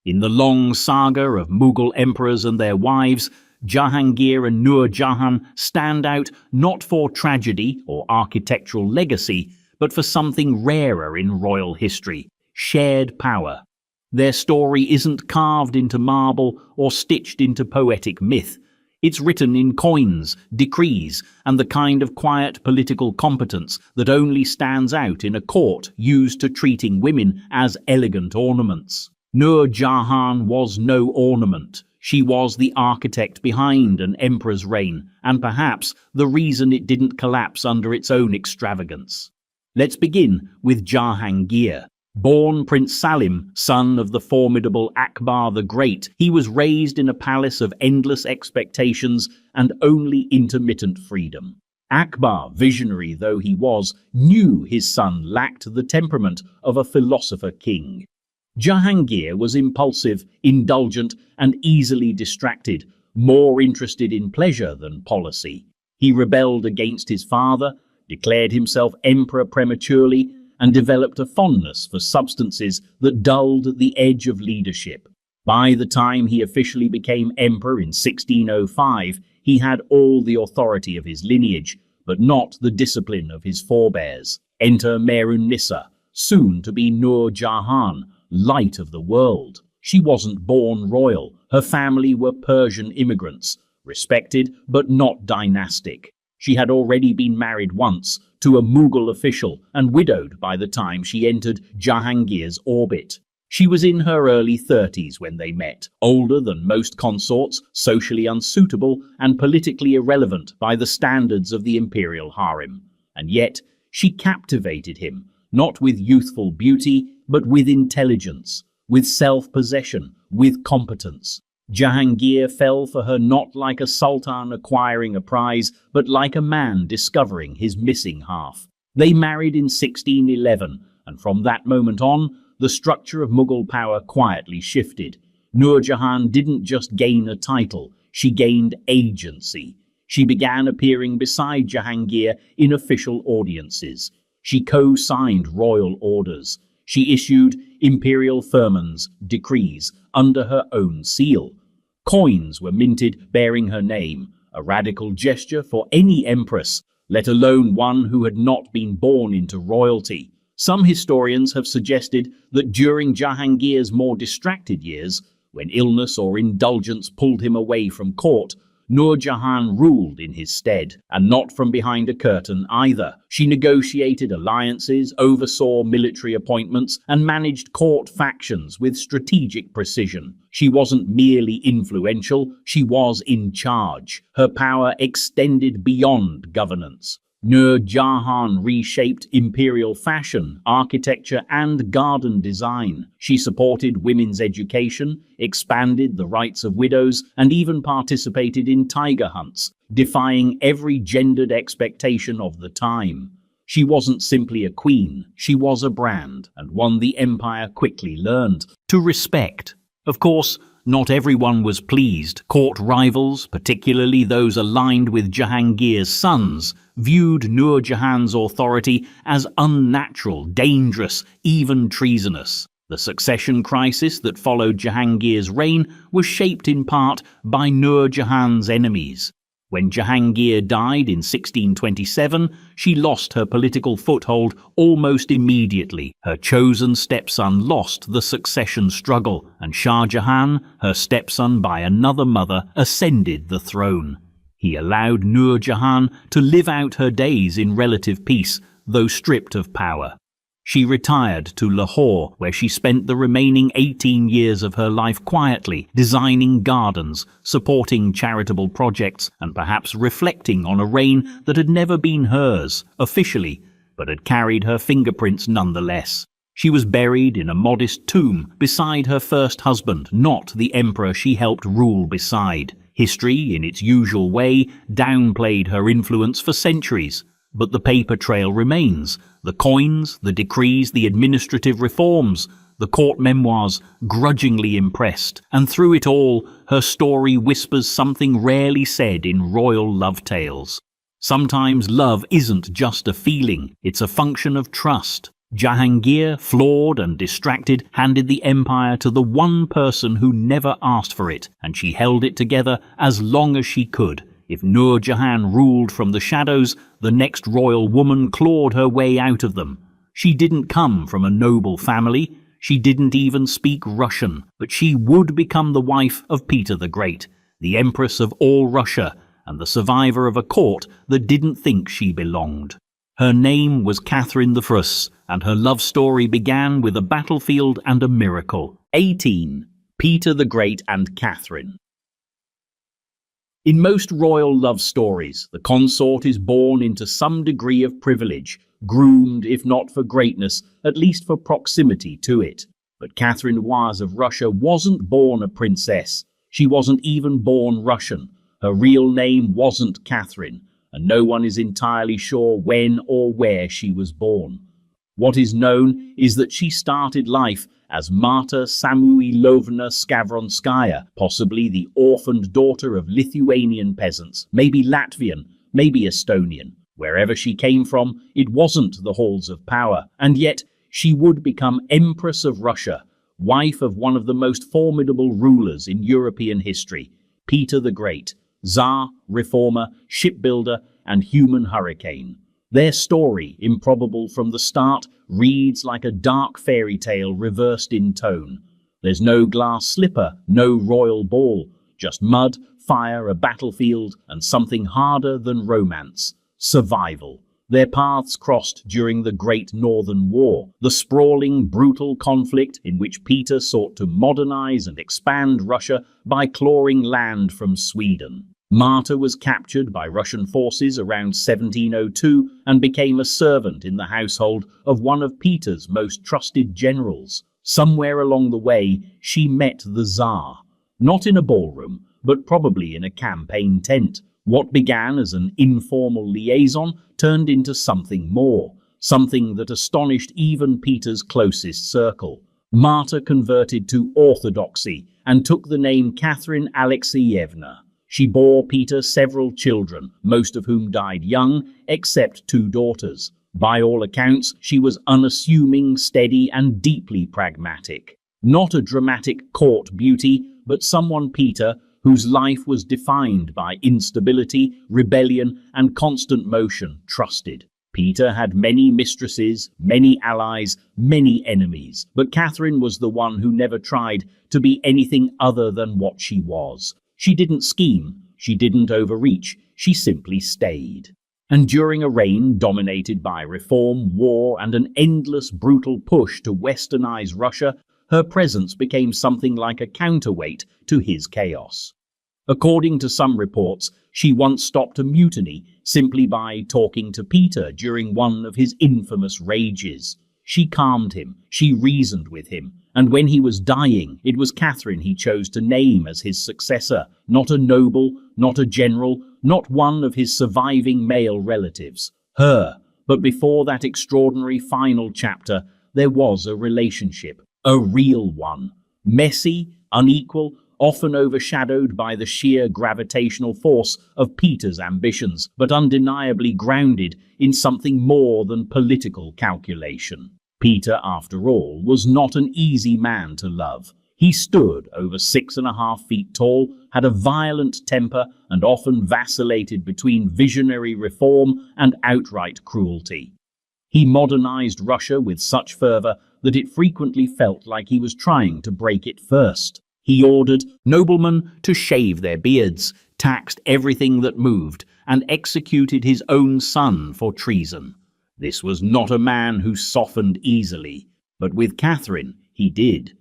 In the long saga of Mughal emperors and their wives, Jahangir and Nur Jahan stand out not for tragedy or architectural legacy, but for something rarer in royal history: shared power. Their story isn't carved into marble or stitched into poetic myth. It's written in coins, decrees, and the kind of quiet political competence that only stands out in a court used to treating women as elegant ornaments. Nur Jahan was no ornament. She was the architect behind an emperor's reign, and perhaps the reason it didn't collapse under its own extravagance. Let's begin with Jahangir. Born Prince Salim, son of the formidable Akbar the Great, he was raised in a palace of endless expectations and only intermittent freedom. Akbar, visionary though he was, knew his son lacked the temperament of a philosopher king. Jahangir was impulsive, indulgent, and easily distracted, more interested in pleasure than policy. He rebelled against his father, declared himself emperor prematurely, and developed a fondness for substances that dulled the edge of leadership. By the time he officially became emperor in 1605, he had all the authority of his lineage, but not the discipline of his forebears. Enter Merun Nissa, soon to be Nur Jahan, light of the world. She wasn't born royal. Her family were Persian immigrants, respected but not dynastic. She had already been married once to a Mughal official and widowed by the time she entered Jahangir's orbit. She was in her early 30s when they met, older than most consorts, socially unsuitable and politically irrelevant by the standards of the imperial harem. And yet, she captivated him, not with youthful beauty, but with intelligence, with self-possession, with competence. Jahangir fell for her not like a sultan acquiring a prize, but like a man discovering his missing half. They married in 1611, and from that moment on, the structure of Mughal power quietly shifted. Nur Jahan didn't just gain a title, she gained agency. She began appearing beside Jahangir in official audiences. She co-signed royal orders. She issued imperial firmans, decrees, under her own seal. Coins were minted bearing her name, a radical gesture for any empress, let alone one who had not been born into royalty. Some historians have suggested that during Jahangir's more distracted years, when illness or indulgence pulled him away from court, Nur Jahan ruled in his stead, and not from behind a curtain either. She negotiated alliances, oversaw military appointments, and managed court factions with strategic precision. She wasn't merely influential, she was in charge. Her power extended beyond governance. Nur Jahan reshaped imperial fashion, architecture, and garden design. She supported women's education, expanded the rights of widows, and even participated in tiger hunts, defying every gendered expectation of the time. She wasn't simply a queen, she was a brand, and one the empire quickly learned to respect. Of course, not everyone was pleased. Court rivals, particularly those aligned with Jahangir's sons, viewed Nur Jahan's authority as unnatural, dangerous, even treasonous. The succession crisis that followed Jahangir's reign was shaped in part by Nur Jahan's enemies. When Jahangir died in 1627, she lost her political foothold almost immediately. Her chosen stepson lost the succession struggle, and Shah Jahan, her stepson by another mother, ascended the throne. He allowed Nur Jahan to live out her days in relative peace, though stripped of power. She retired to Lahore, where she spent the remaining 18 years of her life quietly, designing gardens, supporting charitable projects, and perhaps reflecting on a reign that had never been hers, officially, but had carried her fingerprints nonetheless. She was buried in a modest tomb beside her first husband, not the emperor she helped rule beside. History, in its usual way, downplayed her influence for centuries. But the paper trail remains. The coins, the decrees, the administrative reforms, the court memoirs, grudgingly impressed. And through it all, her story whispers something rarely said in royal love tales. Sometimes love isn't just a feeling, it's a function of trust. Jahangir, flawed and distracted, handed the empire to the one person who never asked for it, and she held it together as long as she could. If Nur Jahan ruled from the shadows, the next royal woman clawed her way out of them. She didn't come from a noble family. She didn't even speak Russian, but she would become the wife of Peter the Great, the empress of all Russia, and the survivor of a court that didn't think she belonged. Her name was Catherine I, and her love story began with a battlefield and a miracle. 18. Peter the Great and Catherine. In most royal love stories, the consort is born into some degree of privilege, groomed, if not for greatness, at least for proximity to it. But Catherine Waz of Russia wasn't born a princess. She wasn't even born Russian. Her real name wasn't Catherine, and no one is entirely sure when or where she was born. What is known is that she started life as Marta Samuilovna Skavronskaya, possibly the orphaned daughter of Lithuanian peasants, maybe Latvian, maybe Estonian. Wherever she came from, it wasn't the halls of power, and yet she would become Empress of Russia, wife of one of the most formidable rulers in European history, Peter the Great, Tsar, reformer, shipbuilder, and human hurricane. Their story, improbable from the start, reads like a dark fairy tale reversed in tone. There's no glass slipper, no royal ball, just mud, fire, a battlefield, and something harder than romance: survival. Their paths crossed during the Great Northern War, the sprawling, brutal conflict in which Peter sought to modernize and expand Russia by clawing land from Sweden. Marta was captured by Russian forces around 1702 and became a servant in the household of one of Peter's most trusted generals. Somewhere along the way, she met the Tsar. Not in a ballroom, but probably in a campaign tent. What began as an informal liaison turned into something more, something that astonished even Peter's closest circle. Marta converted to Orthodoxy and took the name Catherine Alexeyevna. She bore Peter several children, most of whom died young, except 2 daughters. By all accounts, she was unassuming, steady, and deeply pragmatic. Not a dramatic court beauty, but someone, Peter, whose life was defined by instability, rebellion, and constant motion, trusted. Peter had many mistresses, many allies, many enemies, but Catherine was the one who never tried to be anything other than what she was. She didn't scheme, she didn't overreach, she simply stayed. And during a reign dominated by reform, war, and an endless brutal push to westernize Russia, her presence became something like a counterweight to his chaos. According to some reports, she once stopped a mutiny simply by talking to Peter during one of his infamous rages. She calmed him, she reasoned with him, and when he was dying, it was Catherine he chose to name as his successor, not a noble, not a general, not one of his surviving male relatives. Her. But before that extraordinary final chapter, there was a relationship, a real one. Messy, unequal, often overshadowed by the sheer gravitational force of Peter's ambitions, but undeniably grounded in something more than political calculation. Peter, after all, was not an easy man to love. He stood over 6.5 feet tall, had a violent temper, and often vacillated between visionary reform and outright cruelty. He modernized Russia with such fervor that it frequently felt like he was trying to break it first. He ordered noblemen to shave their beards, taxed everything that moved, and executed his own son for treason. This was not a man who softened easily, but with Catherine he did.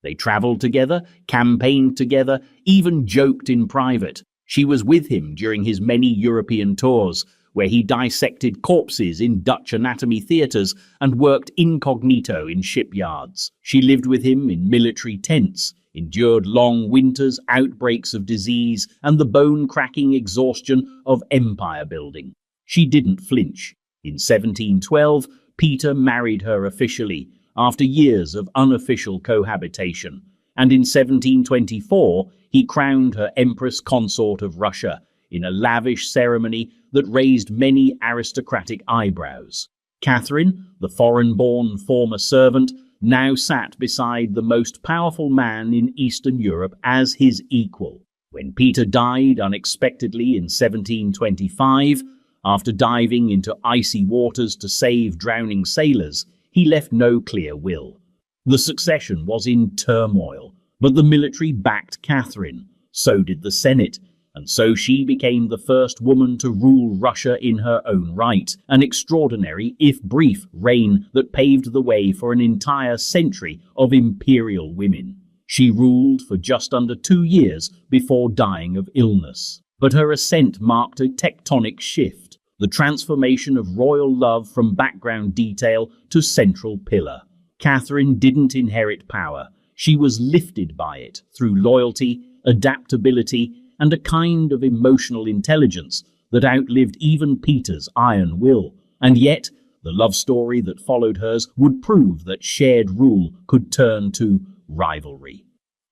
They travelled together, campaigned together, even joked in private. She was with him during his many European tours, where he dissected corpses in Dutch anatomy theatres and worked incognito in shipyards. She lived with him in military tents, endured long winters, outbreaks of disease, and the bone-cracking exhaustion of empire building. She didn't flinch. In 1712, Peter married her officially, after years of unofficial cohabitation, and in 1724 he crowned her Empress Consort of Russia in a lavish ceremony that raised many aristocratic eyebrows. Catherine, the foreign-born former servant, now sat beside the most powerful man in Eastern Europe as his equal. When Peter died unexpectedly in 1725, after diving into icy waters to save drowning sailors, he left no clear will. The succession was in turmoil, but the military backed Catherine. So did the Senate, and so she became the first woman to rule Russia in her own right, an extraordinary, if brief, reign that paved the way for an entire century of imperial women. She ruled for just under 2 years before dying of illness. But her ascent marked a tectonic shift, the transformation of royal love from background detail to central pillar. Catherine didn't inherit power. She was lifted by it through loyalty, adaptability, and a kind of emotional intelligence that outlived even Peter's iron will. And yet, the love story that followed hers would prove that shared rule could turn to rivalry.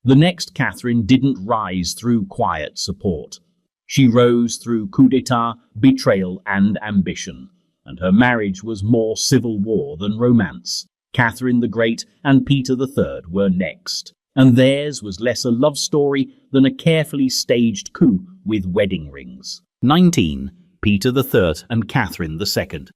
The next Catherine didn't rise through quiet support. She rose through coup d'etat, betrayal, and ambition, and her marriage was more civil war than romance. Catherine the Great and Peter III were next, and theirs was less a love story than a carefully staged coup with wedding rings. 19. Peter III and Catherine II.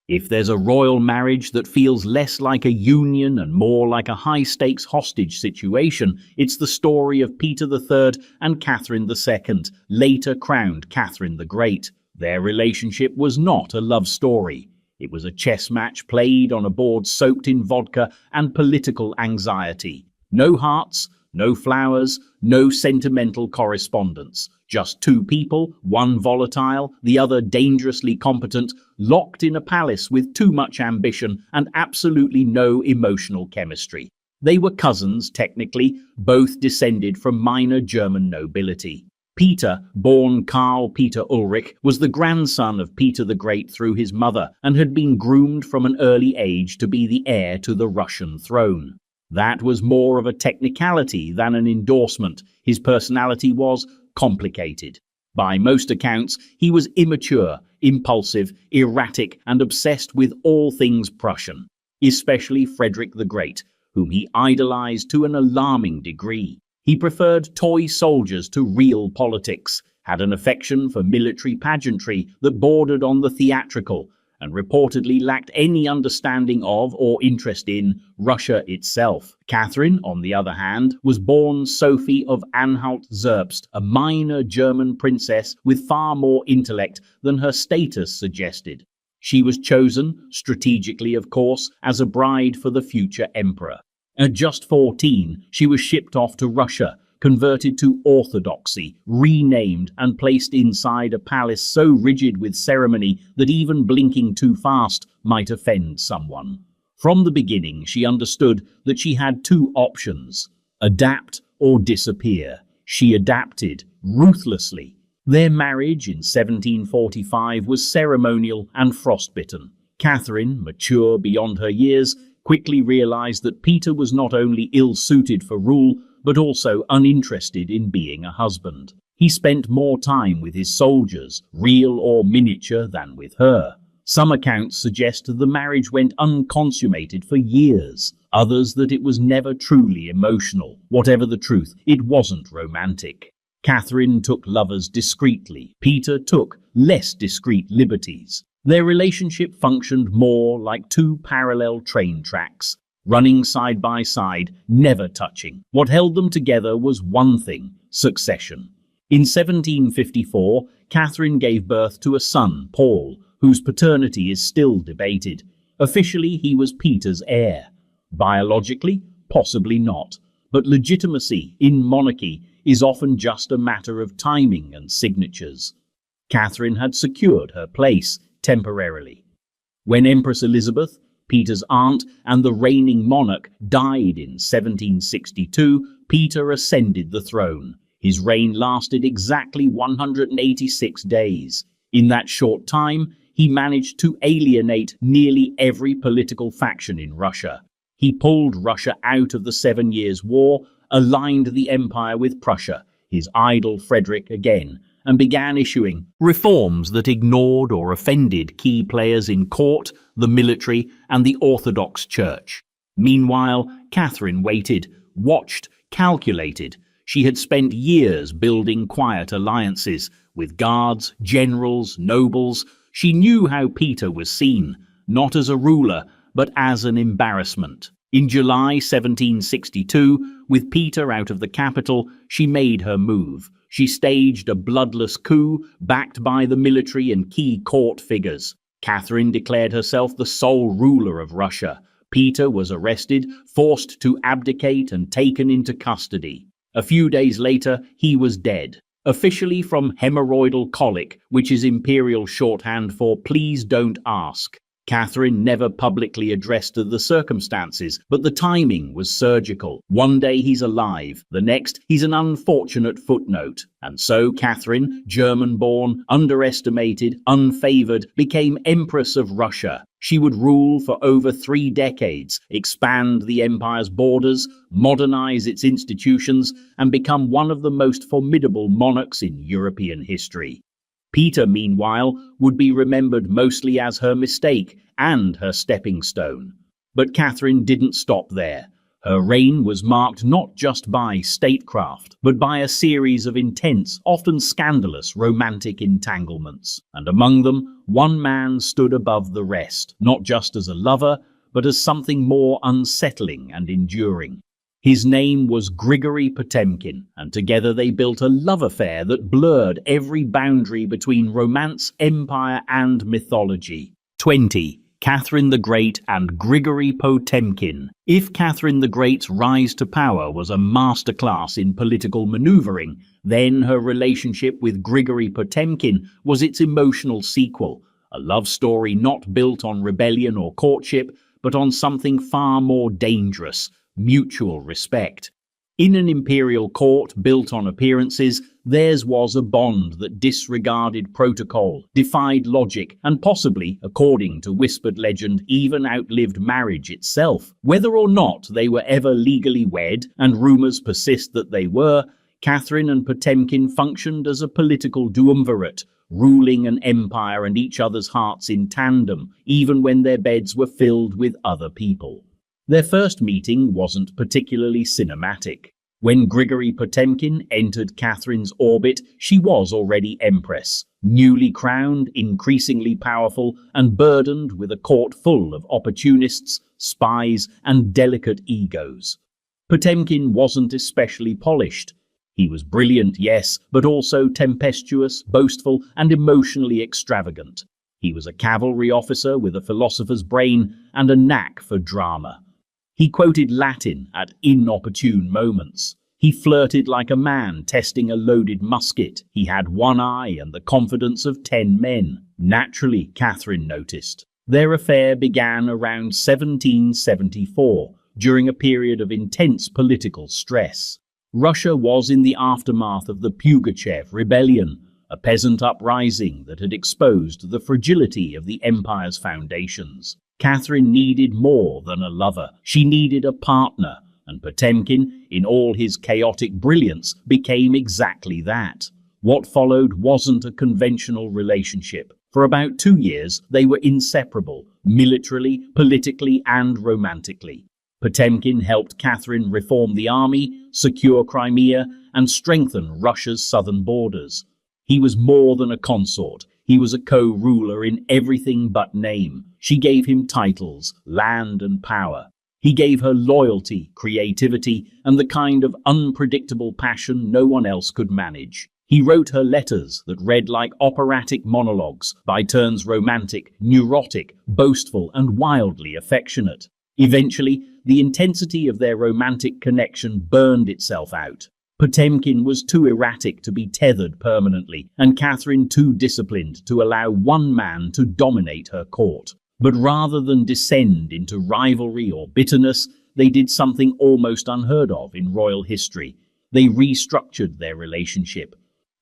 If there's a royal marriage that feels less like a union and more like a high-stakes hostage situation, it's the story of Peter III and Catherine II, later crowned Catherine the Great. Their relationship was not a love story. It was a chess match played on a board soaked in vodka and political anxiety. No hearts, no flowers, no sentimental correspondence. Just two people, one volatile, the other dangerously competent, locked in a palace with too much ambition and absolutely no emotional chemistry. They were cousins, technically, both descended from minor German nobility. Peter, born Karl Peter Ulrich, was the grandson of Peter the Great through his mother and had been groomed from an early age to be the heir to the Russian throne. That was more of a technicality than an endorsement. His personality was complicated. By most accounts, he was immature, impulsive, erratic, and obsessed with all things Prussian, especially Frederick the Great, whom he idolized to an alarming degree. He preferred toy soldiers to real politics, had an affection for military pageantry that bordered on the theatrical, and reportedly lacked any understanding of or interest in Russia itself. Catherine, on the other hand, was born Sophie of Anhalt-Zerbst, a minor German princess with far more intellect than her status suggested. She was chosen, strategically of course, as a bride for the future emperor. At just 14, she was shipped off to Russia, converted to orthodoxy, renamed and placed inside a palace so rigid with ceremony that even blinking too fast might offend someone. From the beginning, she understood that she had two options: adapt or disappear. She adapted, ruthlessly. Their marriage in 1745 was ceremonial and frostbitten. Catherine, mature beyond her years, quickly realized that Peter was not only ill-suited for rule, but also uninterested in being a husband. He spent more time with his soldiers, real or miniature, than with her. Some accounts suggest the marriage went unconsummated for years, others that it was never truly emotional. Whatever the truth, it wasn't romantic. Catherine took lovers discreetly. Peter took less discreet liberties. Their relationship functioned more like two parallel train tracks, running side by side, never touching. What held them together was one thing: succession. In 1754, Catherine gave birth to a son, Paul, whose paternity is still debated. Officially, he was Peter's heir. Biologically, possibly not. But legitimacy in monarchy is often just a matter of timing and signatures. Catherine had secured her place temporarily. When Empress Elizabeth, Peter's aunt and the reigning monarch, died in 1762, Peter ascended the throne. His reign lasted exactly 186 days. In that short time, he managed to alienate nearly every political faction in Russia. He pulled Russia out of the 7 Years' War, aligned the empire with Prussia, his idol Frederick again, and began issuing reforms that ignored or offended key players in court, the military, and the Orthodox Church. Meanwhile, Catherine waited, watched, calculated. She had spent years building quiet alliances with guards, generals, nobles. She knew how Peter was seen, not as a ruler, but as an embarrassment. In July 1762, with Peter out of the capital, she made her move. She staged a bloodless coup, backed by the military and key court figures. Catherine declared herself the sole ruler of Russia. Peter was arrested, forced to abdicate, and taken into custody. A few days later, he was dead. Officially from hemorrhoidal colic, which is imperial shorthand for "please don't ask." Catherine never publicly addressed the circumstances, but the timing was surgical. One day he's alive, the next he's an unfortunate footnote. And so Catherine, German-born, underestimated, unfavored, became Empress of Russia. She would rule for over 3 decades, expand the empire's borders, modernize its institutions, and become one of the most formidable monarchs in European history. Peter, meanwhile, would be remembered mostly as her mistake and her stepping stone. But Catherine didn't stop there. Her reign was marked not just by statecraft, but by a series of intense, often scandalous, romantic entanglements. And among them, one man stood above the rest, not just as a lover, but as something more unsettling and enduring. His name was Grigory Potemkin, and together they built a love affair that blurred every boundary between romance, empire, and mythology. 20. Catherine the Great and Grigory Potemkin. If Catherine the Great's rise to power was a masterclass in political maneuvering, then her relationship with Grigory Potemkin was its emotional sequel, a love story not built on rebellion or courtship, but on something far more dangerous: mutual respect. In an imperial court built on appearances, theirs was a bond that disregarded protocol, defied logic, and possibly, according to whispered legend, even outlived marriage itself. Whether or not they were ever legally wed, and rumors persist that they were, Catherine and Potemkin functioned as a political duumvirate, ruling an empire and each other's hearts in tandem, even when their beds were filled with other people. Their first meeting wasn't particularly cinematic. When Grigory Potemkin entered Catherine's orbit, she was already empress, newly crowned, increasingly powerful, and burdened with a court full of opportunists, spies, and delicate egos. Potemkin wasn't especially polished. He was brilliant, yes, but also tempestuous, boastful, and emotionally extravagant. He was a cavalry officer with a philosopher's brain and a knack for drama. He quoted Latin at inopportune moments. He flirted like a man testing a loaded musket. He had one eye and the confidence of 10 men. Naturally, Catherine noticed. Their affair began around 1774, during a period of intense political stress. Russia was in the aftermath of the Pugachev Rebellion, a peasant uprising that had exposed the fragility of the empire's foundations. Catherine needed more than a lover. She needed a partner, and Potemkin, in all his chaotic brilliance, became exactly that. What followed wasn't a conventional relationship. For about 2 years, they were inseparable, militarily, politically, and romantically. Potemkin helped Catherine reform the army, secure Crimea, and strengthen Russia's southern borders. He was more than a consort. He was a co-ruler in everything but name. She gave him titles, land, and power. He gave her loyalty, creativity, and the kind of unpredictable passion no one else could manage. He wrote her letters that read like operatic monologues, by turns romantic, neurotic, boastful, and wildly affectionate. Eventually, the intensity of their romantic connection burned itself out. Potemkin was too erratic to be tethered permanently, and Catherine too disciplined to allow one man to dominate her court. But rather than descend into rivalry or bitterness, they did something almost unheard of in royal history. They restructured their relationship.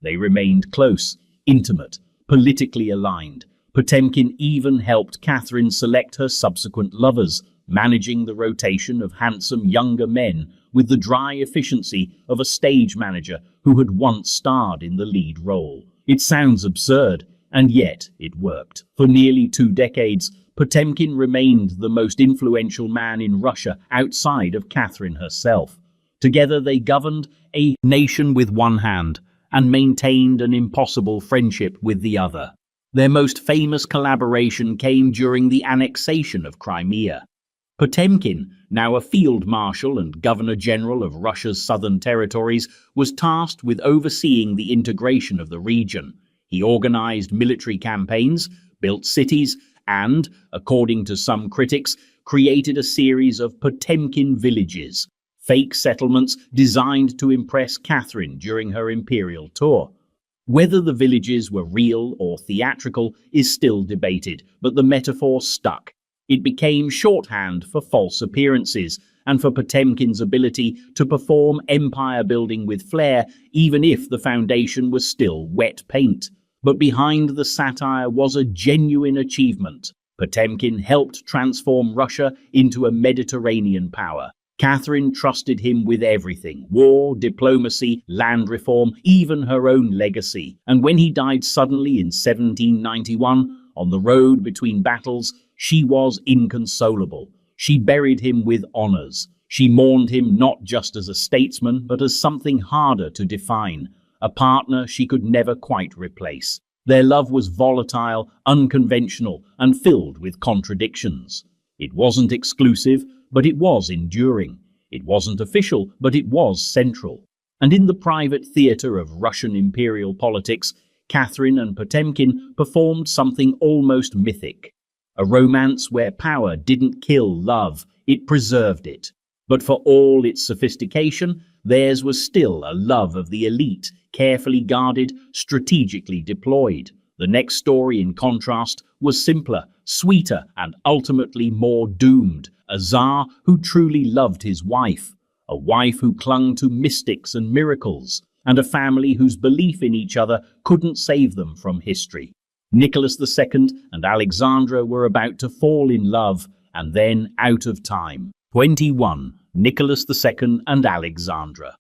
They remained close, intimate, politically aligned. Potemkin even helped Catherine select her subsequent lovers, managing the rotation of handsome younger men with the dry efficiency of a stage manager who had once starred in the lead role. It sounds absurd, and yet it worked. For nearly 2 decades, Potemkin remained the most influential man in Russia outside of Catherine herself. Together they governed a nation with one hand and maintained an impossible friendship with the other. Their most famous collaboration came during the annexation of Crimea. Potemkin, now a field marshal and governor-general of Russia's southern territories, was tasked with overseeing the integration of the region. He organized military campaigns, built cities, and, according to some critics, created a series of Potemkin villages, fake settlements designed to impress Catherine during her imperial tour. Whether the villages were real or theatrical is still debated, but the metaphor stuck. It became shorthand for false appearances and for Potemkin's ability to perform empire building with flair, even if the foundation was still wet paint. But behind the satire was a genuine achievement. Potemkin helped transform Russia into a Mediterranean power. Catherine trusted him with everything: war, diplomacy, land reform, even her own legacy. And when he died suddenly in 1791, on the road between battles, she was inconsolable. She buried him with honors. She mourned him not just as a statesman, but as something harder to define, a partner she could never quite replace. Their love was volatile, unconventional, and filled with contradictions. It wasn't exclusive, but it was enduring. It wasn't official, but it was central. And in the private theater of Russian imperial politics, Catherine and Potemkin performed something almost mythic. A romance where power didn't kill love, it preserved it. But for all its sophistication, theirs was still a love of the elite, carefully guarded, strategically deployed. The next story, in contrast, was simpler, sweeter, and ultimately more doomed. A Tsar who truly loved his wife, a wife who clung to mystics and miracles, and a family whose belief in each other couldn't save them from history. Nicholas II and Alexandra were about to fall in love, and then out of time. 21. Nicholas II and Alexandra.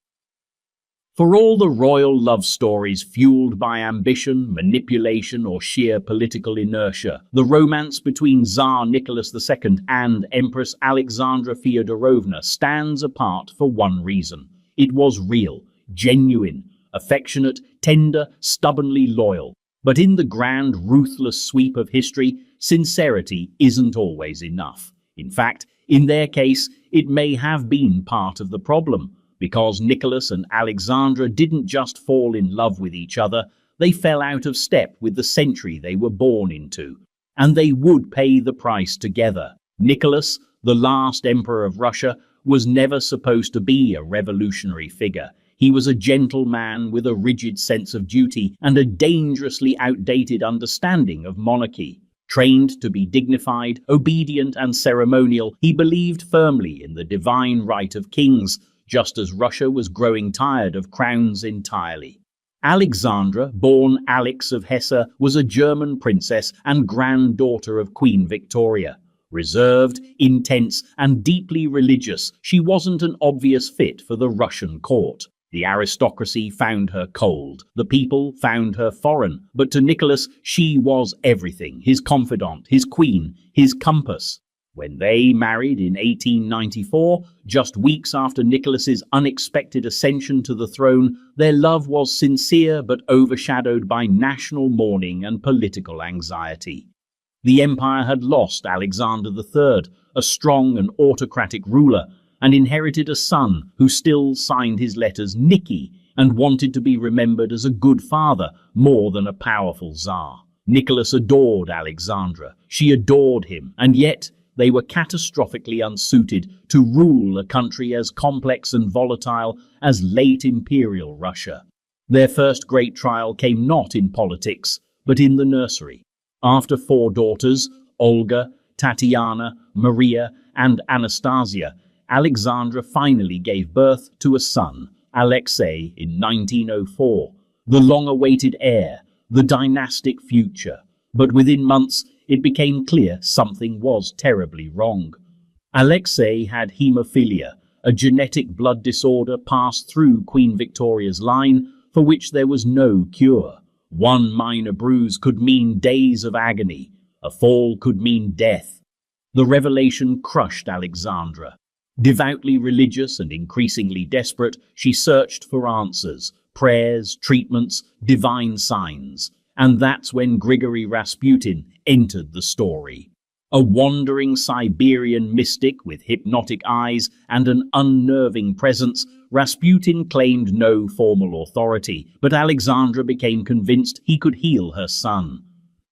For all the royal love stories fueled by ambition, manipulation, or sheer political inertia, the romance between Tsar Nicholas II and Empress Alexandra Feodorovna stands apart for one reason. It was real, genuine, affectionate, tender, stubbornly loyal. But in the grand, ruthless sweep of history, sincerity isn't always enough. In fact, in their case, it may have been part of the problem, because Nicholas and Alexandra didn't just fall in love with each other, they fell out of step with the century they were born into. And they would pay the price together. Nicholas, the last emperor of Russia, was never supposed to be a revolutionary figure. He was a gentle man with a rigid sense of duty and a dangerously outdated understanding of monarchy. Trained to be dignified, obedient, and ceremonial, he believed firmly in the divine right of kings, just as Russia was growing tired of crowns entirely. Alexandra, born Alix of Hesse, was a German princess and granddaughter of Queen Victoria. Reserved, intense, and deeply religious, she wasn't an obvious fit for the Russian court. The aristocracy found her cold, the people found her foreign, but to Nicholas she was everything, his confidant, his queen, his compass. When they married in 1894, just weeks after Nicholas's unexpected ascension to the throne, their love was sincere but overshadowed by national mourning and political anxiety. The empire had lost Alexander III, a strong and autocratic ruler, and inherited a son who still signed his letters Nicky and wanted to be remembered as a good father more than a powerful Tsar. Nicholas adored Alexandra, she adored him, and yet they were catastrophically unsuited to rule a country as complex and volatile as late imperial Russia. Their first great trial came not in politics, but in the nursery. After 4 daughters, Olga, Tatiana, Maria, and Anastasia, Alexandra finally gave birth to a son, Alexei, in 1904, the long-awaited heir, the dynastic future. But within months, it became clear something was terribly wrong. Alexei had hemophilia, a genetic blood disorder passed through Queen Victoria's line for which there was no cure. One minor bruise could mean days of agony. A fall could mean death. The revelation crushed Alexandra. Devoutly religious and increasingly desperate, she searched for answers, prayers, treatments, divine signs. And that's when Grigory Rasputin entered the story. A wandering Siberian mystic with hypnotic eyes and an unnerving presence, Rasputin claimed no formal authority, but Alexandra became convinced he could heal her son.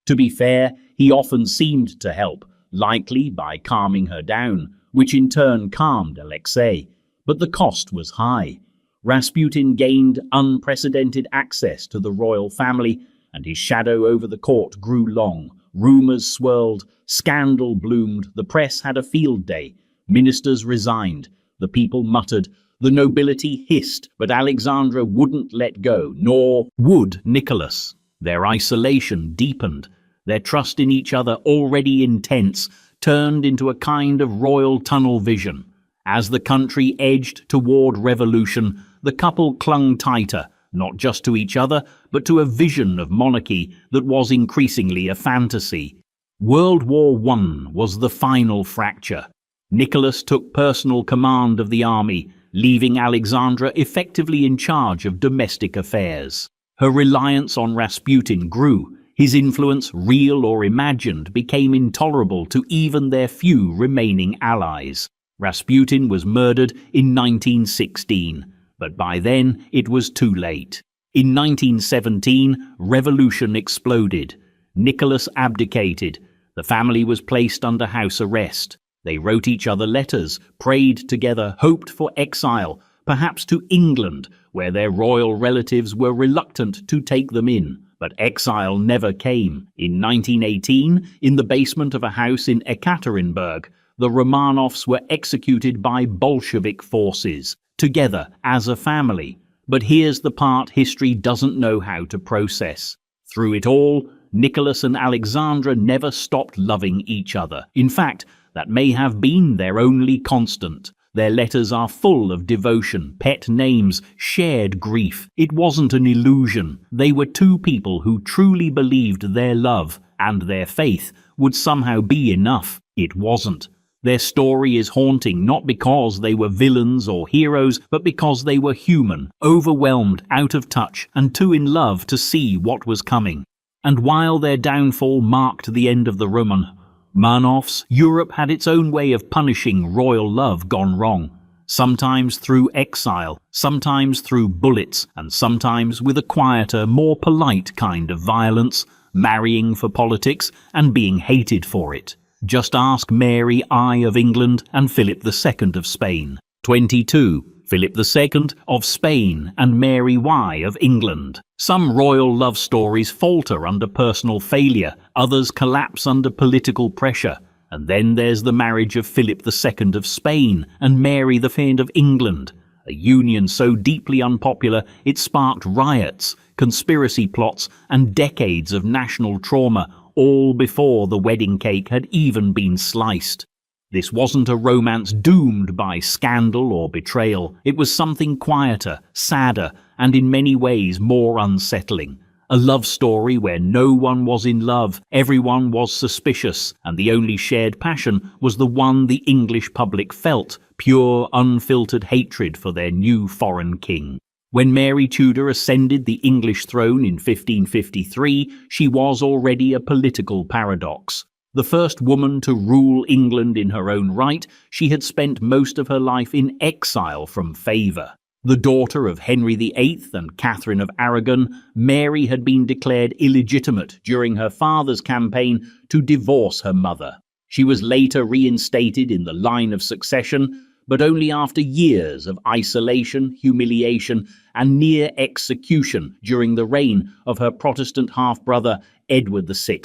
To be fair, he often seemed to help, likely by calming her down, which in turn calmed Alexei. But the cost was high. Rasputin gained unprecedented access to the royal family, and his shadow over the court grew long. Rumors swirled, scandal bloomed, the press had a field day. Ministers resigned, the people muttered, the nobility hissed, but Alexandra wouldn't let go, nor would Nicholas. Their isolation deepened. Their trust in each other, already intense, turned into a kind of royal tunnel vision. As the country edged toward revolution, the couple clung tighter, not just to each other, but to a vision of monarchy that was increasingly a fantasy. World War I was the final fracture. Nicholas took personal command of the army, leaving Alexandra effectively in charge of domestic affairs. Her reliance on Rasputin grew. His influence, real or imagined, became intolerable to even their few remaining allies. Rasputin was murdered in 1916, but by then it was too late. In 1917, revolution exploded. Nicholas abdicated. The family was placed under house arrest. They wrote each other letters, prayed together, hoped for exile, perhaps to England, where their royal relatives were reluctant to take them in. But exile never came. In 1918, in the basement of a house in Ekaterinburg, the Romanovs were executed by Bolshevik forces, together as a family. But here's the part history doesn't know how to process. Through it all, Nicholas and Alexandra never stopped loving each other. In fact, that may have been their only constant. Their letters are full of devotion, pet names, shared grief. It wasn't an illusion. They were two people who truly believed their love and their faith would somehow be enough. It wasn't. Their story is haunting not because they were villains or heroes, but because they were human, overwhelmed, out of touch, and too in love to see what was coming. And while their downfall marked the end of the Romanovs, Europe had its own way of punishing royal love gone wrong. Sometimes through exile, sometimes through bullets, and sometimes with a quieter, more polite kind of violence, marrying for politics and being hated for it. Just ask Mary I of England and Philip II of Spain. 22. Philip II of Spain and Mary Y of England. Some royal love stories falter under personal failure, others collapse under political pressure. And then there's the marriage of Philip II of Spain and Mary V of England, a union so deeply unpopular it sparked riots, conspiracy plots, and decades of national trauma, all before the wedding cake had even been sliced. This wasn't a romance doomed by scandal or betrayal. It was something quieter, sadder, and in many ways more unsettling. A love story where no one was in love, everyone was suspicious, and the only shared passion was the one the English public felt, pure, unfiltered hatred for their new foreign king. When Mary Tudor ascended the English throne in 1553, she was already a political paradox. The first woman to rule England in her own right, she had spent most of her life in exile from favour. The daughter of Henry VIII and Catherine of Aragon, Mary had been declared illegitimate during her father's campaign to divorce her mother. She was later reinstated in the line of succession, but only after years of isolation, humiliation, and near execution during the reign of her Protestant half-brother Edward VI.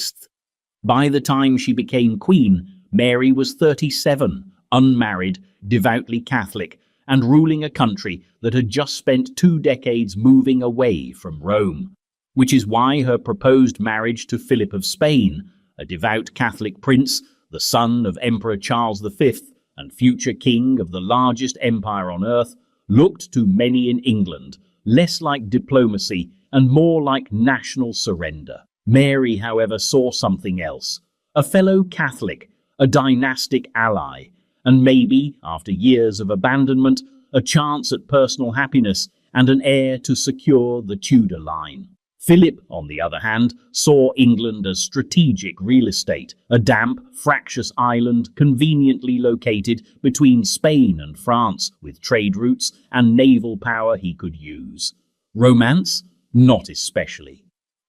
By the time she became queen, Mary was 37, unmarried, devoutly Catholic, and ruling a country that had just spent 2 decades moving away from Rome. Which is why her proposed marriage to Philip of Spain, a devout Catholic prince, the son of Emperor Charles V, and future king of the largest empire on earth, looked to many in England less like diplomacy and more like national surrender. Mary, however, saw something else. A fellow Catholic, a dynastic ally, and maybe, after years of abandonment, a chance at personal happiness and an heir to secure the Tudor line. Philip, on the other hand, saw England as strategic real estate, a damp, fractious island conveniently located between Spain and France, with trade routes and naval power he could use. Romance? Not especially.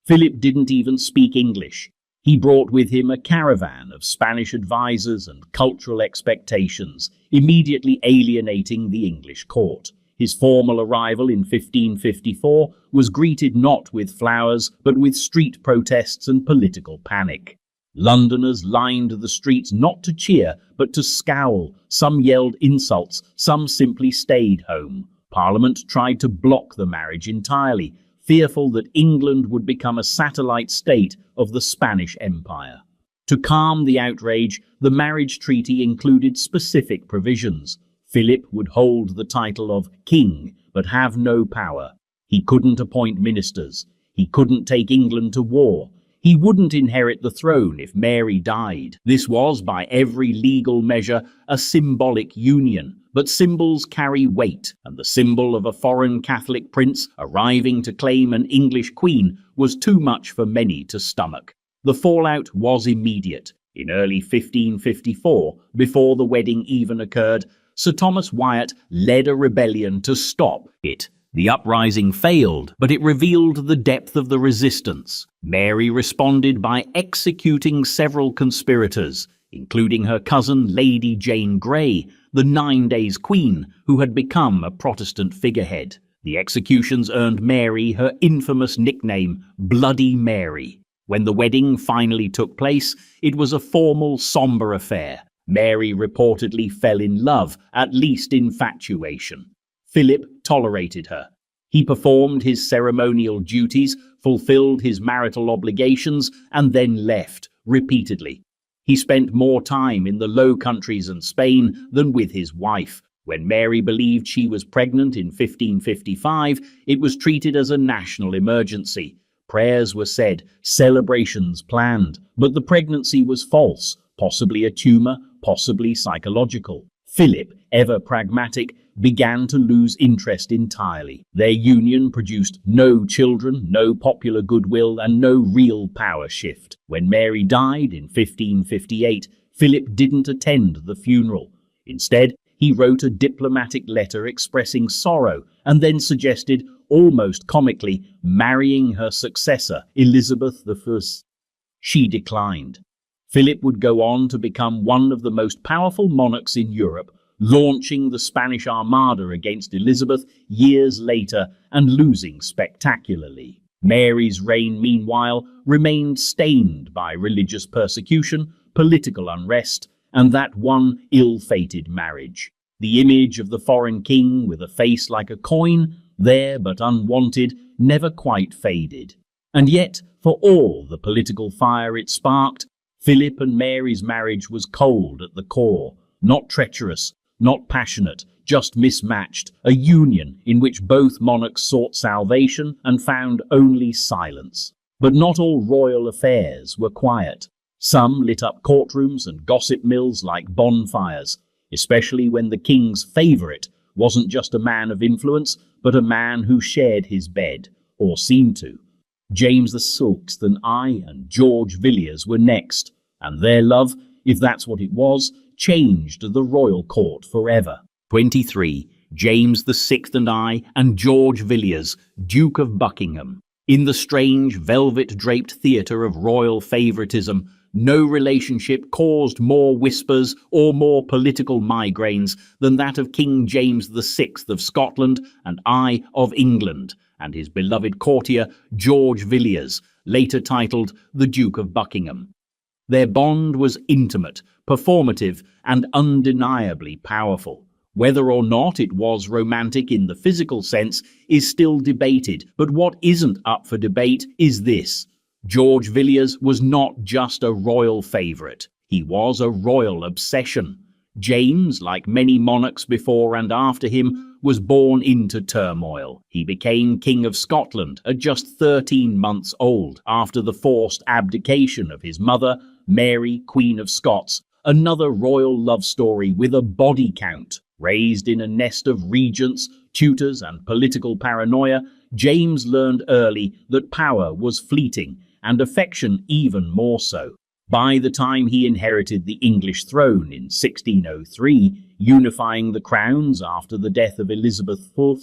Philip didn't even speak English. He brought with him a caravan of Spanish advisors and cultural expectations, immediately alienating the English court. His formal arrival in 1554 was greeted not with flowers, but with street protests and political panic. Londoners lined the streets not to cheer, but to scowl. Some yelled insults, some simply stayed home. Parliament tried to block the marriage entirely, fearful that England would become a satellite state of the Spanish Empire. To calm the outrage, the marriage treaty included specific provisions. Philip would hold the title of king, but have no power. He couldn't appoint ministers. He couldn't take England to war. He wouldn't inherit the throne if Mary died. This was, by every legal measure, a symbolic union. But symbols carry weight, and the symbol of a foreign Catholic prince arriving to claim an English queen was too much for many to stomach. The fallout was immediate. In early 1554, before the wedding even occurred, Sir Thomas Wyatt led a rebellion to stop it. The uprising failed, but it revealed the depth of the resistance. Mary responded by executing several conspirators, including her cousin Lady Jane Grey, the 9 Days Queen, who had become a Protestant figurehead. The executions earned Mary her infamous nickname, Bloody Mary. When the wedding finally took place, it was a formal, somber affair. Mary reportedly fell in love, at least infatuation. Philip tolerated her. He performed his ceremonial duties, fulfilled his marital obligations, and then left, repeatedly. He spent more time in the Low Countries and Spain than with his wife. When Mary believed she was pregnant in 1555, it was treated as a national emergency. Prayers were said, celebrations planned, but the pregnancy was false, possibly a tumor, possibly psychological. Philip, ever pragmatic, began to lose interest entirely. Their union produced no children, no popular goodwill, and no real power shift. When Mary died in 1558, Philip didn't attend the funeral. Instead, he wrote a diplomatic letter expressing sorrow and then suggested, almost comically, marrying her successor, Elizabeth I. She declined. Philip would go on to become one of the most powerful monarchs in Europe, launching the Spanish Armada against Elizabeth years later and losing spectacularly. Mary's reign, meanwhile, remained stained by religious persecution, political unrest, and that one ill-fated marriage. The image of the foreign king with a face like a coin, there but unwanted, never quite faded. And yet, for all the political fire it sparked, Philip and Mary's marriage was cold at the core, not treacherous, not passionate, just mismatched, a union in which both monarchs sought salvation and found only silence. But not all royal affairs were quiet. Some lit up courtrooms and gossip mills like bonfires, especially when the king's favourite wasn't just a man of influence, but a man who shared his bed, or seemed to. James VI and I and George Villiers were next, and their love, if that's what it was, changed the royal court forever. 23. James VI and I and George Villiers, Duke of Buckingham. In the strange, velvet-draped theatre of royal favouritism, no relationship caused more whispers or more political migraines than that of King James VI of Scotland and I of England, and his beloved courtier George Villiers, later titled the Duke of Buckingham. Their bond was intimate, performative, and undeniably powerful. Whether or not it was romantic in the physical sense is still debated, but what isn't up for debate is this. George Villiers was not just a royal favourite, he was a royal obsession. James, like many monarchs before and after him, was born into turmoil. He became King of Scotland at just 13 months old after the forced abdication of his mother, Mary, Queen of Scots, another royal love story with a body count. Raised in a nest of regents, tutors, and political paranoia, James learned early that power was fleeting, and affection even more so. By the time he inherited the English throne in 1603, unifying the crowns after the death of Elizabeth I,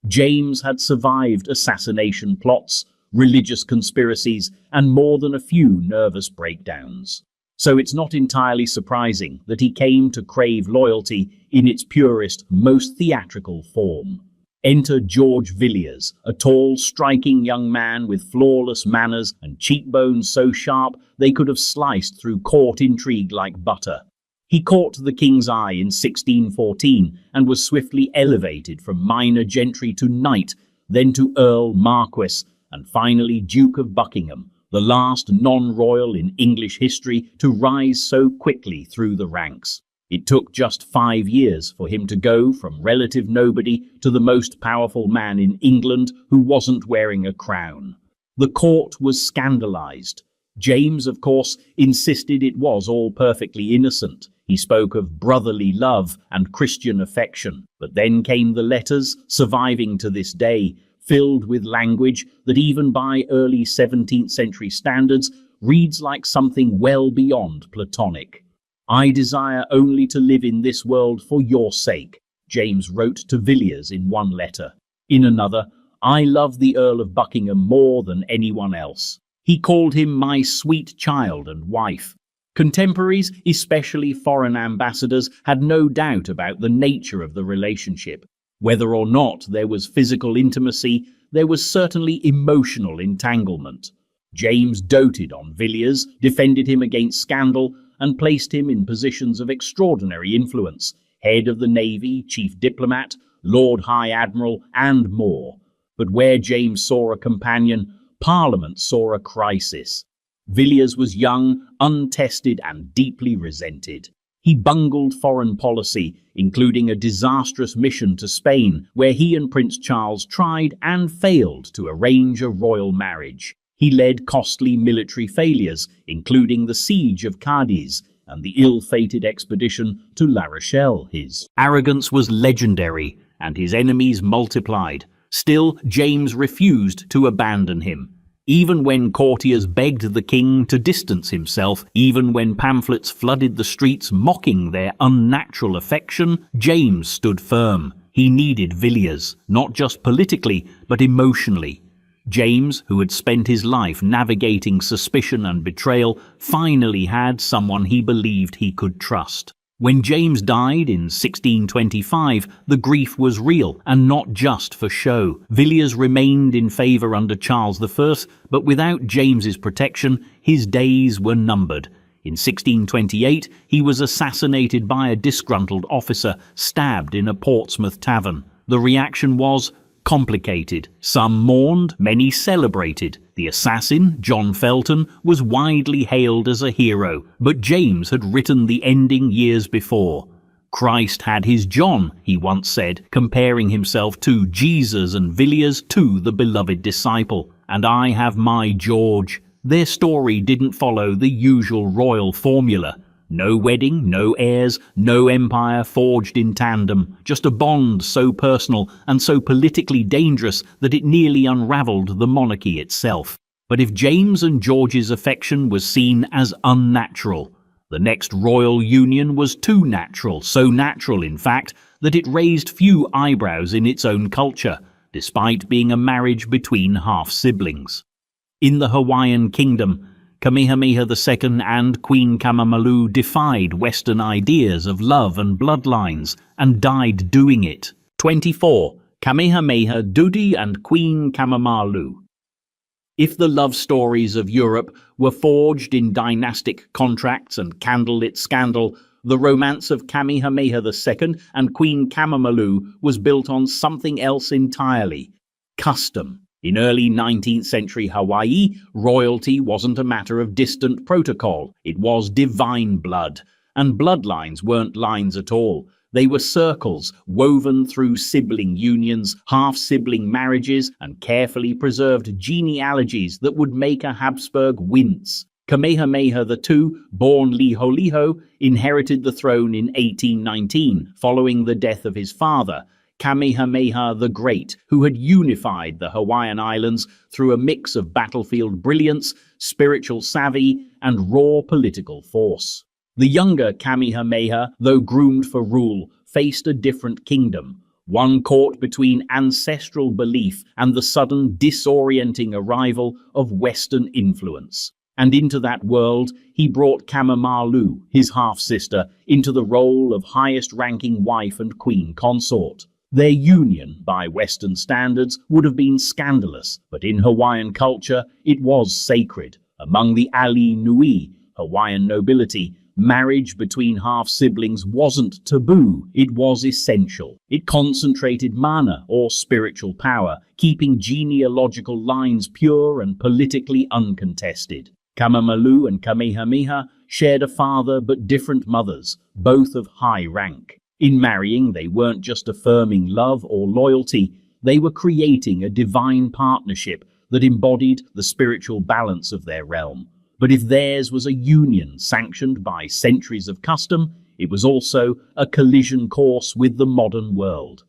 James had survived assassination plots, religious conspiracies, and more than a few nervous breakdowns. So it's not entirely surprising that he came to crave loyalty in its purest, most theatrical form. Enter George Villiers, a tall, striking young man with flawless manners and cheekbones so sharp they could have sliced through court intrigue like butter. He caught the king's eye in 1614 and was swiftly elevated from minor gentry to knight, then to Earl Marquess, and finally Duke of Buckingham, the last non-royal in English history to rise so quickly through the ranks. It took just 5 years for him to go from relative nobody to the most powerful man in England who wasn't wearing a crown. The court was scandalized. James, of course, insisted it was all perfectly innocent. He spoke of brotherly love and Christian affection. But then came the letters, surviving to this day, filled with language that even by early 17th century standards reads like something well beyond platonic. "I desire only to live in this world for your sake," James wrote to Villiers in one letter. In another, "I love the Earl of Buckingham more than anyone else. He called him my sweet child and wife." Contemporaries, especially foreign ambassadors, had no doubt about the nature of the relationship. Whether or not there was physical intimacy, there was certainly emotional entanglement. James doted on Villiers, defended him against scandal, and placed him in positions of extraordinary influence, head of the Navy, chief diplomat, Lord High Admiral, and more. But where James saw a companion, Parliament saw a crisis. Villiers was young, untested, and deeply resented. He bungled foreign policy, including a disastrous mission to Spain, where he and Prince Charles tried and failed to arrange a royal marriage. He led costly military failures, including the siege of Cadiz and the ill-fated expedition to La Rochelle. His arrogance was legendary, and his enemies multiplied. Still, James refused to abandon him. Even when courtiers begged the king to distance himself, even when pamphlets flooded the streets mocking their unnatural affection, James stood firm. He needed Villiers, not just politically, but emotionally. James, who had spent his life navigating suspicion and betrayal, finally had someone he believed he could trust. When James died in 1625, the grief was real and not just for show. Villiers remained in favour under Charles I, but without James's protection, his days were numbered. In 1628, he was assassinated by a disgruntled officer, stabbed in a Portsmouth tavern. The reaction was complicated. Some mourned, many celebrated. The assassin, John Felton, was widely hailed as a hero, but James had written the ending years before. Christ had his John, he once said, comparing himself to Jesus, and Villiers to the beloved disciple. And I have my George. Their story didn't follow the usual royal formula. No wedding, no heirs, no empire forged in tandem, just a bond so personal and so politically dangerous that it nearly unravelled the monarchy itself. But if James and George's affection was seen as unnatural, the next royal union was too natural, so natural in fact that it raised few eyebrows in its own culture, despite being a marriage between half-siblings. In the Hawaiian kingdom, Kamehameha II and Queen Kamamalu defied Western ideas of love and bloodlines and died doing it. 24. Kamehameha Dudi and Queen Kamamalu. If the love stories of Europe were forged in dynastic contracts and candlelit scandal, the romance of Kamehameha II and Queen Kamamalu was built on something else entirely: custom. In early 19th century Hawaii, royalty wasn't a matter of distant protocol, it was divine blood. And bloodlines weren't lines at all. They were circles woven through sibling unions, half-sibling marriages, and carefully preserved genealogies that would make a Habsburg wince. Kamehameha II, born Liholiho, inherited the throne in 1819, following the death of his father, Kamehameha the Great, who had unified the Hawaiian Islands through a mix of battlefield brilliance, spiritual savvy, and raw political force. The younger Kamehameha, though groomed for rule, faced a different kingdom, one caught between ancestral belief and the sudden disorienting arrival of Western influence. And into that world, he brought Kamamalu, his half-sister, into the role of highest-ranking wife and queen consort. Their union, by Western standards, would have been scandalous, but in Hawaiian culture, it was sacred. Among the Ali Nui, Hawaiian nobility, marriage between half-siblings wasn't taboo, it was essential. It concentrated mana, or spiritual power, keeping genealogical lines pure and politically uncontested. Kamamalu and Kamehameha shared a father but different mothers, both of high rank. In marrying, they weren't just affirming love or loyalty, they were creating a divine partnership that embodied the spiritual balance of their realm. But if theirs was a union sanctioned by centuries of custom, it was also a collision course with the modern world.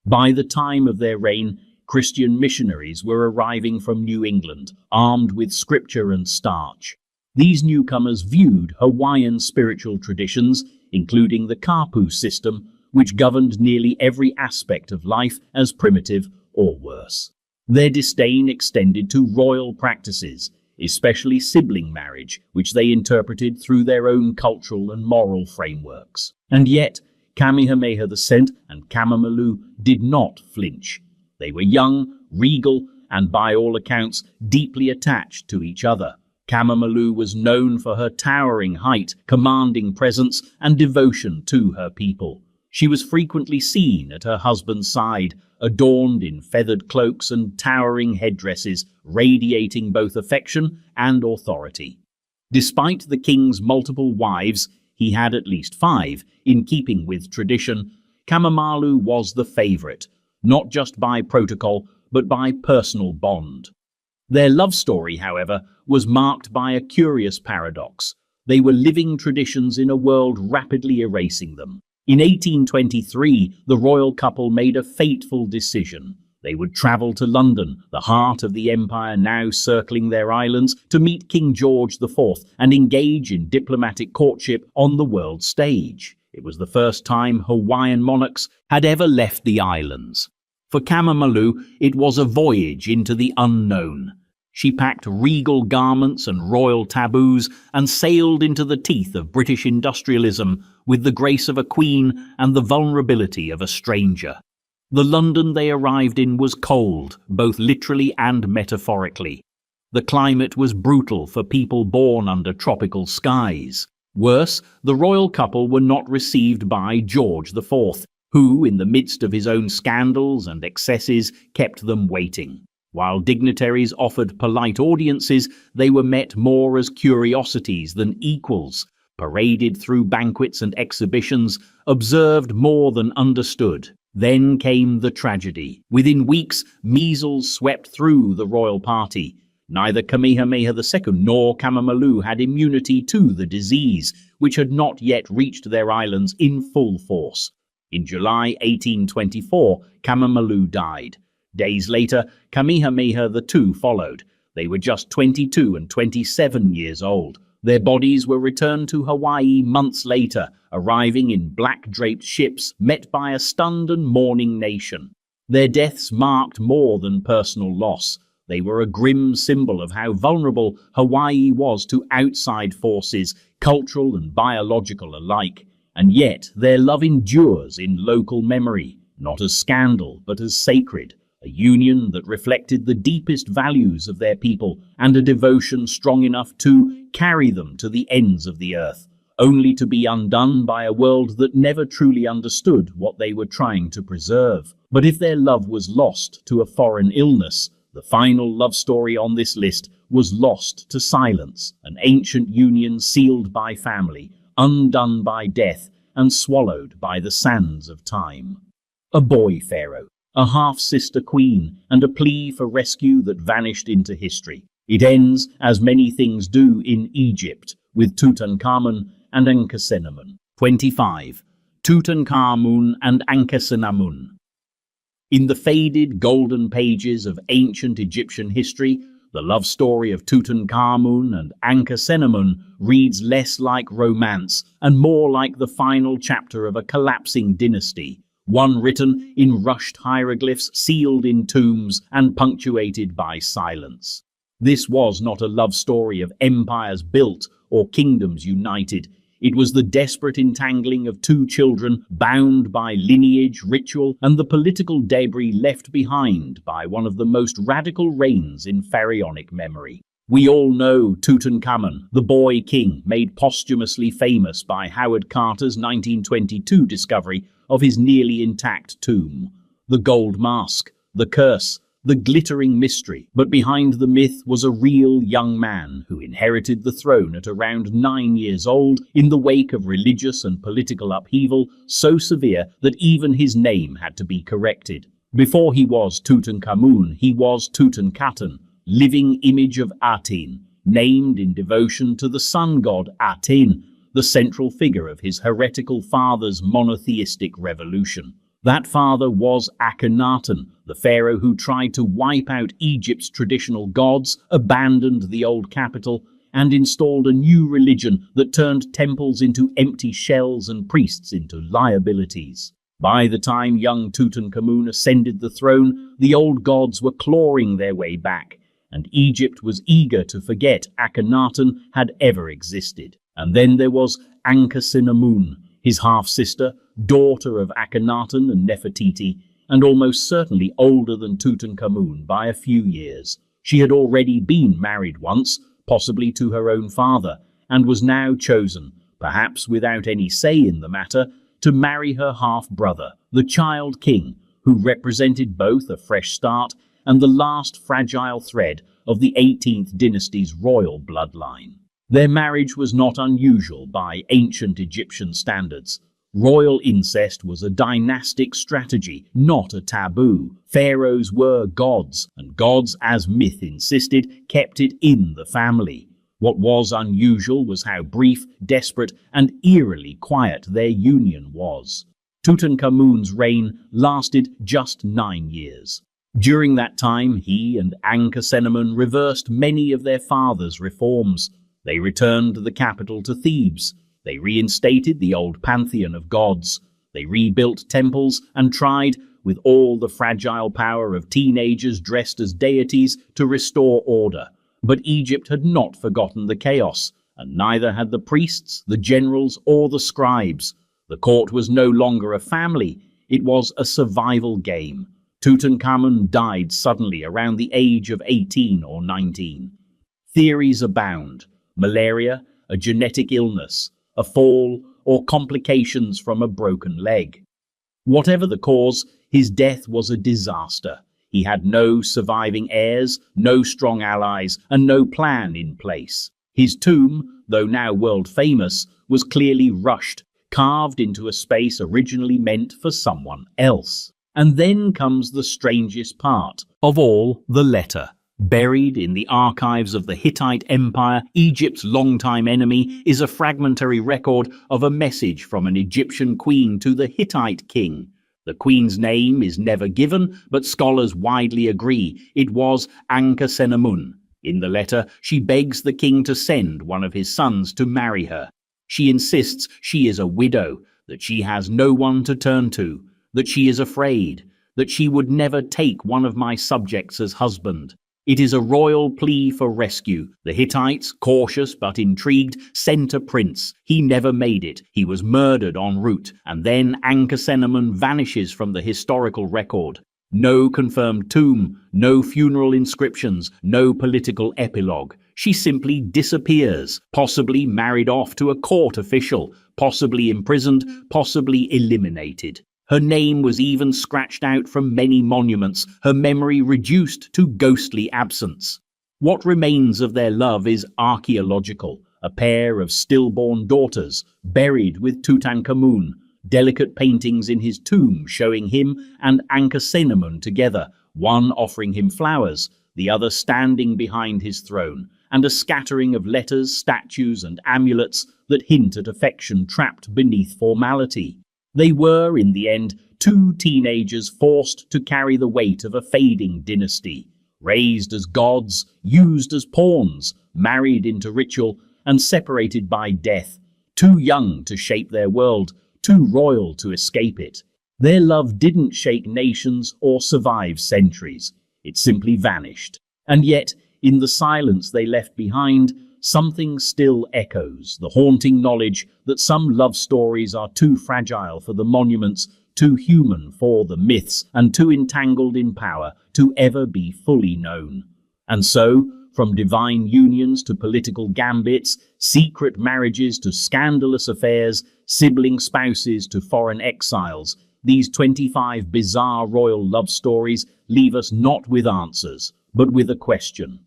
By the time of their reign, Christian missionaries were arriving from New England, armed with scripture and starch. These newcomers viewed Hawaiian spiritual traditions, including the kapu system, which governed nearly every aspect of life, as primitive or worse. Their disdain extended to royal practices, especially sibling marriage, which they interpreted through their own cultural and moral frameworks. And yet, Kamehameha II and Kamamalu did not flinch. They were young, regal, and by all accounts, deeply attached to each other. Kamamalu was known for her towering height, commanding presence, and devotion to her people. She was frequently seen at her husband's side, adorned in feathered cloaks and towering headdresses, radiating both affection and authority. Despite the king's multiple wives, he had at least 5, in keeping with tradition, Kamamalu was the favourite, not just by protocol, but by personal bond. Their love story, however, was marked by a curious paradox. They were living traditions in a world rapidly erasing them. In 1823, the royal couple made a fateful decision. They would travel to London, the heart of the empire now circling their islands, to meet King George IV and engage in diplomatic courtship on the world stage. It was the first time Hawaiian monarchs had ever left the islands. For Kamamalu, it was a voyage into the unknown. She packed regal garments and royal taboos and sailed into the teeth of British industrialism with the grace of a queen and the vulnerability of a stranger. The London they arrived in was cold, both literally and metaphorically. The climate was brutal for people born under tropical skies. Worse, the royal couple were not received by George IV, who, in the midst of his own scandals and excesses, kept them waiting. While dignitaries offered polite audiences, they were met more as curiosities than equals, paraded through banquets and exhibitions, observed more than understood. Then came the tragedy. Within weeks, measles swept through the royal party. Neither Kamehameha II nor Kamamalu had immunity to the disease, which had not yet reached their islands in full force. In July 1824, Kamamalu died. Days later, Kamehameha II followed. They were just 22 and 27 years old. Their bodies were returned to Hawaii months later, arriving in black-draped ships met by a stunned and mourning nation. Their deaths marked more than personal loss. They were a grim symbol of how vulnerable Hawaii was to outside forces, cultural and biological alike. And yet their love endures in local memory, not as scandal, but as sacred. A union that reflected the deepest values of their people and a devotion strong enough to carry them to the ends of the earth, only to be undone by a world that never truly understood what they were trying to preserve. But if their love was lost to a foreign illness, the final love story on this list was lost to silence, an ancient union sealed by family, undone by death, and swallowed by the sands of time. A boy pharaoh, a half-sister queen, and a plea for rescue that vanished into history. It ends, as many things do in Egypt, with Tutankhamun and Ankhesenamun. 25. Tutankhamun and Ankhesenamun. In the faded golden pages of ancient Egyptian history, the love story of Tutankhamun and Ankhesenamun reads less like romance and more like the final chapter of a collapsing dynasty, one written in rushed hieroglyphs sealed in tombs and punctuated by silence. This was not a love story of empires built or kingdoms united. It was the desperate entangling of two children bound by lineage, ritual, and the political debris left behind by one of the most radical reigns in pharaonic memory. We all know Tutankhamun, the boy king, made posthumously famous by Howard Carter's 1922 discovery of his nearly intact tomb. The gold mask, the curse, the glittering mystery. But behind the myth was a real young man who inherited the throne at around 9 years old in the wake of religious and political upheaval so severe that even his name had to be corrected. Before he was Tutankhamun, he was Tutankhaten, living image of Aten, named in devotion to the sun god Aten, the central figure of his heretical father's monotheistic revolution. That father was Akhenaten, the pharaoh who tried to wipe out Egypt's traditional gods, abandoned the old capital, and installed a new religion that turned temples into empty shells and priests into liabilities. By the time young Tutankhamun ascended the throne, the old gods were clawing their way back, and Egypt was eager to forget Akhenaten had ever existed. And then there was Ankhesenamun, his half-sister, daughter of Akhenaten and Nefertiti, and almost certainly older than Tutankhamun by a few years. She had already been married once, possibly to her own father, and was now chosen, perhaps without any say in the matter, to marry her half-brother, the child king, who represented both a fresh start and the last fragile thread of the 18th dynasty's royal bloodline. Their marriage was not unusual by ancient Egyptian standards. Royal incest was a dynastic strategy, not a taboo. Pharaohs were gods, and gods, as myth insisted, kept it in the family. What was unusual was how brief, desperate, and eerily quiet their union was. Tutankhamun's reign lasted just 9 years. During that time, he and Ankhesenamun reversed many of their father's reforms. They returned the capital to Thebes. They reinstated the old pantheon of gods. They rebuilt temples and tried, with all the fragile power of teenagers dressed as deities to restore order. But Egypt had not forgotten the chaos, and neither had the priests, the generals, or the scribes. The court was no longer a family, it was a survival game. Tutankhamun died suddenly around the age of 18 or 19. Theories abound: malaria, a genetic illness, a fall, or complications from a broken leg. Whatever the cause, his death was a disaster. He had no surviving heirs, no strong allies, and no plan in place. His tomb, though now world famous, was clearly rushed, carved into a space originally meant for someone else. And then comes the strangest part of all, the letter. Buried in the archives of the Hittite Empire, Egypt's longtime enemy, is a fragmentary record of a message from an Egyptian queen to the Hittite king. The queen's name is never given, but scholars widely agree it was Ankhesenamun. In the letter, she begs the king to send one of his sons to marry her. She insists she is a widow, that she has no one to turn to, that she is afraid, that she would never take one of my subjects as husband. It is a royal plea for rescue. The Hittites, cautious but intrigued, sent a prince. He never made it. He was murdered en route, and then Ankhesenamun vanishes from the historical record. No confirmed tomb, no funeral inscriptions, no political epilogue. She simply disappears, possibly married off to a court official, possibly imprisoned, possibly eliminated. Her name was even scratched out from many monuments, her memory reduced to ghostly absence. What remains of their love is archaeological, a pair of stillborn daughters buried with Tutankhamun, delicate paintings in his tomb showing him and Ankhesenamun together, one offering him flowers, the other standing behind his throne, and a scattering of letters, statues, and amulets that hint at affection trapped beneath formality. They were, in the end, two teenagers forced to carry the weight of a fading dynasty, raised as gods, used as pawns, married into ritual, and separated by death, too young to shape their world, too royal to escape it. Their love didn't shake nations or survive centuries. It simply vanished. And yet, in the silence they left behind, something still echoes, the haunting knowledge that some love stories are too fragile for the monuments, too human for the myths, and too entangled in power to ever be fully known. And so, from divine unions to political gambits, secret marriages to scandalous affairs, sibling spouses to foreign exiles, these 25 bizarre royal love stories leave us not with answers, but with a question.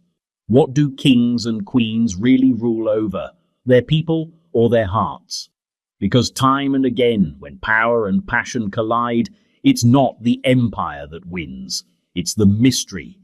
What do kings and queens really rule over, their people or their hearts? Because time and again, when power and passion collide, it's not the empire that wins. It's the mystery,